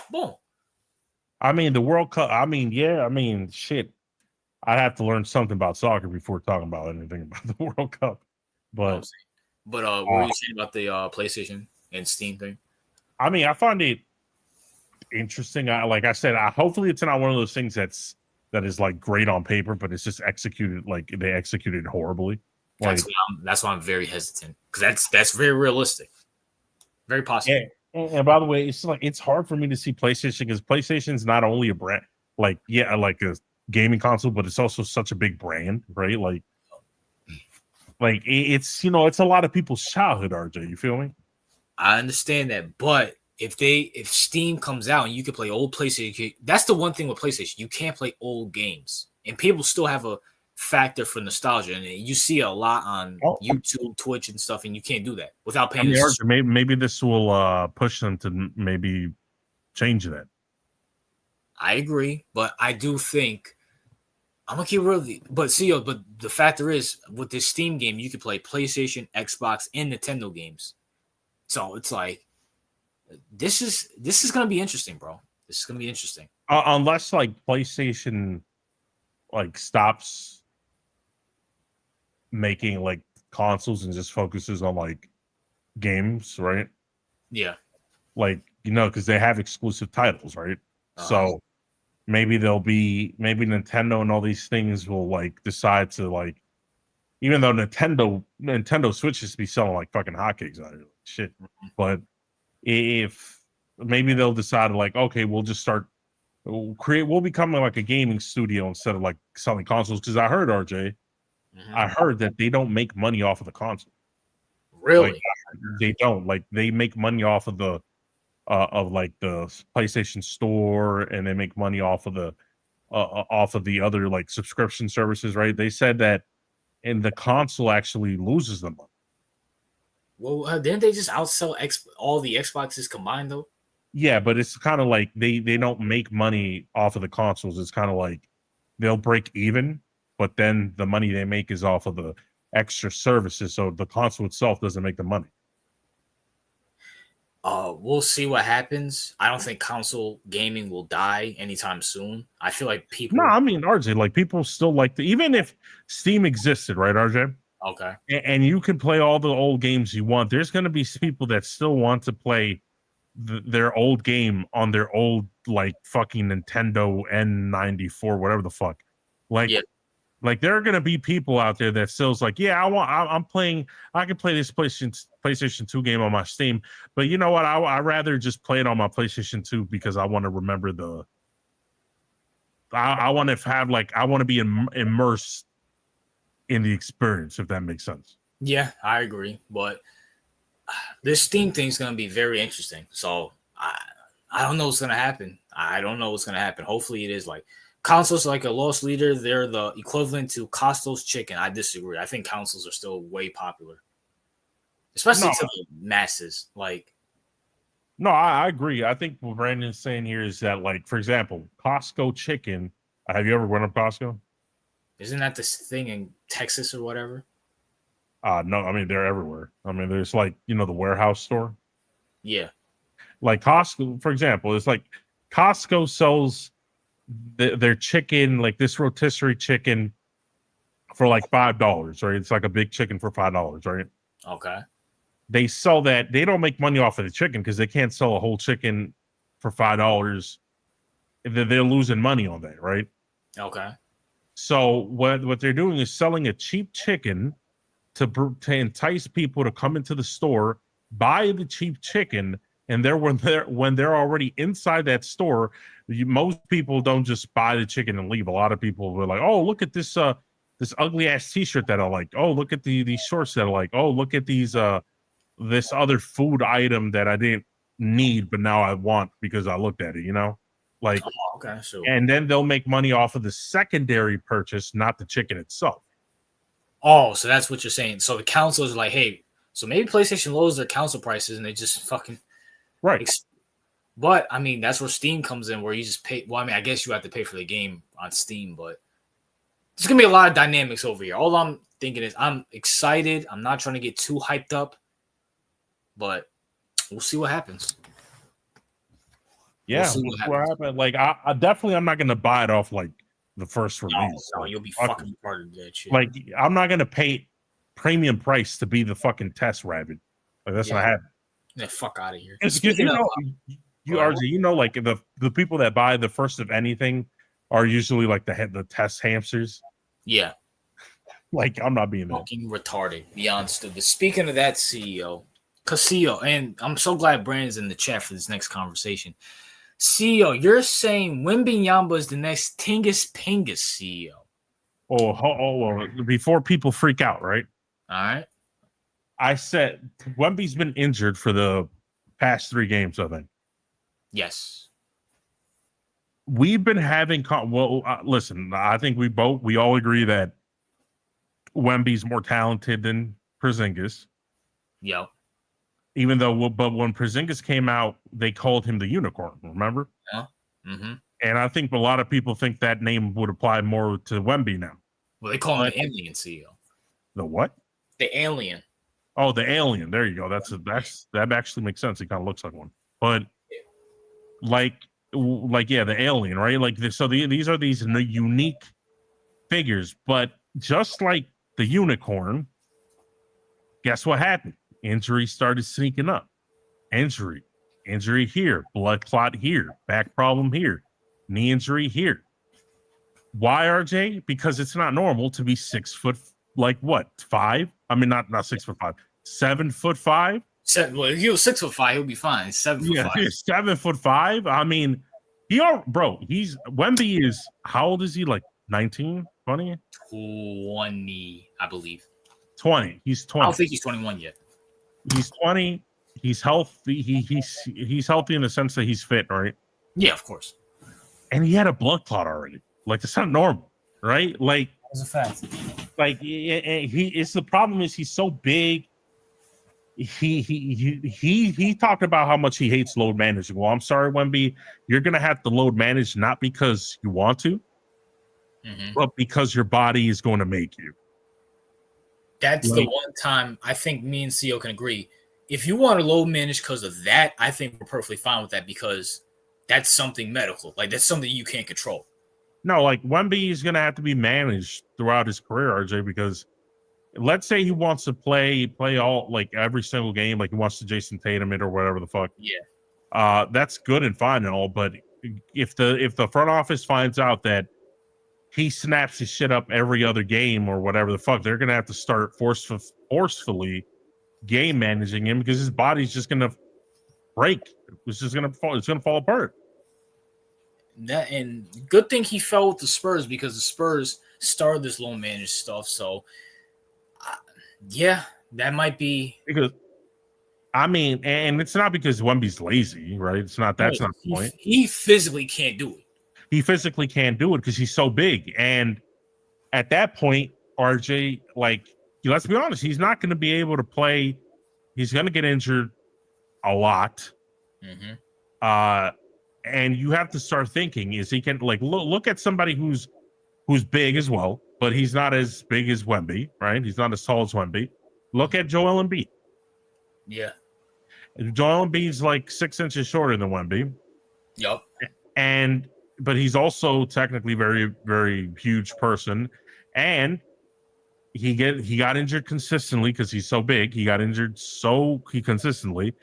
Boom. I mean, the World Cup, shit. I'd have to learn something about soccer before talking about anything about the World Cup. But what were you saying about the PlayStation and Steam thing? I mean, I find it interesting. Like I said, hopefully it's not one of those things that is like great on paper, but it's just executed like they executed horribly. That's why I'm very hesitant, because that's very realistic, very possible. And by the way, it's hard for me to see PlayStation, because PlayStation's not only a brand, like a gaming console, but it's also such a big brand, right? Like it's it's a lot of people's childhood. RJ, you feel me? I understand that, but if Steam comes out and you can play old PlayStation, that's the one thing with PlayStation, you can't play old games, and people still have a factor for nostalgia, and you see a lot on YouTube, Twitch, and stuff, and you can't do that without paying. Maybe this will push them to maybe change that. I agree, but I do think I'm gonna keep real. But the factor is, with this Steam game, you can play PlayStation, Xbox, and Nintendo games. So it's like this is gonna be interesting, bro. This is gonna be interesting. Unless like PlayStation like stops making like consoles and just focuses on like games, right? Yeah. Like, because they have exclusive titles, right? So maybe Nintendo and all these things will like decide to like, even though Nintendo Switches be selling like fucking hotcakes out of it, shit. But if maybe they'll decide like, okay, we'll become like a gaming studio instead of like selling consoles. Because I heard, RJ, I heard that they don't make money off of the console. Really? Like, they don't. Like, they make money off of the like the PlayStation Store, and they make money off of the other like subscription services, right? They said that, and the console actually loses them money. Well, didn't they just outsell all the Xboxes combined though? Yeah, but it's kind of like they don't make money off of the consoles. It's kind of like they'll break even, but then the money they make is off of the extra services. So the console itself doesn't make the money. We'll see what happens. I don't think console gaming will die anytime soon. I feel like people. No, I mean, RJ, like people still like even if Steam existed, right, RJ? Okay. And you can play all the old games you want. There's going to be people that still want to play their old game on their old like fucking Nintendo N94, whatever the fuck. Like, like there are going to be people out there that still's like, yeah, I can play this PlayStation 2 game on my Steam, but you know what? I rather just play it on my PlayStation 2 because I want to remember I want to be immersed in the experience, if that makes sense. Yeah, I agree, but this Steam thing is going to be very interesting. So I don't know what's going to happen. I don't know what's going to happen. Hopefully it is like consoles like a loss leader. They're the equivalent to Costco's chicken. I disagree. I think consoles are still way popular, especially to the masses. Like, no, I agree. I think what Brandon's saying here is that, like, for example, Costco chicken. Have you ever went up Costco? Isn't that this thing in Texas or whatever? No, I mean, they're everywhere. I mean, there's like, the warehouse store. Yeah. Like Costco, for example, it's like Costco sells their chicken, like this rotisserie chicken, for like $5, right? It's like a big chicken for $5, right? Okay. They sell that. They don't make money off of the chicken because they can't sell a whole chicken for $5. They're losing money on that, right? Okay. So what they're doing is selling a cheap chicken to entice people to come into the store, buy the cheap chicken, and when they're already inside that store, most people don't just buy the chicken and leave. A lot of people were like, "Oh, look at this this ugly ass T-shirt that I like. Oh, look at these shorts that I like. Oh, look at these this other food item that I didn't need, but now I want because I looked at it." Like, okay, so and then they'll make money off of the secondary purchase, not the chicken itself. Oh, so that's what you're saying. So the councils are like, hey, so maybe PlayStation lowers their console prices and they just fucking right. But I mean, that's where Steam comes in, where you just pay. Well, I mean, I guess you have to pay for the game on Steam, but there's gonna be a lot of dynamics over here. All I'm thinking is I'm excited. I'm not trying to get too hyped up, but we'll see what happens. Yeah, we'll see what happens. Like, I definitely, I'm not gonna buy it off like the first release. No, you'll be fucking part of that shit. Like, I'm not gonna pay premium price to be the fucking test rabbit. Like, that's not happening. Yeah, fuck out of here. RJ, like the people that buy the first of anything are usually like the test hamsters. Yeah. Like, I'm not being fucking retarded, beyond stupid. Speaking of that, CEO, and I'm so glad Brandon's in the chat for this next conversation. CEO, you're saying Wembanyama is the next Tingus Pingus, CEO. Well, before people freak out, right? All right. I said Wemby's been injured for the past 3 games, I think. Yes. We've been having listen, I think we all agree that Wemby's more talented than Porzingis. Yep. Even though, but when Porzingis came out, they called him the unicorn, remember? Yeah. Mm-hmm. And I think a lot of people think that name would apply more to Wemby now. Well, they call him the alien, CEO. The what? The alien. Oh, the alien. There you go. That actually makes sense. He kind of looks like one. But like yeah, the alien, right? Like these are these unique figures, but just like the unicorn, guess what happened? Injury started sneaking up. Injury here, blood clot here, back problem here, knee injury here. Why, RJ? Because it's not normal to be 6 foot, like what, 5? I mean, not 6'5", 7'5". Well, if he was 6'5", he'll be fine. 7'5". 7'5". I mean, Wemby is, how old is he? Like 19, 20? 20, I believe. 20. He's 20. I don't think he's 21 yet. He's 20. He's healthy. He's healthy in the sense that he's fit, right? Yeah, of course. And he had a blood clot already. Like, it's not normal, right? Like, that's a fact. Like, it's the problem is he's so big. He talked about how much he hates load managing. Well, I'm sorry, Wemby, you're gonna have to load manage not because you want to, but because your body is going to make you. That's the one time I think me and CEO can agree. If you want to load manage because of that, I think we're perfectly fine with that because that's something medical. Like, that's something you can't control. No, like, Wemby is going to have to be managed throughout his career, RJ, because let's say he wants to play all, like, every single game, like he wants to Jason Tatum it or whatever the fuck. Yeah. That's good and fine and all, but if the front office finds out that he snaps his shit up every other game or whatever the fuck, they're going to have to start forcefully game managing him because his body's just going to break. It's just going to fall. It's going to fall apart. That, and good thing he fell with the Spurs because the Spurs started this low managed stuff. So, yeah, that might be because I mean, and it's not because Wemby's lazy, right? It's not. That's not the point. He physically can't do it. He physically can't do it because he's so big. And at that point, RJ, like, let's be honest, he's not going to be able to play. He's going to get injured a lot. And you have to start thinking, is he can, like, look at somebody who's big as well, but he's not as big as Wemby, right? He's not as tall as Wemby. Look at Joel Embiid. Yeah. Joel Embiid's like 6 inches shorter than Wemby. Yep. But he's also technically very, very huge person. And he got injured consistently because he's so big. He got injured consistently.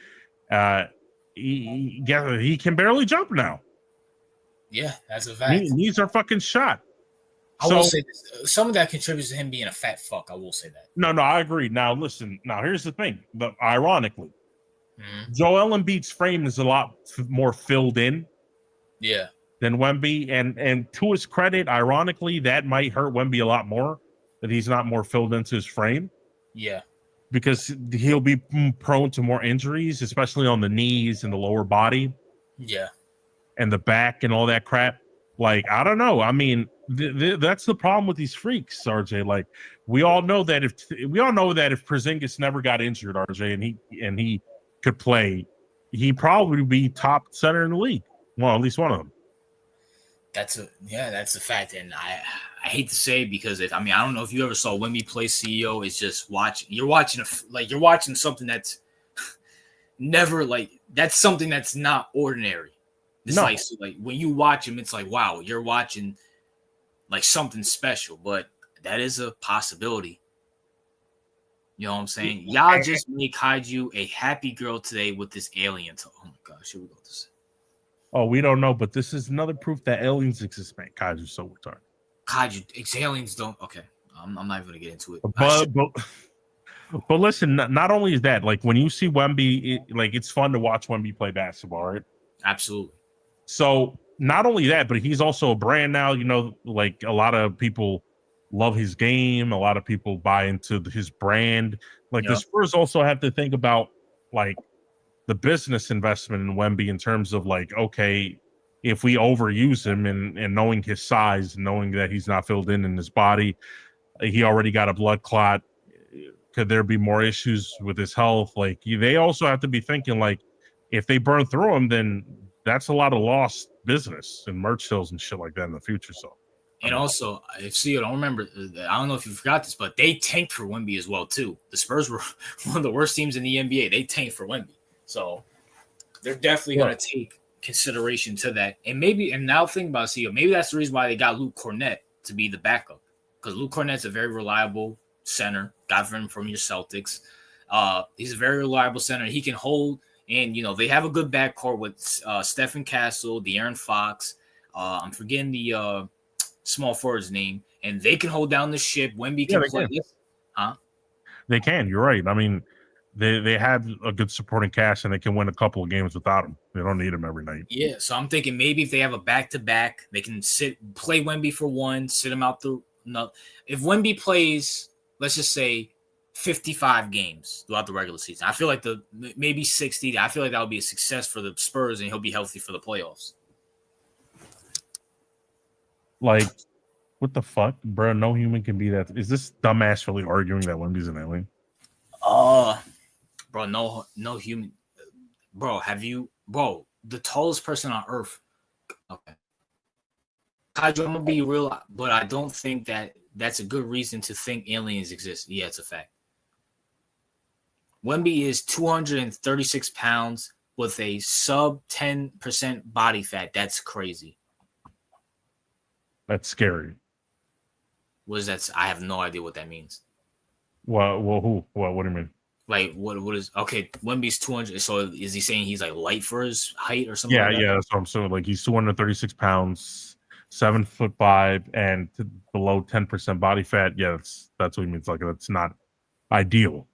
He can barely jump now. Yeah, that's a fact. Knees are fucking shot. I will say this. Some of that contributes to him being a fat fuck. I will say that. No, I agree. Now, listen. Now, here's the thing. But ironically, Joel Embiid's frame is a lot more filled in. Yeah. Than Wemby, and to his credit, ironically, that might hurt Wemby a lot more that he's not more filled into his frame. Yeah. Because he'll be prone to more injuries, especially on the knees and the lower body. Yeah. And the back and all that crap. Like, I don't know. I mean, that's the problem with these freaks, RJ. Like, we all know that if Porzingis never got injured, RJ, and he could play, he'd probably be top center in the league. Well, at least one of them. That's a fact, and I hate to say it because I don't know if you ever saw Wemby play CEO. It's just you're watching something that's never that's something that's not ordinary. It's no. like when you watch him, it's like, wow, you're watching like something special, but that is a possibility. You know what I'm saying? Y'all just made Kaiju a happy girl today with this alien. Oh my gosh, here we go. Oh, we don't know, but this is another proof that aliens exist, man. Kaju's so retarded. Kaiju, aliens don't. Okay, I'm not even gonna get into it. But listen, not only is that, like, when you see Wemby, it's fun to watch Wemby play basketball, right? Absolutely. So not only that, but he's also a brand now. You know, like a lot of people love his game. A lot of people buy into his brand. Like the Spurs also have to think about like the business investment in Wemby in terms of like, okay, if we overuse him and knowing his size, knowing that he's not filled in his body, he already got a blood clot. Could there be more issues with his health? Like they also have to be thinking like, if they burn through him, then that's a lot of lost business and merch sales and shit like that in the future. So, and also, if you don't remember, I don't know if you forgot this, but they tanked for Wemby as well too. The Spurs were one of the worst teams in the NBA. They tanked for Wemby, so they're definitely going to take consideration to that. And now think about CEO, maybe that's the reason why they got Luke Cornett to be the backup, because Luke Cornett's a very reliable center. Got him from your Celtics. He's a very reliable center. He can hold. And, they have a good backcourt with Stephen Castle, De'Aaron Fox. I'm forgetting the small forward's name. And they can hold down the ship. Wemby can play this. Huh? They can. You're right. I mean, they have a good supporting cast, and they can win a couple of games without him. They don't need him every night. Yeah, so I'm thinking maybe if they have a back-to-back, they can play Wemby for one, sit him out the – no. If Wemby plays, let's just say, 55 games throughout the regular season, I feel like maybe 60. I feel like that would be a success for the Spurs, and he'll be healthy for the playoffs. Like, what the fuck, bro? No human can be that. Is this dumbass really arguing that Wemby's an alien? Bro, no human. Bro, the tallest person on Earth. Okay. Kaiju, I'm gonna be real, but I don't think that's a good reason to think aliens exist. Yeah, it's a fact. Wemby is 236 pounds with a sub 10% body fat. That's crazy. That's scary. What is that? I have no idea what that means. Well, who? What do you mean? Like, what is okay? Wemby's 200. So is he saying he's like light for his height or something? Yeah, that's what I'm saying. Like he's 236 pounds, 7'5", and below 10% body fat. Yeah, that's what he means. Like that's not ideal.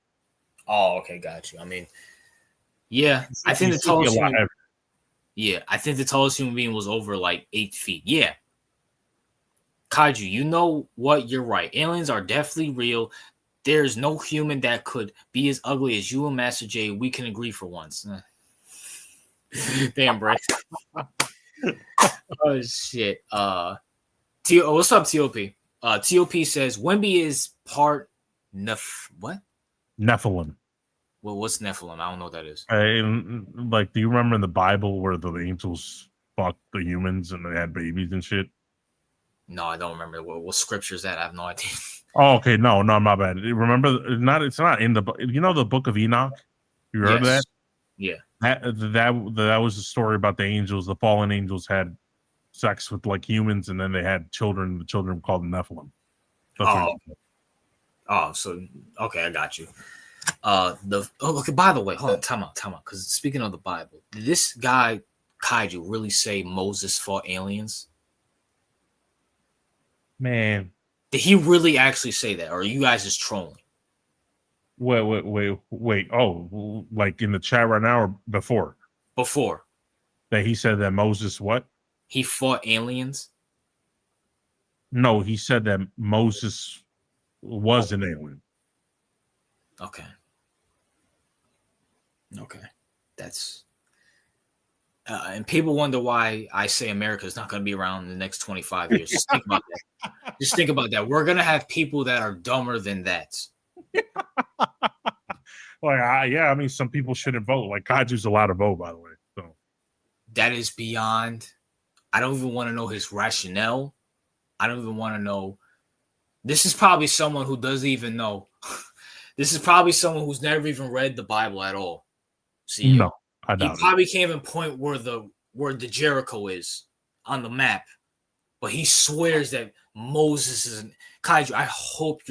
Oh, okay, got you. I mean, yeah, I think the tallest human. Yeah, I think the tallest human being was over like 8 feet. Yeah. Kaiju, you know what? You're right. Aliens are definitely real. There's no human that could be as ugly as you and Master J. We can agree for once. Damn, Bryce. Oh, shit. What's up, TOP? TOP says, Wemby is part what? Nephilim. Well, what's Nephilim? I don't know what that is. Like, do you remember in the Bible where the angels fucked the humans and they had babies and shit? No, I don't remember. What scripture is that? I have no idea. Oh, okay. No, my bad. Remember, it's not in the the book of Enoch. You heard of that? Yeah. That was a story about the angels. The fallen angels had sex with like humans, and then they had children. The children were called the Nephilim. So okay, I got you. Okay. By the way, hold on, time out. Because speaking of the Bible, did this guy Kaiju really say Moses fought aliens? Man, did he really actually say that, or are you guys just trolling? Wait. Oh, like in the chat right now or before? Before. That he said that Moses what? He fought aliens? No, he said that Moses was an alien. Okay. That's and people wonder why I say America is not going to be around in the next 25 years. Just think about that. Just think about that. We're going to have people that are dumber than that. I mean, some people shouldn't vote. Like Kaju's allowed to vote, by the way. So that is beyond. I don't even want to know his rationale. I don't even want to know. This is probably someone who doesn't even know. This is probably someone who's never even read the Bible at all. See, no, I doubt he probably can't even point where the Jericho is on the map, but he swears that Moses is Kaiju. I hope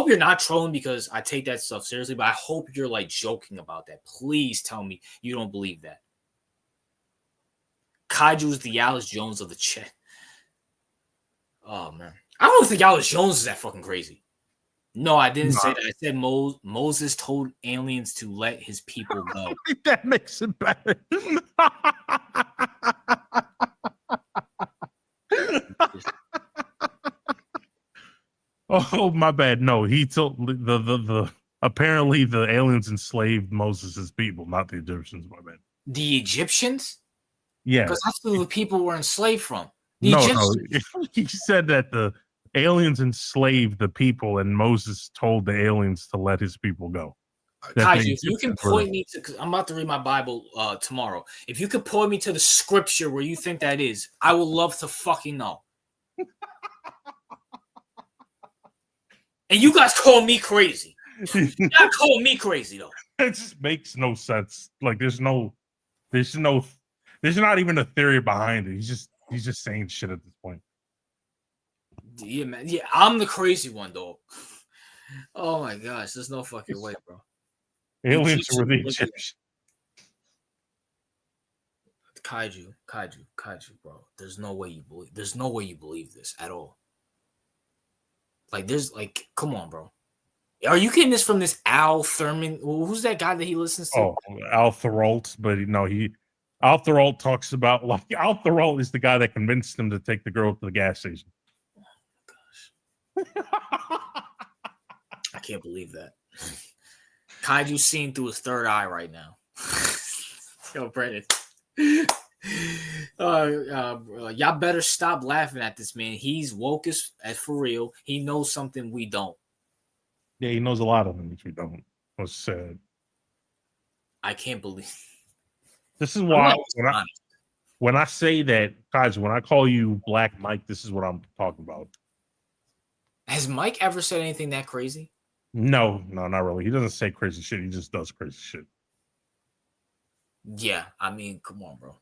you're not trolling because I take that stuff seriously, but I hope you're like joking about that. Please tell me you don't believe that. Kaiju's the Alice Jones of the chat. Oh man, I don't think Alice Jones is that fucking crazy. No, I didn't say that. I said Moses told aliens to let his people go. That makes it better. Oh, my bad. No, he told the apparently the aliens enslaved Moses' people, not the Egyptians. My bad. The Egyptians? Yeah, because that's who the people were enslaved from. No, he said that the aliens enslaved the people, and Moses told the aliens to let his people go. Kaiju, if you can point me to, because I'm about to read my Bible tomorrow. If you could point me to the scripture where you think that is, I would love to fucking know. And you guys call me crazy. You guys call me crazy though. It just makes no sense. Like there's not even a theory behind it. He's just saying shit at this point. Yeah, man. Yeah, I'm the crazy one though. Oh my gosh, there's no fucking way, bro. Aliens were the Egyptians. Kaiju, bro. There's no way you believe this at all. Come on, bro. Are you getting this from this Al Thurman? Who's that guy that he listens to? Oh, Al Thuralt, but Al Thuralt talks about Al Thuralt is the guy that convinced him to take the girl to the gas station. Oh my gosh. I can't believe that. Kaiju's seeing through his third eye right now. Yo, Brandon. Y'all better stop laughing at this man. He's woke as for real. He knows something we don't. Yeah, he knows a lot of things we don't. What's sad. I can't believe. This is why when I say that, guys, when I call you Black Mike, this is what I'm talking about. Has Mike ever said anything that crazy? No, not really. He doesn't say crazy shit. He just does crazy shit. Yeah, I mean, come on, bro.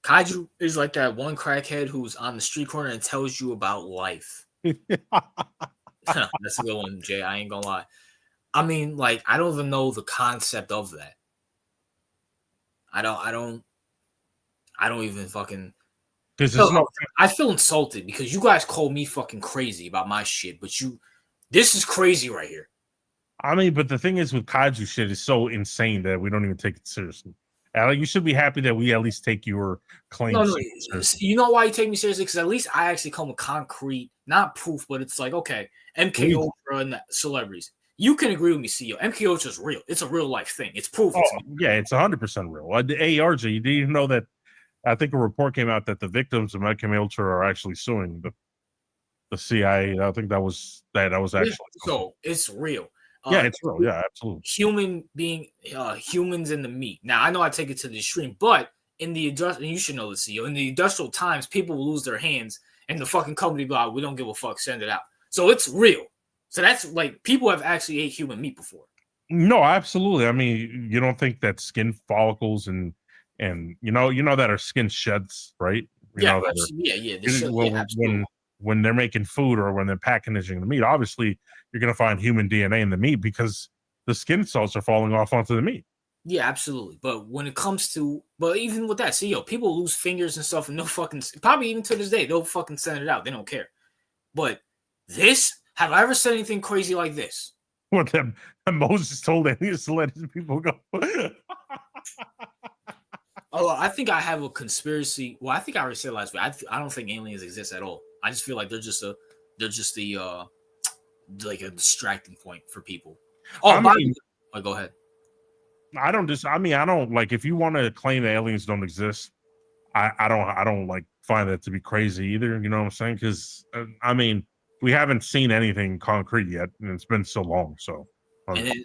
Kaiju is like that one crackhead who's on the street corner and tells you about life. That's a good one, Jay. I ain't gonna lie. I mean, like, I don't even know the concept of that. I don't even fucking. I feel insulted because you guys call me fucking crazy about my shit, but this is crazy right here. I mean, but the thing is with Kaiju shit is so insane that we don't even take it seriously. You should be happy that we at least take your claims. No. You know why you take me seriously? Because at least I actually come with concrete, not proof, but it's like, okay, MK Ultra and celebrities. You can agree with me, CEO. MK Ultra is real. It's a real life thing. It's proven. Yeah, it's 100% real. The ARJ, you didn't even know that. I think a report came out that the victims of MK Ultra are actually suing the CIA. I think that was actually. So it's real. Yeah, it's real. Yeah, absolutely. Humans in the meat. Now, I know I take it to the extreme, but in the industrial, you should know this, CEO. In the industrial times, people will lose their hands, and the fucking company be like, we don't give a fuck, send it out. So it's real. So that's like people have actually ate human meat before. No, absolutely. I mean, you don't think that skin follicles and you know that our skin sheds, right? Yeah. When they're making food or when they're packaging the meat, obviously you're going to find human DNA in the meat because the skin cells are falling off onto the meat. Yeah, absolutely. But when it comes to, even with that, CEO, people lose fingers and stuff, and no fucking, probably even to this day, they'll fucking send it out. They don't care. But have I ever said anything crazy like this? What Moses told aliens to let his people go. Oh, I think I have a conspiracy. Well, I think I already said last week. I don't think aliens exist at all. I just feel like they're just like a distracting point for people. Go ahead. I don't like if you want to claim that aliens don't exist. I don't like find that to be crazy either. You know what I'm saying? Because we haven't seen anything concrete yet, and it's been so long. So, and then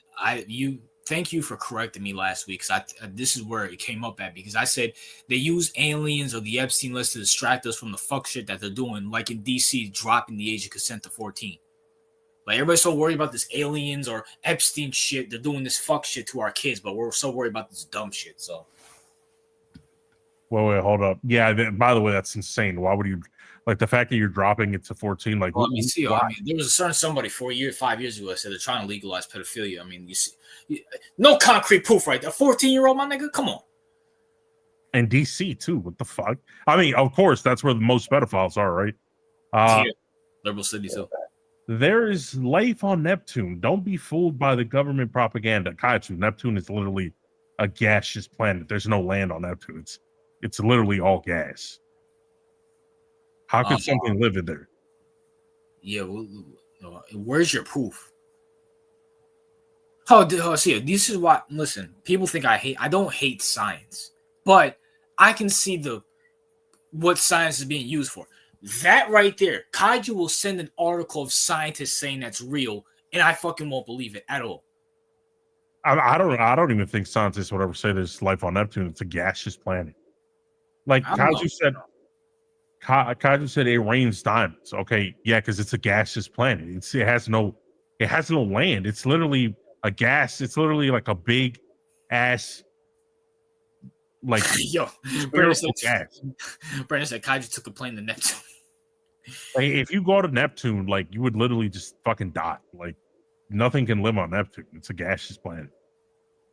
thank you for correcting me last week, because this is where it came up at, because I said they use aliens or the Epstein list to distract us from the fuck shit that they're doing, like in DC dropping the age of consent to 14. Like, everybody's so worried about this aliens or Epstein shit. They're doing this fuck shit to our kids, but we're so worried about this dumb shit. So, wait, hold up. Yeah, by the way, that's insane. Why would you, like, the fact that you're dropping it to 14? Like, well, there was a certain somebody 5 years ago that said they're trying to legalize pedophilia. I mean, you see, no concrete proof right there. 14-year-old, my nigga, come on. And DC too. What the fuck? I mean, of course, that's where the most pedophiles are, right? Yeah, liberal city too. There is life on Neptune. Don't be fooled by the government propaganda. Kaiju, Neptune is literally a gaseous planet. There's no land on Neptune. It's literally all gas. How could something live in there? Yeah, where's your proof? Oh, see, this is why. Listen, people think I don't hate science, but I can see what science is being used for. That right there, Kaiju will send an article of scientists saying that's real, and I fucking won't believe it at all. I don't even think scientists would ever say there's life on Neptune. It's a gaseous planet. Like Kaiju said, it rains diamonds. Okay, yeah, because it's a gaseous planet. It has no land. It's literally a gas. It's literally like a big ass, like yo. Brandon said Kaiju took a plane to Neptune. Like, if you go to Neptune, like you would literally just fucking die. Like nothing can live on Neptune. It's a gaseous planet.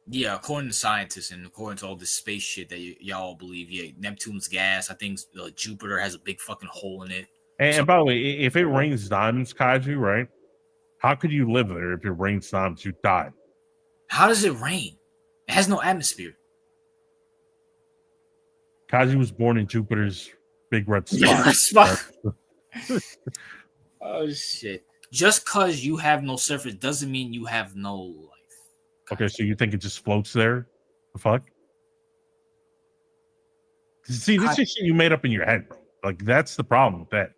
Yeah, according to scientists and according to all this space shit that y'all believe, yeah, Neptune's gas. I think Jupiter has a big fucking hole in it. And by the way, if it rains diamonds, Kaiju, right? How could you live there if it rains diamonds? You die. How does it rain? It has no atmosphere. Kaiju was born in Jupiter's big red spot. Oh shit! Just because you have no surface doesn't mean you have no life. Okay, so you think it just floats there? The fuck? See, this is shit you made up in your head, bro. Like that's the problem with that.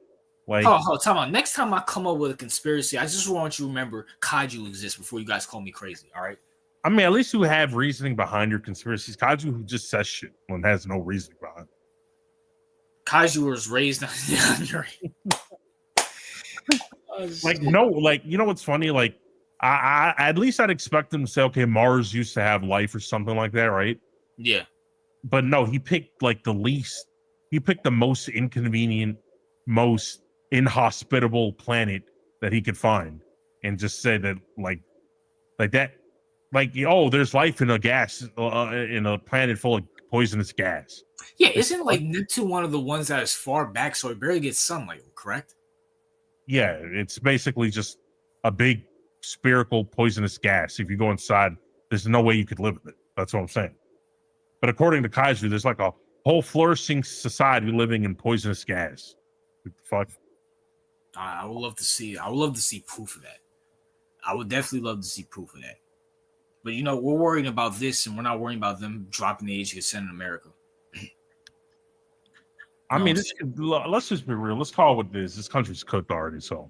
Like, time on. Next time I come up with a conspiracy, I just want you to remember Kaiju exists before you guys call me crazy. All right. I mean, at least you have reasoning behind your conspiracies. Kaiju who just says shit when has no reasoning behind it. Kaiju was raised on your like no, like you know what's funny? Like I at least I'd expect them to say, okay, Mars used to have life or something like that, right? Yeah. But no, he picked like the most inconvenient, most inhospitable planet that he could find, and just said that like that, like oh, there's life in a gas in a planet full of poisonous gas. Yeah, isn't like Neptune one of the ones that is far back, so it barely gets sunlight, correct? Yeah, it's basically just a big spherical poisonous gas. If you go inside, there's no way you could live with it. That's what I'm saying. But according to Kaiju, there's like a whole flourishing society living in poisonous gas. What the fuck? I would love to see. I would love to see proof of that. I would definitely love to see proof of that. But you know, we're worrying about this, and we're not worrying about them dropping the age of consent in America. I mean, let's just be real. Let's call it what it is. This country's cooked already, so.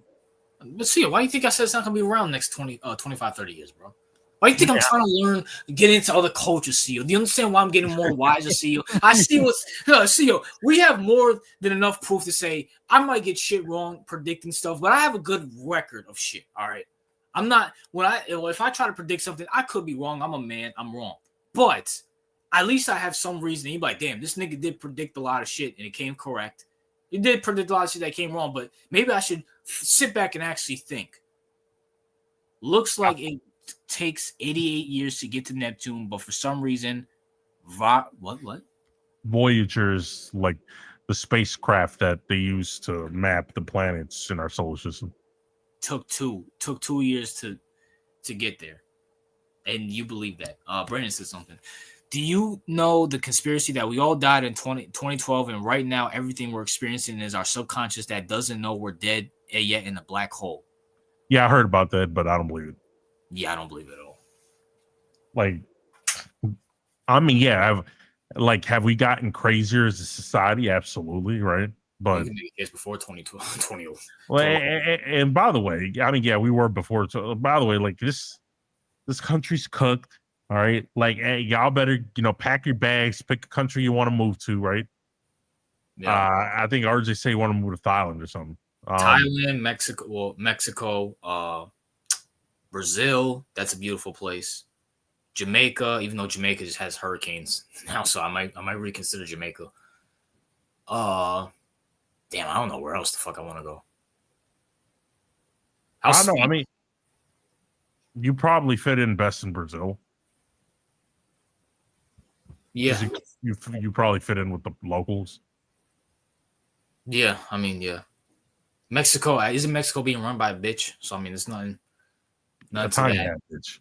But see, why do you think I said it's not going to be around next 25, 30 years, bro? Why do you think I'm trying to learn, get into other cultures, CEO? Do you understand why I'm getting more wiser, CEO? I see CEO, we have more than enough proof to say I might get shit wrong predicting stuff, but I have a good record of shit, all right? I'm not, if I try to predict something, I could be wrong. I'm a man. I'm wrong. But at least I have some reason. You'd be like, damn, this nigga did predict a lot of shit and it came correct. He did predict a lot of shit that came wrong, but maybe I should sit back and actually think. Looks like it takes 88 years to get to Neptune, but for some reason, what? Voyager's like the spacecraft that they use to map the planets in our solar system. Took 2 years to get there. And you believe that. Brandon said something. Do you know the conspiracy that we all died in 2012 and right now everything we're experiencing is our subconscious that doesn't know we're dead yet in a black hole? Yeah, I heard about that, but I don't believe it. Yeah, I don't believe it at all. Like, I mean, yeah, have we gotten crazier as a society? Absolutely, right? But you can make a case before 2012. Well, and by the way, I mean, yeah, we were before. So, by the way, like this country's cooked. All right, like hey, y'all better pack your bags, pick a country you want to move to, right? Yeah. I think RJ say you want to move to Thailand or something. Thailand, Mexico, Brazil. That's a beautiful place. Jamaica, even though Jamaica just has hurricanes now, so I might reconsider Jamaica. Damn, I don't know where else the fuck I want to go. I don't know. I mean, you probably fit in best in Brazil. Yeah, you probably fit in with the locals. Yeah, I mean, yeah. Mexico isn't Mexico being run by a bitch? So I mean, it's nothing A to tiny that. hat, bitch.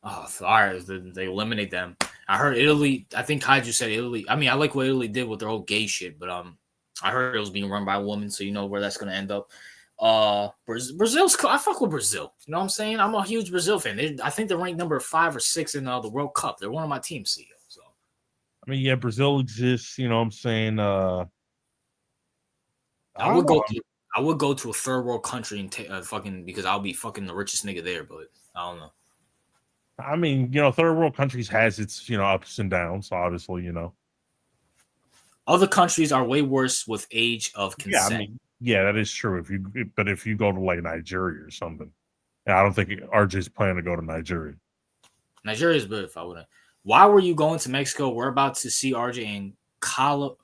Oh, all right, they eliminate them. I heard Italy. I think Kaiju said Italy. I mean, I like what Italy did with their whole gay shit, but I heard it was being run by a woman, so you know where that's gonna end up. Brazil's cool. I fuck with Brazil. You know what I'm saying? I'm a huge Brazil fan. I think they're ranked number 5 or 6 in the World Cup. They're one of my teams, CEO. So I mean, yeah, Brazil exists. You know what I'm saying? I I don't would know. go to a third world country and fucking because I'll be fucking the richest nigga there, but I don't know. I mean, third world countries has its, ups and downs, obviously, Other countries are way worse with age of Yeah, I consent. mean, yeah, that is true. But if you go to like Nigeria or something, I don't think RJ's planning to go to Nigeria. Nigeria is good if I wouldn't. Why were you going to Mexico? We're about to see RJ in cartel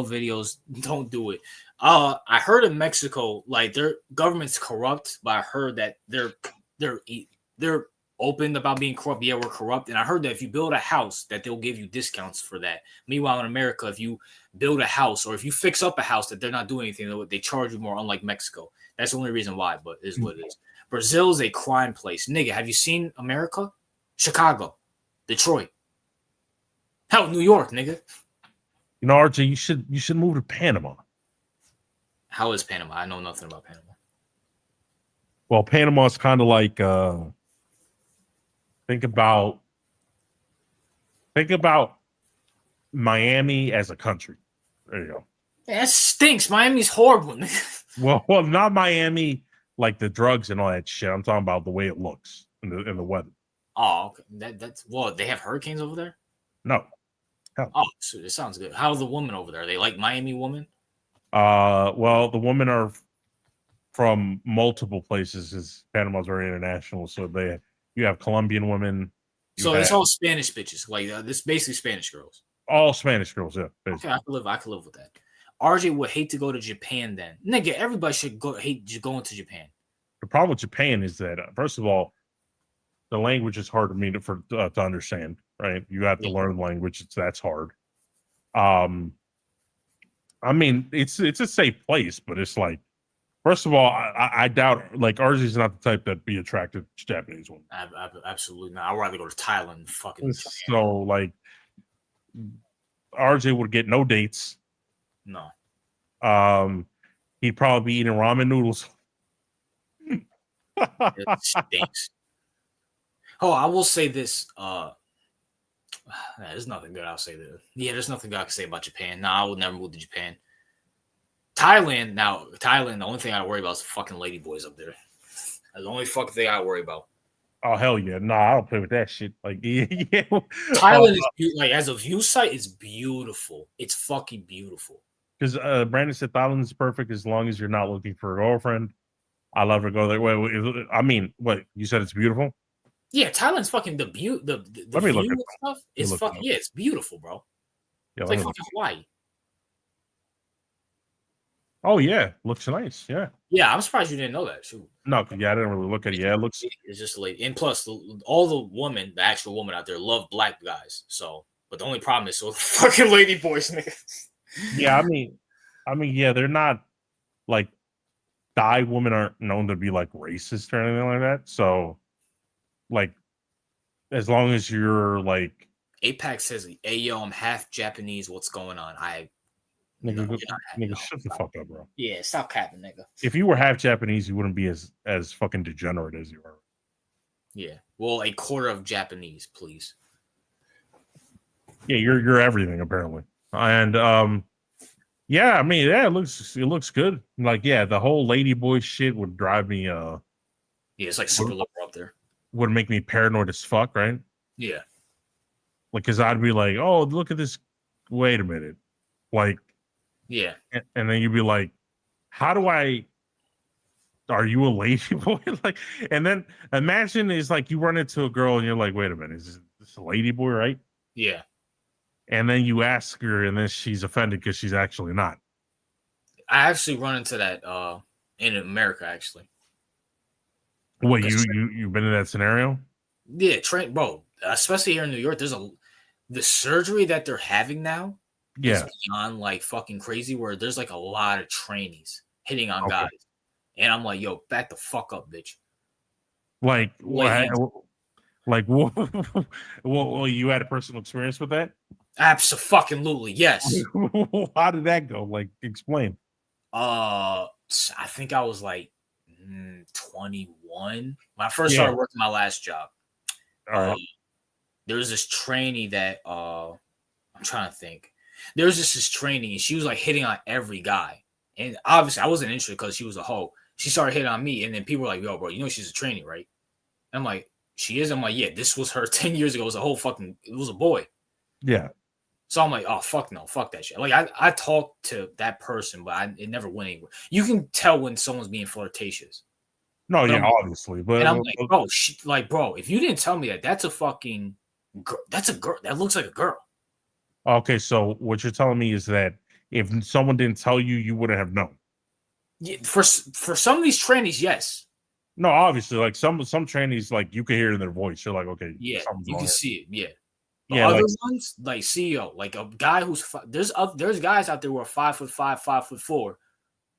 videos. Don't do it. I heard in Mexico, like their government's corrupt, but I heard that they're open about being corrupt. Yeah, we're corrupt, and I heard that if you build a house, that they'll give you discounts for that. Meanwhile, in America, if you build a house or if you fix up a house that they're not doing anything, they charge you more. Unlike Mexico, that's the only reason why. But it is what it is. Brazil is a crime place, nigga. Have you seen America? Chicago, Detroit, hell, New York, nigga. RJ, you should move to Panama. How is Panama? I know nothing about Panama. Well, Panama is kind of like think about Miami as a country. There you go. Yeah, that stinks. Miami's horrible. Well, not Miami, like the drugs and all that shit. I'm talking about the way it looks and the weather. Oh, okay. That's they have hurricanes over there? No. Hell. Oh, so it sounds good. How's the woman over there? Are they like Miami women? Well, the women are from multiple places. Is Panama's very international, so you have Colombian women. So it's all Spanish bitches. Like this, basically Spanish girls. All Spanish girls, yeah. Basically. Okay, I could live with that. RJ would hate to go to Japan. Then, nigga, everybody should hate going to Japan. The problem with Japan is that first of all, the language is hard for me to understand. Right, you have to learn the language. That's hard. I mean, it's a safe place, but it's like, first of all, I doubt like RJ's not the type that'd be attracted to Japanese women. Absolutely not. I'd rather go to Thailand. Fucking so like, RJ would get no dates. No. He'd probably be eating ramen noodles. It stinks. Oh, I will say this. There's nothing good I'll say there. Yeah, there's nothing good I can say about Japan. I would never move to Japan. Thailand, the only thing I worry about is the fucking ladyboys up there. That's the only fucking thing I worry about. Oh, hell yeah. Nah, I don't play with that shit. Like, yeah. Thailand is like, as a view site, it's beautiful. It's fucking beautiful. Because Brandon said Thailand is perfect as long as you're not looking for a girlfriend. I love to go there. Wait, I mean, what? You said it's beautiful? Yeah, Thailand's fucking the view and stuff. It's fucking, yeah, it's beautiful, bro. Yeah, it's like fucking Hawaii. Oh yeah, looks nice. Yeah. Yeah, I'm surprised you didn't know that. Shoot. No, yeah, I didn't really look at it. Yeah, it looks. It's just like, and plus, all the actual women out there love black guys. So, but the only problem is so fucking lady boys, nigga. Yeah, I mean, yeah, they're not like Thai women aren't known to be like racist or anything like that. So, like, as long as you're like, APAC says, "Hey yo, I'm half Japanese. What's going on?" Nigga, shut the fuck up, bro. Yeah, stop capping, nigga. If you were half Japanese, you wouldn't be as fucking degenerate as you are. Yeah. Well, a quarter of Japanese, please. Yeah, you're everything apparently. And yeah, I mean, yeah, it looks good. Like, yeah, the whole ladyboy shit would drive me yeah, it's like super low up there. Would make me paranoid as fuck, right? Yeah. Like, cause I'd be like, oh, look at this. Wait a minute. Like, yeah. And then you'd be like, are you a lady boy? Like, and then imagine it's like you run into a girl and you're like, wait a minute, is this a lady boy, right? Yeah. And then you ask her and then she's offended because she's actually not. I actually run into that in America, actually. Wait, you've been in that scenario? Yeah, bro, especially here in New York, there's the surgery that they're having now is Yeah. beyond like fucking crazy. Where there's like a lot of trainees hitting on Okay. guys, and I'm like, yo, back the fuck up, bitch. Like, Lay hands. like, well, you had a personal experience with that? Absolutely, yes. How did that go? Like, explain. I think I was like 21 when I first Yeah. started working my last job. All right. There was this trainee that I'm trying to think. There was just this trainee, and she was like hitting on every guy. And obviously, I wasn't interested because she was a hoe. She started hitting on me, and then people were like, "Yo, bro, you know she's a trainee, right?" And I'm like, "She is." I'm like, "Yeah, this was her 10 years ago. It was a whole fucking. It was a boy." Yeah. So I'm like, "Oh fuck no, fuck that shit." Like I talked to that person, but it never went anywhere. You can tell when someone's being flirtatious. No, But yeah, I'm, obviously, but and I'm like, bro, if you didn't tell me that, that's a fucking girl. That's a girl. That looks like a girl. okay. So what you're telling me is that if someone didn't tell you, you wouldn't have known. Yeah, for some of these trainees, yes. No, obviously, like some trainees, like you can hear it in their voice. You're like, okay, Yeah, something's you wrong can here. see it. Yeah. But Yeah, other like ones, like CEO, like a guy who's there's guys out there who are 5'5", 5'4",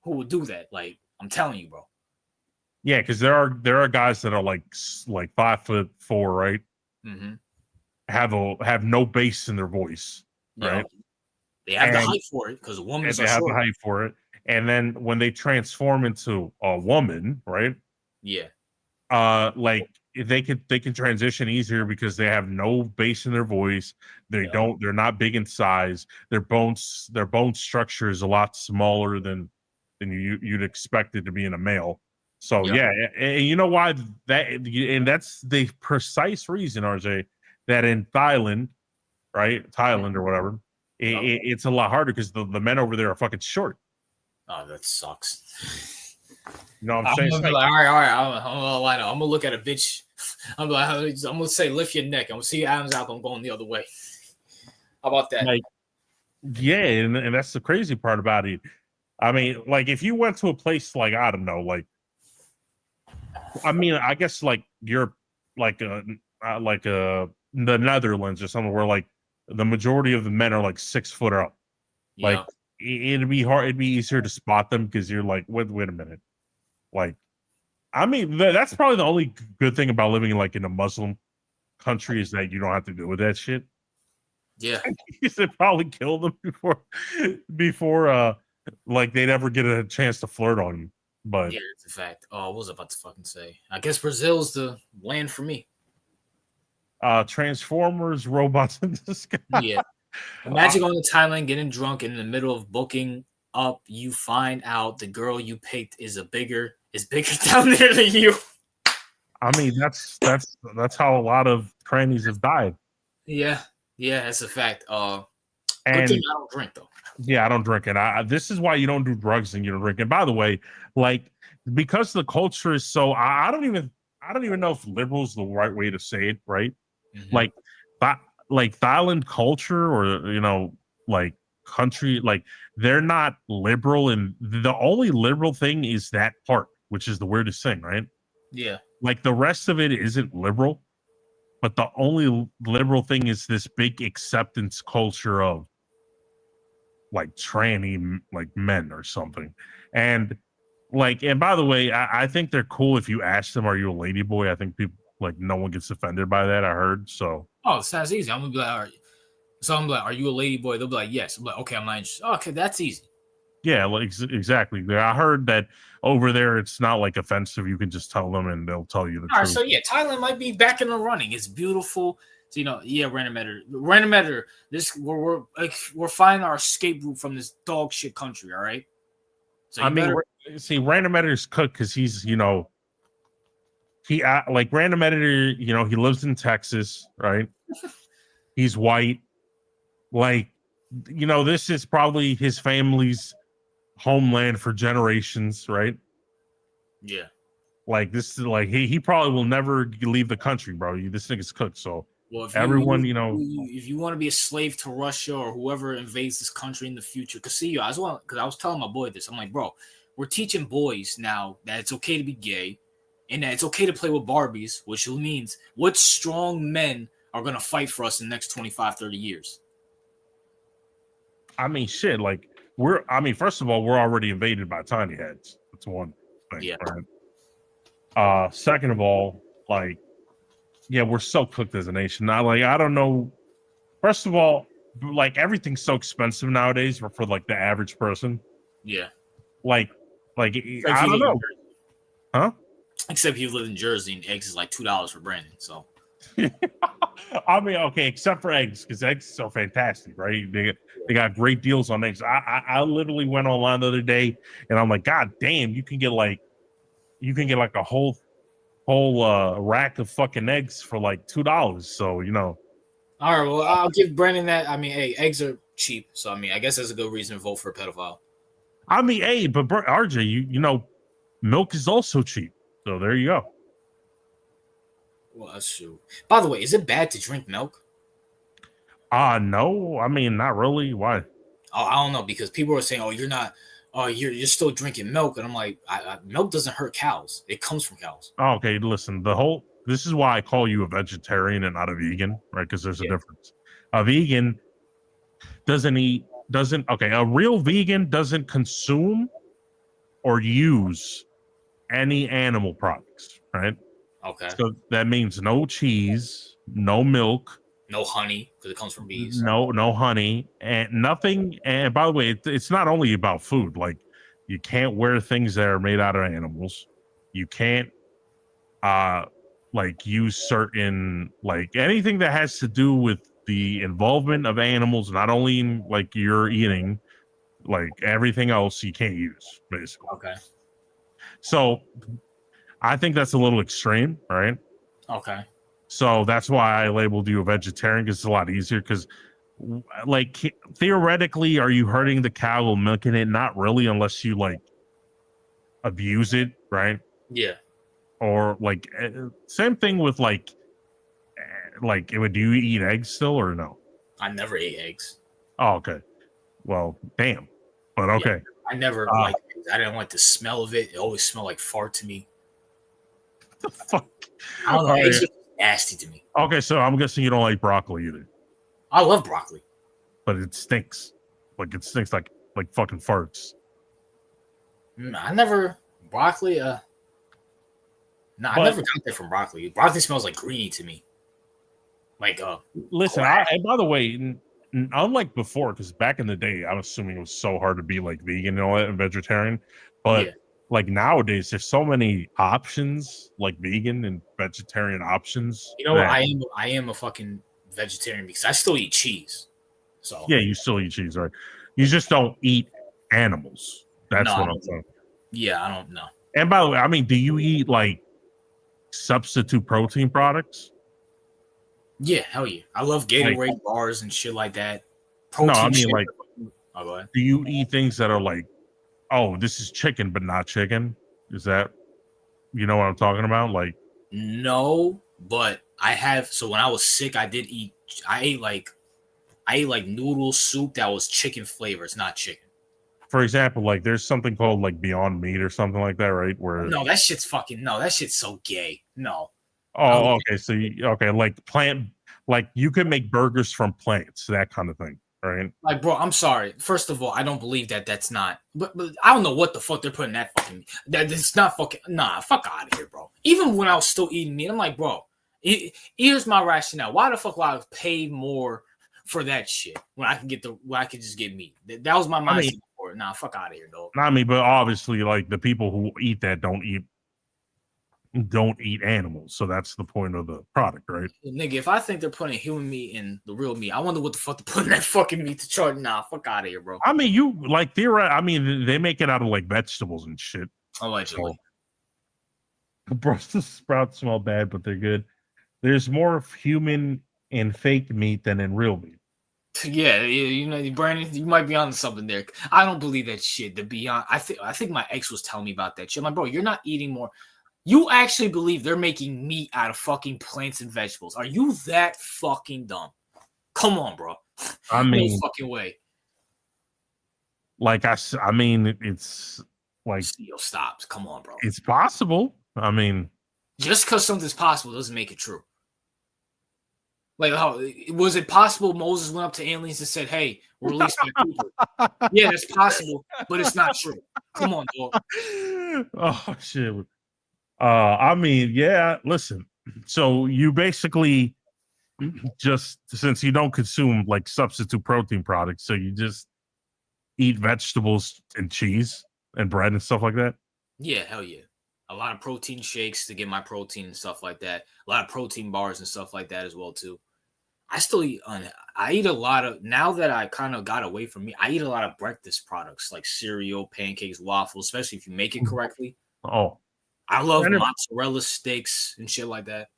who would do that. Like I'm telling you, bro. yeah, because there are guys that are like 5'4", right? Mm-hmm. Have no bass in their voice, right? Yo, they have the height for it because women They are have the short. height for it. And then when they transform into a woman, right? Yeah. Like they can transition easier because they have no bass in their voice. They're not big in size. Their bone structure is a lot smaller than you'd expect it to be in a male. So Yep. yeah, and you know why and that's the precise reason, RJ, that in Thailand, right? Thailand or whatever, Yep. it's a lot harder because the men over there are fucking short. Oh, that sucks. You know what I'm I'm saying? gonna be like, all right. I'm gonna look at a bitch. I'm gonna say, lift your neck. I'm gonna see Adam's apple. I'm going the other way. How about that? Like, yeah, and that's the crazy part about it. I mean, like if you went to a place like I don't know, like I mean, I guess like Europe, like the Netherlands or something, where like the majority of the men are like 6 foot up. Like Yeah. it'd be hard. It'd be easier to spot them because you're like, wait a minute. Like, I mean, that's probably the only good thing about living like in a Muslim country is that you don't have to deal with that shit. Yeah. You should probably kill them before like they'd ever get a chance to flirt on you. But Yeah, it's a fact. Oh, what was I about to fucking say? I guess Brazil's the land for me. Transformers, robots in the sky. Yeah. Imagine going to Thailand, getting drunk, and in the middle of booking up, you find out the girl you picked is bigger down there than you. I mean, that's how a lot of trannies have died. Yeah, that's a fact. Good And thing I don't drink though. yeah, I don't drink it. This is why you don't do drugs and you don't drink. And by the way, like because the culture is so, I don't even know if liberal is the right way to say it, right? Mm-hmm. Like Thailand culture or like country, like they're not liberal, and the only liberal thing is that part, which is the weirdest thing, right? Yeah. Like the rest of it isn't liberal, but the only liberal thing is this big acceptance culture of like tranny like men or something. And and by the way, I think they're cool if you ask them, are you a lady boy? I think people like no one gets offended by that, I heard. So Oh, it sounds easy. I'm gonna be like, all right. So I'm like, are you a lady boy? They'll be like, yes. I'm like, okay, I'm not interested. Oh, okay, that's easy. yeah, like exactly. I heard that over there it's not like offensive. You can just tell them and they'll tell you the All right, truth. so yeah, Thailand might be back in the running. It's beautiful. So, random editor. This we're finding our escape route from this dog shit country. All right. So I mean, see, random editor's cook because he's he like random editor. He lives in Texas, right? He's white. Like, this is probably his family's homeland for generations, right? Yeah. Like this is like he probably will never leave the country, bro. This nigga's cooked. So Well, if everyone, if you want to be a slave to Russia or whoever invades this country in the future, because I was telling my boy this. I'm like, bro, we're teaching boys now that it's okay to be gay, and that it's okay to play with Barbies, which means what strong men are going to fight for us in the next 25, 30 years. I mean, shit, like, first of all, we're already invaded by tiny heads. That's one thing, right? Second of all, like, yeah, we're so cooked as a nation. I don't know. First of all, like, everything's so expensive nowadays for like the average person. Yeah. Like I don't know. Huh? Except you live in Jersey and eggs is like $2 for Brandon. So, I mean, okay, except for eggs, because eggs are fantastic, right? They got great deals on eggs. I literally went online the other day and I'm like, God damn, you can get like a whole rack of fucking eggs for like $2. So, you know. All right, well, I'll give Brandon that. I mean, hey, eggs are cheap, so I mean, I guess that's a good reason to vote for a pedophile. I mean, hey, but RJ, you know, milk is also cheap, so there you go. Well, that's true. By the way, is it bad to drink milk? No, I mean, not really. Why? Oh, I don't know, because people are saying, "Oh, you're not. Oh, you're still drinking milk," and I'm like, milk doesn't hurt cows. It comes from cows. Oh, okay, listen, this is why I call you a vegetarian and not a vegan, right? Because there's a difference. A vegan a real vegan doesn't consume or use any animal products, right? Okay. So that means no cheese, no milk, no honey, because it comes from bees. No honey, and nothing. And by the way, it's not only about food. Like, you can't wear things that are made out of animals. You can't like use certain, like, anything that has to do with the involvement of animals, not only in like you're eating, like everything else you can't use, basically. Okay. So I think that's a little extreme, right? Okay. So that's why I labeled you a vegetarian, because it's a lot easier. Because, like, theoretically, are you hurting the cow while milking it? Not really, unless you like abuse it, right? Yeah. Or like, same thing with like, do you eat eggs still or no? I never ate eggs. Oh, okay. Well, damn. But okay. Yeah, I never like. I didn't like the smell of it. It always smelled like fart to me. What the fuck? I don't know. Eggs are nasty to me. Okay, so I'm guessing you don't like broccoli either. I love broccoli, but it stinks. Like, it stinks like fucking farts. I never broccoli. I never got that from broccoli. Broccoli smells like greeny to me. Like listen, and by the way, unlike before, because back in the day, I'm assuming it was so hard to be like vegan and all that and vegetarian, but like nowadays, there's so many options, like vegan and vegetarian options. You know what? I am a fucking vegetarian because I still eat cheese. So yeah, you still eat cheese, right? You just don't eat animals. That's what I'm saying. Yeah, I don't know. And by the way, I mean, do you eat like substitute protein products? Yeah, hell yeah. I love Gatorade bars and shit like that. Protein I mean, like, go ahead. Do you eat things that are like, oh, this is chicken, but not chicken? Is that, you know what I'm talking about? Like, no, but I have. So when I was sick, I ate like noodle soup that was chicken flavor. It's not chicken. For example, like there's something called like Beyond Meat or something like that, right? Where that shit's so gay. No. Oh, okay. So like plant, like you can make burgers from plants, that kind of thing, right? Like, bro, I'm sorry. First of all, I don't believe that's not. But I don't know what the fuck they're putting that fucking. That it's not fucking. Nah, fuck out of here, bro. Even when I was still eating meat, I'm like, bro. Here's my rationale. Why the fuck would I pay more for that shit when I can just get meat? That was my mindset for it. Nah, fuck out of here, dog. I mean, but obviously, like the people who eat that don't eat animals, so that's the point of the product, right? Nigga, if I think they're putting human meat in the real meat, I wonder what the fuck they're putting that fucking meat to charge. Nah, fuck out of here, bro. I mean, you like I mean, they make it out of like vegetables and shit. Allegedly. Brussels sprouts smell bad, but they're good. There's more human in fake meat than in real meat. Yeah, you know, Brandon, you might be on something there. I don't believe that shit. To be honest, I think my ex was telling me about that shit. I'm like, bro, you're not eating more. You actually believe they're making meat out of fucking plants and vegetables? Are you that fucking dumb? Come on, bro. I mean, no fucking way. Like I mean, it's like stops. Come on, bro. It's possible. I mean, just because something's possible doesn't make it true. Like, how was it possible Moses went up to aliens and said, "Hey, release my people"? Yeah, that's possible, but it's not true. Come on, dog. Oh shit. I mean, yeah. Listen. So you basically just since you don't consume like substitute protein products, so you just eat vegetables and cheese and bread and stuff like that. Yeah, hell yeah. A lot of protein shakes to get my protein and stuff like that. A lot of protein bars and stuff like that as well too. I still eat. I eat a lot of now that I kind of got away from me. I eat a lot of breakfast products like cereal, pancakes, waffles, especially if you make it correctly. Oh, I love mozzarella sticks and shit like that.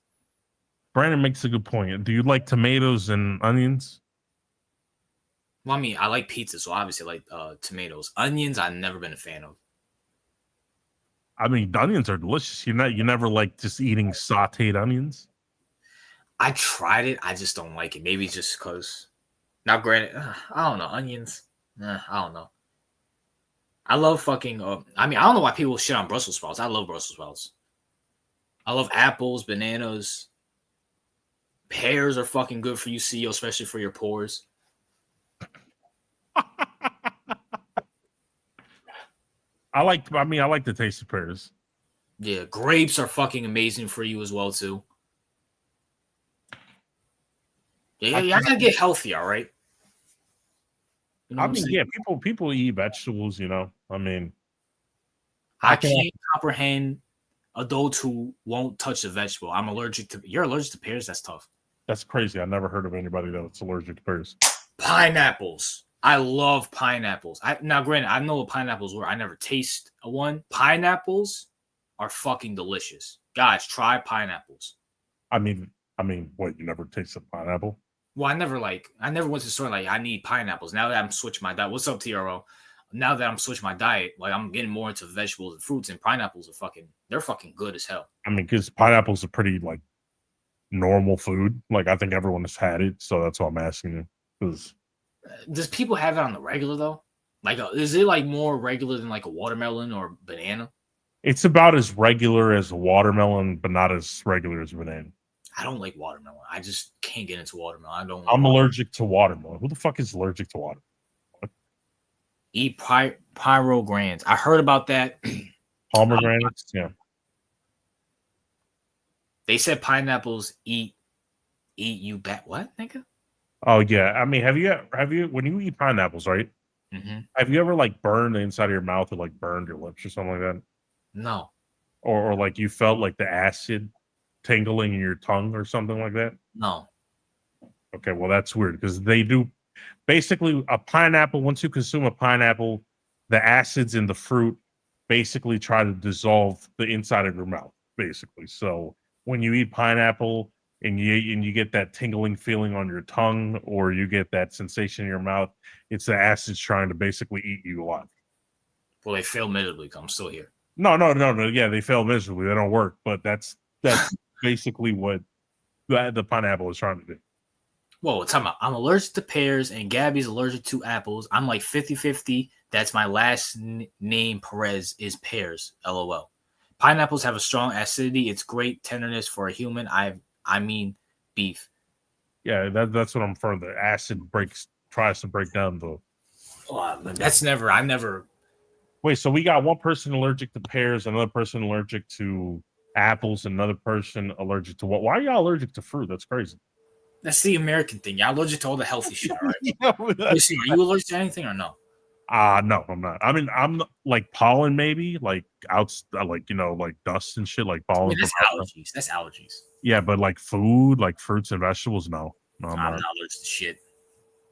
Brandon makes a good point. Do you like tomatoes and onions? Well, I mean, I like pizza, so obviously I like tomatoes. Onions, I've never been a fan of. I mean, onions are delicious. You never like just eating sautéed onions. I tried it. I just don't like it. Maybe it's just because. Now, granted, I don't know. Onions, I don't know. I love fucking. I mean, I don't know why people shit on Brussels sprouts. I love Brussels sprouts. I love apples, bananas. Pears are fucking good for you, CEO, especially for your pores. I like the taste of pears. Yeah, grapes are fucking amazing for you as well too. Yeah, I gotta get healthy, all right. You know I mean, yeah, people eat vegetables. You know, I mean, I can't comprehend adults who won't touch a vegetable. I'm allergic to. You're allergic to pears. That's tough. That's crazy. I never heard of anybody that's allergic to pears. Pineapples. I love pineapples. Now, granted, I know what pineapples were. I never taste one. Pineapples are fucking delicious. Guys, try pineapples. I mean, what? You never tasted pineapple? Well, I never went to the store like I need pineapples. Now that I'm switching my diet, what's up, TRO? Now that I'm switching my diet, like I'm getting more into vegetables and fruits, and pineapples are they're fucking good as hell. I mean, because pineapples are pretty like normal food. Like I think everyone has had it, so that's why I'm asking you. Because does people have it on the regular though? Like, is it like more regular than like a watermelon or banana? It's about as regular as a watermelon, but not as regular as a banana. I don't like watermelon. I just can't get into watermelon. I'm allergic to watermelon. Who the fuck is allergic to watermelon? Eat pyrogrands. I heard about that. Pomegranates, yeah. They said pineapples eat you back. What, nigga? Oh yeah. I mean, have you when you eat pineapples, right? Mm-hmm. Have you ever like burned the inside of your mouth or like burned your lips or something like that? No. Or like you felt like the acid tingling in your tongue or something like that? No. Okay, well that's weird because they do basically a pineapple. Once you consume a pineapple, the acids in the fruit basically try to dissolve the inside of your mouth, basically. So when you eat pineapple and you get that tingling feeling on your tongue or you get that sensation in your mouth, it's the acids trying to basically eat you alive. Well, they fail miserably. I'm still here. No. Yeah, they fail miserably. They don't work, but that's basically what the pineapple is trying to do. Whoa, I'm allergic to pears and Gabby's allergic to apples. I'm like 50-50. That's my last name, Perez, is pears. LOL. Pineapples have a strong acidity. It's great tenderness for a human. I mean beef. Yeah, that's what I'm referring to. The acid tries to break down the. I never. Wait, so we got one person allergic to pears, another person allergic to apples, another person allergic to what? Why are y'all allergic to fruit? That's crazy. That's the American thing. You're allergic to all the healthy shit, right? Listen, are you allergic to anything or no? No, I'm not. I mean, I'm like pollen, maybe like like dust and shit, like pollen. I mean, that's allergies. Yeah, but like food, like fruits and vegetables, no, I'm not allergic to shit.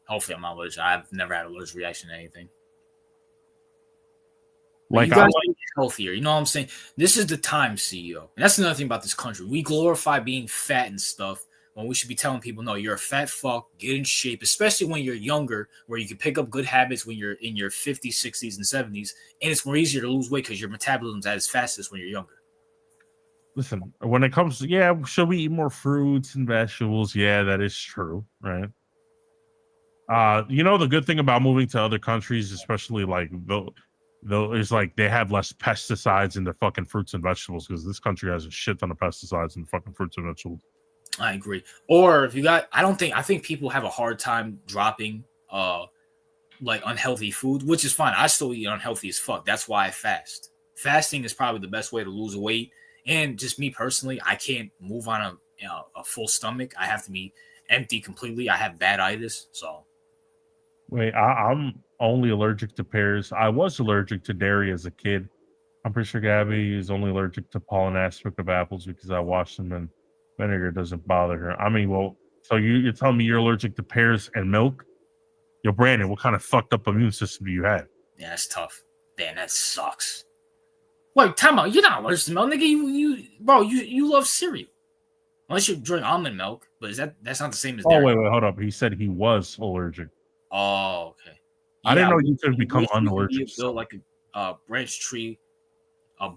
Hopefully, I'm not allergic. I've never had an allergic reaction to anything. Like you guys get healthier. You know what I'm saying? This is the time, CEO. And that's another thing about this country. We glorify being fat and stuff when we should be telling people, no, you're a fat fuck, get in shape, especially when you're younger, where you can pick up good habits when you're in your 50s, 60s, and 70s. And it's more easier to lose weight because your metabolism's at its fastest when you're younger. Listen, when it comes to, should we eat more fruits and vegetables? Yeah, that is true, right? The good thing about moving to other countries, especially like though is like they have less pesticides in their fucking fruits and vegetables because this country has a shit ton of pesticides in fucking fruits and vegetables. I agree. Or if you got, I think people have a hard time dropping like unhealthy food, which is fine. I still eat unhealthy as fuck. That's why I fast. Fasting is probably the best way to lose weight. And just me personally, I can't move on a full stomach. I have to be empty completely. I have bad itis, so. Wait, I'm only allergic to pears. I was allergic to dairy as a kid. I'm pretty sure Gabby is only allergic to pollen aspect of apples because I wash them and vinegar doesn't bother her. I mean, well, so you're telling me you're allergic to pears and milk? Yo, Brandon, what kind of fucked up immune system do you have? Yeah, that's tough. Damn, that sucks. Wait, time out. You're not allergic to milk, nigga. You love cereal. Unless you drink almond milk, but that's not the same as dairy. Wait, hold up. He said he was allergic. Oh, okay. I didn't know you could become unallergic. Build like a branch tree, a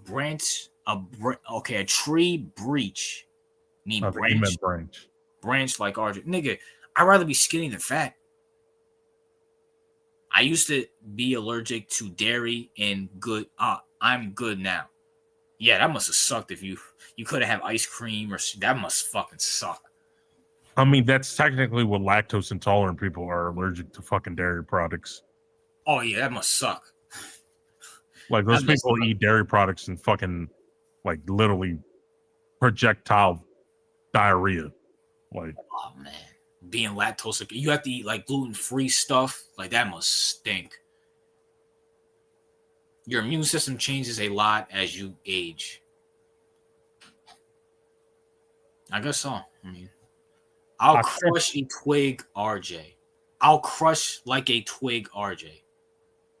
tree breach. Branch like ours. Nigga, I'd rather be skinny than fat. I used to be allergic to dairy and good. I'm good now. Yeah, that must have sucked if you couldn't have ice cream or that must fucking suck. I mean, that's technically what lactose intolerant people are allergic to fucking dairy products. Oh yeah, that must suck. Like those people eat dairy products and fucking like literally projectile diarrhea. Like, oh man, being lactose, you have to eat like gluten-free stuff. Like that must stink. Your immune system changes a lot as you age. I guess so. I mean, I'll crush a twig, RJ. I'll crush like a twig, RJ.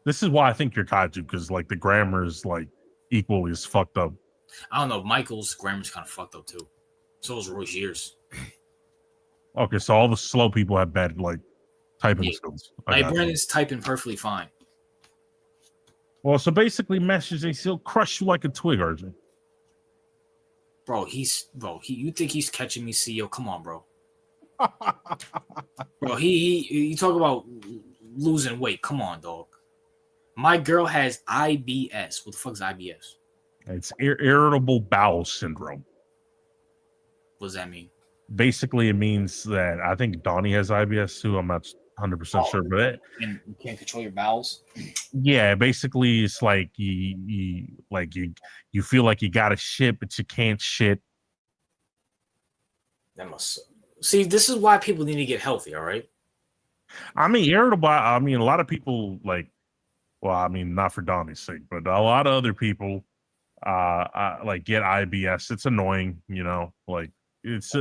This is why I think you're kaiju, because like the grammar is like equally as fucked up. I don't know. Michael's grammar's kind of fucked up too. So is Rogier's. Okay, so all the slow people have bad like typing skills. Like Brandon's typing perfectly fine. Well, so basically, messaging he'll crush you like a twig, RJ. Bro, you think he's catching me, CEO? Come on, bro. Bro, you talk about losing weight. Come on, dog. My girl has IBS. What the fuck is IBS? It's irritable bowel syndrome. What does that mean? Basically, it means that I think Donnie has IBS too. I'm not 100% sure, but and you can't control your bowels. Yeah, basically, it's like you feel like you gotta shit, but you can't shit. That must see. This is why people need to get healthy. All right. I mean, irritable. I mean, a lot of people like. Well, I mean, not for Donnie's sake, but a lot of other people, like get IBS. It's annoying, you know, like.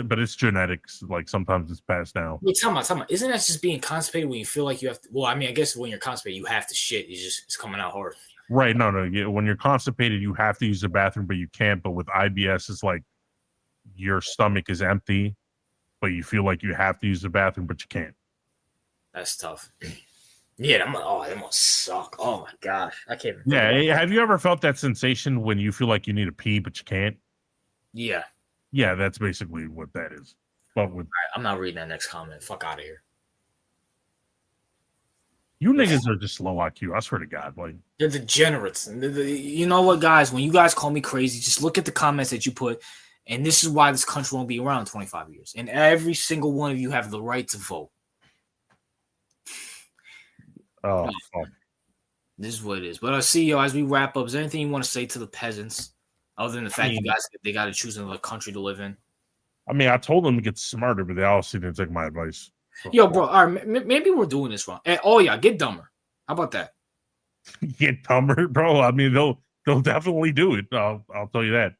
But it's genetics. Like sometimes it's passed down. Wait, tell me. Isn't that just being constipated when you feel like you have to? Well, I mean, I guess when you're constipated, you have to shit. It's coming out hard. Right? No. When you're constipated, you have to use the bathroom, but you can't. But with IBS, it's like your stomach is empty, but you feel like you have to use the bathroom, but you can't. That's tough. Yeah, that must suck. Oh my gosh, I can't. Yeah, have you ever felt that sensation when you feel like you need to pee but you can't? Yeah. Yeah, that's basically what that is. But with I'm not reading that next comment. Fuck out of here. You niggas are just low IQ. I swear to God, like they're degenerates. You know what, guys? When you guys call me crazy, just look at the comments that you put, and this is why this country won't be around in 25 years. And every single one of you have the right to vote. Oh, fuck. This is what it is. But CEO, as we wrap up, is there anything you want to say to the peasants? Other than the fact they got to choose another country to live in. I mean, I told them to get smarter, but they obviously didn't take my advice. So. Yo, bro, all right, maybe we're doing this wrong. Oh yeah, get dumber. How about that? Get dumber, bro. I mean, they'll definitely do it. I'll tell you that.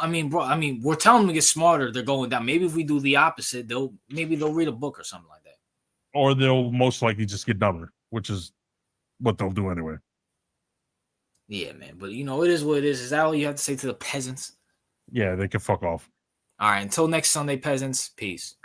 I mean, bro. I mean, we're telling them to get smarter. They're going down. Maybe if we do the opposite, they'll read a book or something like that. Or they'll most likely just get dumber, which is what they'll do anyway. Yeah, man. But, you know, it is what it is. Is that all you have to say to the peasants? Yeah, they can fuck off. All right. Until next Sunday, peasants. Peace.